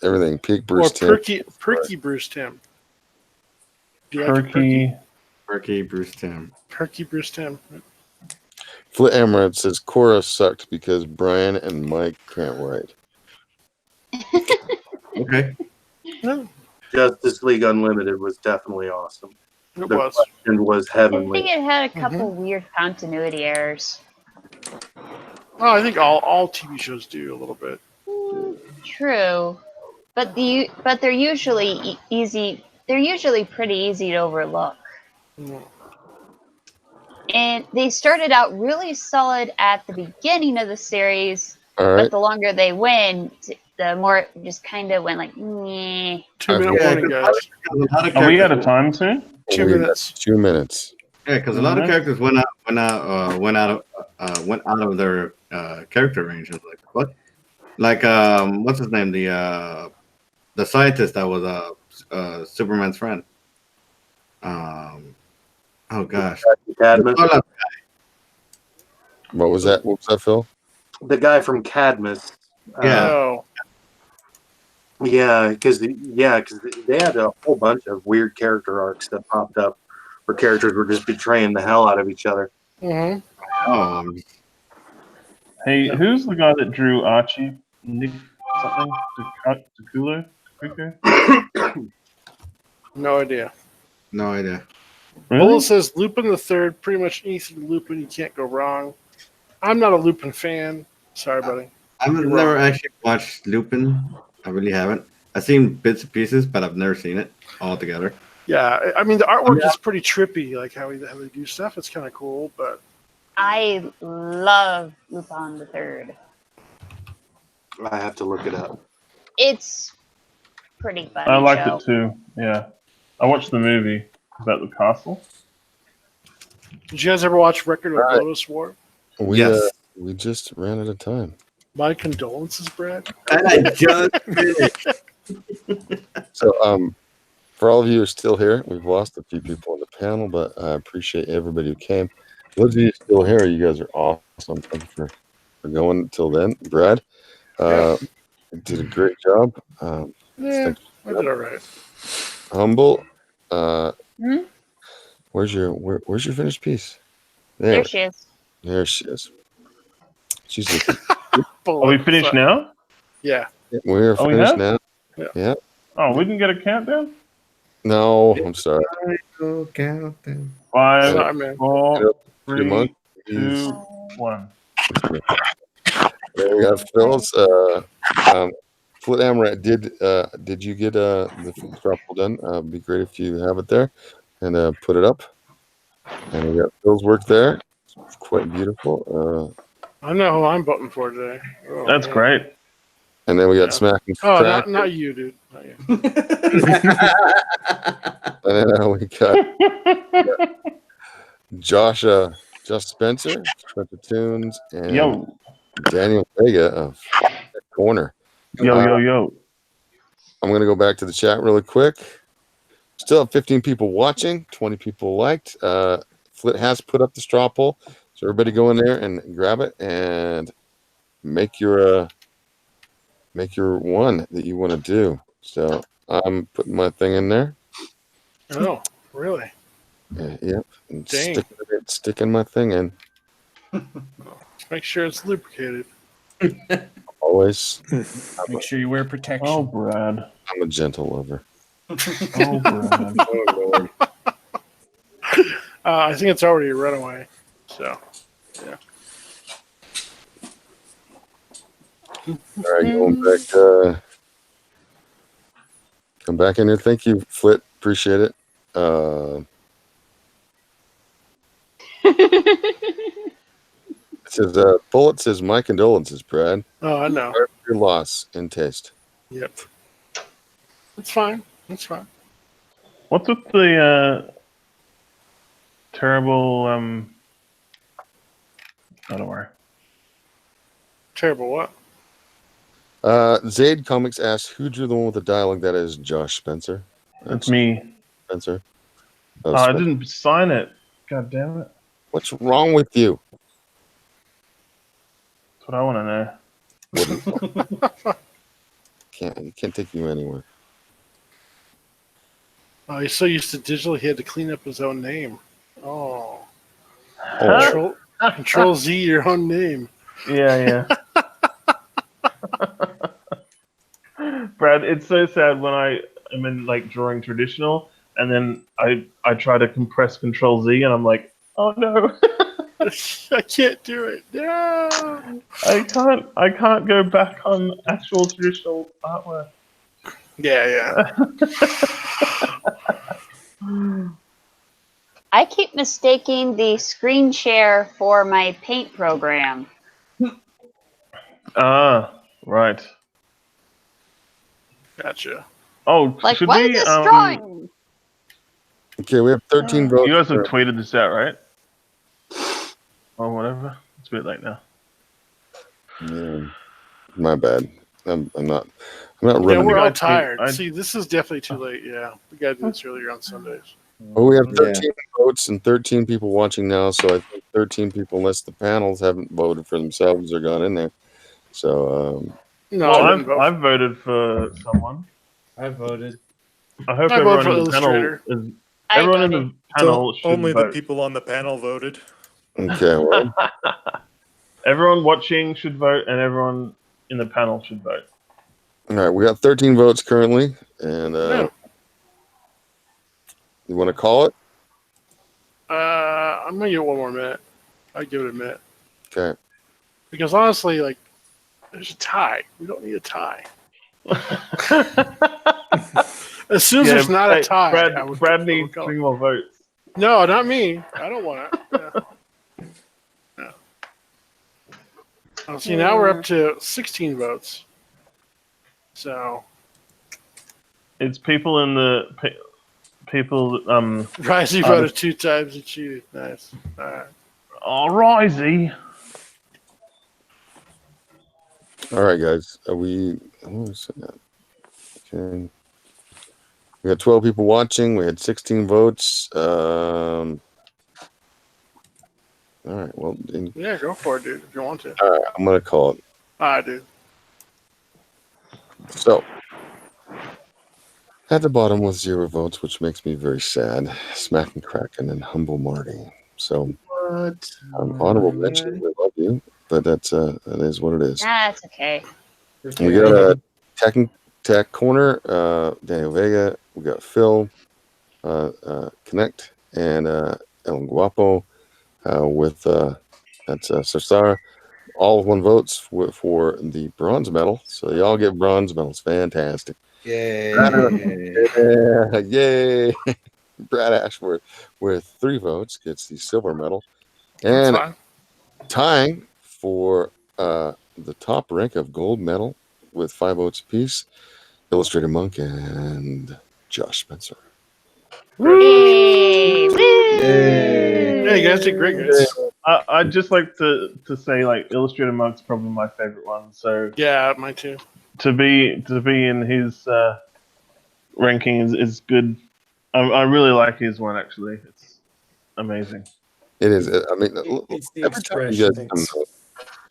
Everything. Peak Bruce or Tim. Perky Bruce Tim. Do you like Perky Bruce Tim. Perky Bruce Tim. Flit Amaranth says Cora sucked because Brian and Mike can't write. Okay. No, Justice League Unlimited was definitely awesome. it The was. question was I heavenly. think it had a couple weird continuity errors. Oh, I think all TV shows do a little bit. True, but they're usually easy. They're usually pretty easy to overlook. Mm. And they started out really solid at the beginning of the series, All right. but the longer they went, the more it just kind of went like, meh. 2-minute warning, guys. Are we out of time soon? 2 minutes. 2 minutes. Yeah, because a lot of characters went out of their character range. I was like, what? Like, what's his name? The scientist that was Superman's friend. Oh gosh. Cadmus. What was that? What was that, Phil? The guy from Cadmus. Yeah. Oh. Yeah, because they had a whole bunch of weird character arcs that popped up where characters were just betraying the hell out of each other. Mm-hmm. Hey, who's the guy that drew Archie? Nick something? Takula? No idea. No idea. Really? Bullet says Lupin the Third. Pretty much anything Lupin, you can't go wrong. I'm not a Lupin fan. Sorry, buddy. I've never actually watched Lupin. I really haven't. I've seen bits and pieces, but I've never seen it all together. Yeah, I mean the artwork is pretty trippy, like how they do stuff. It's kind of cool, but I love Lupin the Third. I have to look it up. It's pretty funny. I liked it too. Yeah, I watched the movie about the castle. Did you guys ever watch Record of Lotus War? We just ran out of time. My condolences, Brad. And I just finished. So, for all of you who are still here, we've lost a few people on the panel, but I appreciate everybody who came. Those of you still here, you guys are awesome. Thank you for going until then. Brad, did a great job. Yeah, I did all right. Humble. Hmm? Where's your finished piece? There she is. There she is. She's looking. Are we finished now? Yeah. We're Oh, we finished have? now. Yeah. Yeah. Oh, we didn't get a countdown? No, I'm sorry. Countdown. 5, Sorry, man. 4, Your monk 3, is- 2, 1. There we got Phil's. Flit Amaret, did you get the dropple done? It'd be great if you have it there and put it up. And we got Phil's work there. It's quite beautiful. I know who I'm voting for today. Oh, That's man. great. And then we got Yeah. Smack and Oh, Crack. not you, dude. Not you. And then we got Josh Spencer, Spencer Tunes, and Yo. Daniel Vega of Corner. Yo. I'm going to go back to the chat really quick. Still have 15 people watching, 20 people liked. Flit has put up the straw poll, so everybody go in there and grab it and make your one that you want to do. So I'm putting my thing in there. Oh, really? Yep. And Dang. sticking my thing in. Make sure it's lubricated. Always. Make sure you wear protection. Oh, Brad. I'm a gentle lover. Oh, Brad. Oh, Lord. I think it's already a runaway. So, yeah. All right, going back. Come back in here. Thank you, Flit. Appreciate it. It says, Bullet says, my condolences, Brad. Oh, I know. Sorry for your loss in taste. Yep. It's fine. It's fine. What's with the terrible oh, don't worry. Terrible what? Zaid Comics asks, who drew the one with the dialogue? That is Josh Spencer. That's me. Spencer. Oh, I didn't sign it. God damn it. What's wrong with you? That's what I want to know. He can't take you anywhere. Oh, he's so used to digital, he had to clean up his own name. Oh. Control Z your own name. Yeah. Brad, it's so sad when I am in like drawing traditional and then I try to compress Control Z and I'm like, oh no. I can't do it. No. I can't go back on actual traditional artwork. Yeah. I keep mistaking the screen share for my paint program. Ah, right. Gotcha. Oh, Like, should what we? is this drawing? Okay, we have 13 votes. You guys have tweeted this out, right? Or whatever. It's a bit late now. Yeah, my bad. I'm not running. Yeah, we're all I'd- tired. I'd- See, this is definitely too late. Yeah, we gotta do this earlier on Sundays. Well, we have 13 votes and 13 people watching now, so I think 13 people, unless the panels haven't voted for themselves or gone in there. So, No, Well, I didn't vote. I've voted for someone. I voted. I hope I voted everyone for in the panel Illustrator. is. I Everyone in voted. the panel should only vote. the people on the panel voted. okay, well, Everyone watching should vote, and everyone in the panel should vote. all right, we got 13 votes currently, and Yeah. you want to call it? I'm gonna give it one more minute. I'd give it a minute. Okay. Because honestly, like, there's a tie. We don't need a tie. As soon as there's not a tie, Brad needs 3 more votes. No, not me. I don't want it. No. Oh, see, now we're up to 16 votes. So, It's people in the people. Risey voted 2 times and cheated. Nice. All right. Oh, Risey. All right, guys. What was that? Okay. We had 12 people watching. We had 16 votes. All right. Well, Yeah, go for it, dude, if you want to. all right, I'm going to call it. Dude. So, at the bottom with 0 votes, which makes me very sad, Smacking Kraken and Humble Marty. So, What? honorable mention. We love you, but that is what it is. That's okay. We got a Tech Corner, Daniel Vega. We got Phil, Connect, and El Guapo with that's Sarsara. All of 1 votes for the bronze medal. So y'all get bronze medals. Fantastic. Yay. Yeah, yay. Brad Ashworth with 3 votes gets the silver medal. And tying for the top rank of gold medal with 5 votes apiece, Illustrated Monk and Josh Spencer. Yay! Woo! Yeah, you guys did great, guys. I'd just like to say, like, Illustrated Monk's probably my favorite one. So yeah, mine too. To be in his ranking is good. I really like his one, actually. It's amazing. It is. I mean, It's the every time you guys expressions. come,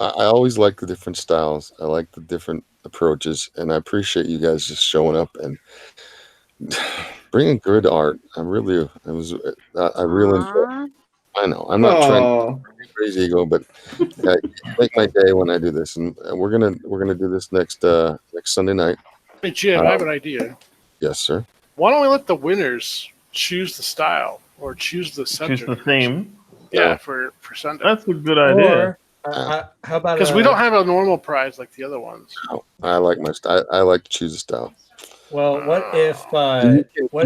I always like the different styles. I like the different approaches, and I appreciate you guys just showing up and bringing good art. I really enjoy. I know I'm not trying to be crazy ego, but you make my day when I do this, and we're gonna do this next Sunday night. Hey, Jim, I have an idea. Yes, sir. Why don't we let the winners choose the style or choose the subject? Choose the theme. Yeah, for Sunday. That's a good idea. How about because we don't have a normal prize like the other ones. No, I like my style. I like to choose a style. Well, what if You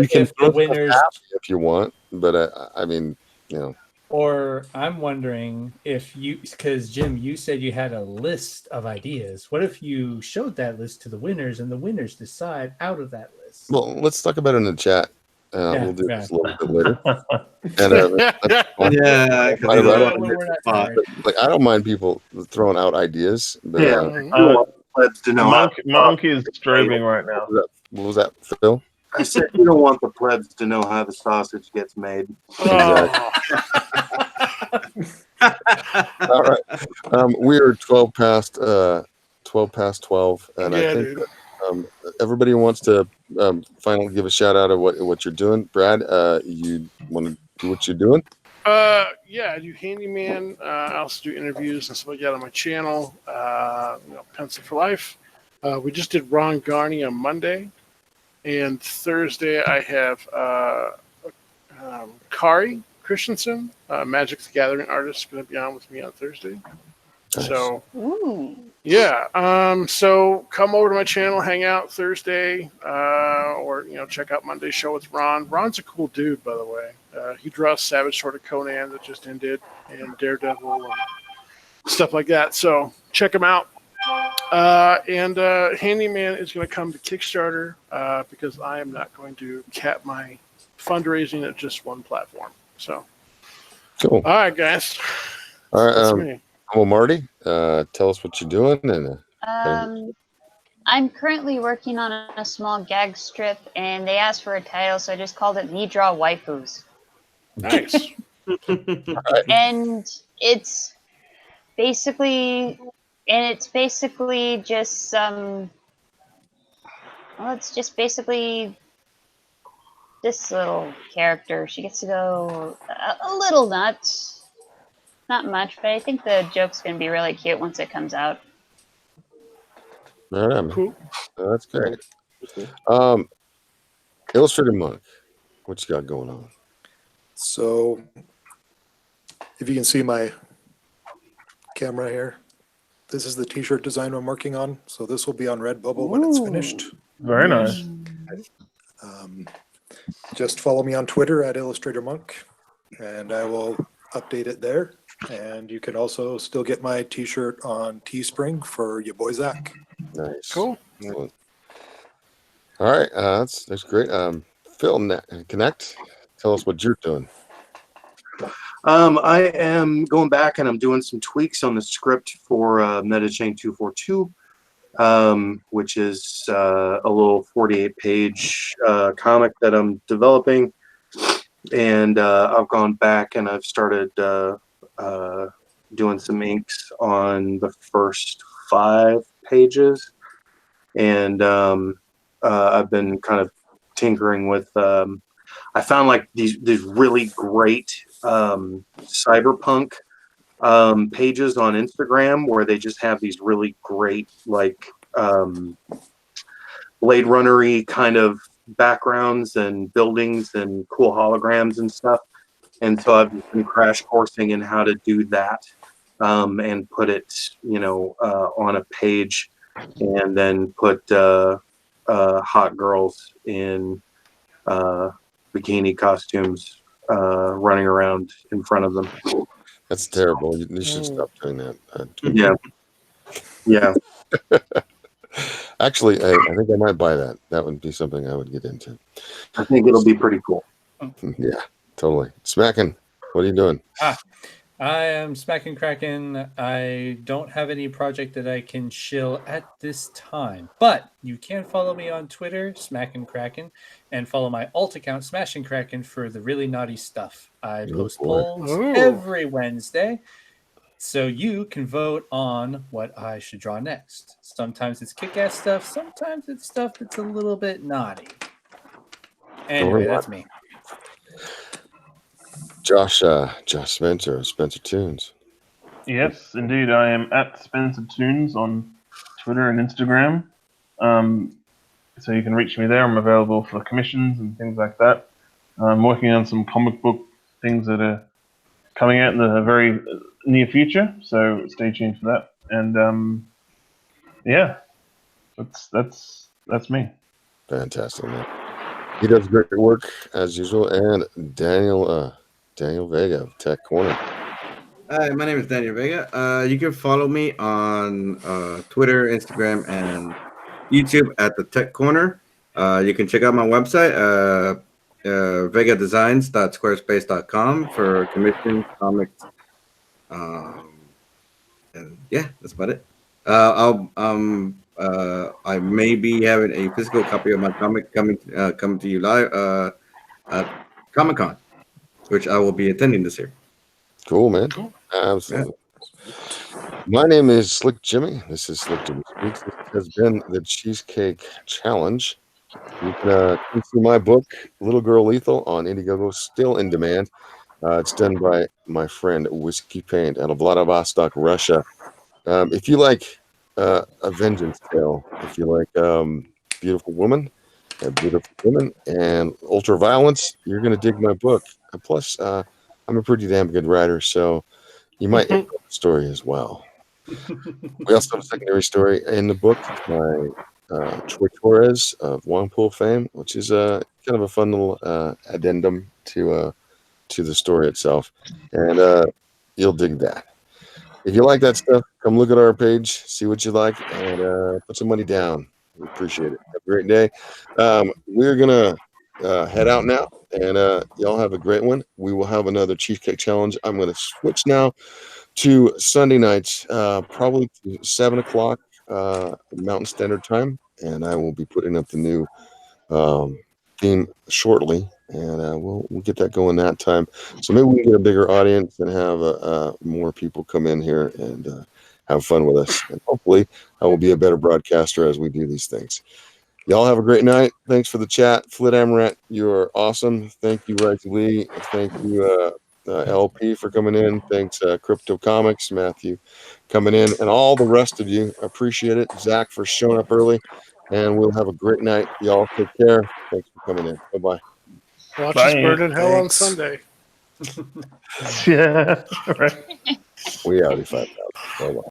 can if the winners if you want, but I mean, you know. Or I'm wondering if because Jim, you said you had a list of ideas. What if you showed that list to the winners and the winners decide out of that list? Well, let's talk about it in the chat. We'll do this a little bit later. I don't mind people throwing out ideas. But, plebs to know. Monk is strobing right now. What was that, Phil? I said you don't want the plebs to know how the sausage gets made. Exactly. All right. We are 12 past 12, and I think everybody wants to finally give a shout out of what you're doing. Brad, you want to do what you're doing? Yeah, I do handyman. I also do interviews and stuff like that on my channel. Pencil for Life. We just did Ron Garney on Monday, and Thursday I have Kari Christensen, Magic the Gathering artist, going to be on with me on Thursday. Nice. So, yeah. So come over to my channel, hang out Thursday, or check out Monday's show with Ron. Ron's a cool dude, by the way. He draws Savage Sword of Conan that just ended, and Daredevil and stuff like that. So check him out. And Handyman is going to come to Kickstarter because I am not going to cap my fundraising at just one platform. So, cool. All right, guys. All right. Well, Marty, tell us what you're doing. And I'm currently working on a small gag strip, and they asked for a title, so I just called it Me Draw Waifus. Nice. And it's basically just some. Well, it's just basically this little character. She gets to go a little nuts. Not much, but I think the joke's going to be really cute once it comes out. All right, cool. That's great. Illustrated Monk, what you got going on? So, if you can see my camera here, this is the t-shirt design I'm working on. So this will be on Redbubble when it's finished. Very nice. Just follow me on Twitter at Illustrator Monk, and I will update it there. And you can also still get my t-shirt on Teespring for your boy Zach. Nice. Cool. Excellent. All right. That's great. Phil, Connect, tell us what you're doing. I am going back and I'm doing some tweaks on the script for Metachain 242. which is a little 48-page comic that I'm developing. And I've gone back and I've started doing some inks on the first 5 pages. And I've been kind of tinkering with I found like these really great cyberpunk pages on Instagram where they just have these really great like Blade Runner-y kind of backgrounds and buildings and cool holograms and stuff. And so I've been crash coursing in how to do that and put it, on a page, and then put hot girls in bikini costumes running around in front of them. That's terrible. You should stop doing that. Yeah. Actually, I think I might buy that. That would be something I would get into. I think it'll be pretty cool. Yeah, totally. Smacking, what are you doing? I am smacking cracking. I don't have any project that I can shill at this time, but you can follow me on Twitter, Smacking Kraken, and follow my alt account, Smashing Kraken, for the really naughty stuff. I post polls every Wednesday, so you can vote on what I should draw next. Sometimes it's kick-ass stuff. Sometimes it's stuff that's a little bit naughty. Anyway, that's me. Josh Spencer Tunes. Yes, indeed. I am at Spencer Tunes on Twitter and Instagram. So you can reach me there. I'm available for commissions and things like that. I'm working on some comic book things that are coming out in the very near future, so stay tuned for that. And yeah, that's me. Fantastic, man. He does great work as usual. And Daniel Vega of Tech Corner. Hi, my name is Daniel Vega. You can follow me on Twitter, Instagram, and YouTube at the Tech Corner. You can check out my website, vegadesigns.squarespace.com, for commissions, comics, and yeah, that's about it. I may be having a physical copy of my comic coming to you live at Comic-Con, which I will be attending this year. Cool, man. Cool. Absolutely. Yeah. My name is Slick Jimmy. This is Slick Jimmy Speaks. This has been the Cheesecake Challenge. You can see my book, Little Girl Lethal, on Indiegogo, still in demand. It's done by my friend Whiskey Paint out of Vladivostok, Russia. If you like a vengeance tale, if you like beautiful women and ultra violence, you're going to dig my book. And plus, I'm a pretty damn good writer, so you might enjoy the story as well. We also have a secondary story in the book by Troy Torres of Wangpool fame, which is kind of a fun little addendum to the story itself, and you'll dig that. If you like that stuff, come look at our page, see what you like, and put some money down. We appreciate it. Have a great day. We're gonna head out now, and y'all have a great one. We will have another Cheesecake Challenge. I'm gonna switch now to Sunday nights, probably to 7 o'clock Mountain Standard Time, and I will be putting up the new theme shortly, and we'll get that going that time. So maybe we can get a bigger audience and have more people come in here and have fun with us. And hopefully I will be a better broadcaster as we do these things. Y'all have a great night. Thanks for the chat. Flit Amaranth, you are awesome. Thank you, Rice Lee. Thank you, LP, for coming in. Thanks, Crypto Comics, Matthew, coming in, and all the rest of you. Appreciate it. Zach for showing up early. And we'll have a great night. Y'all take care. Thanks for coming in. Bye-bye. Watch us burn in hell on Sunday. Yeah, right. We already 5,000. Bye-bye.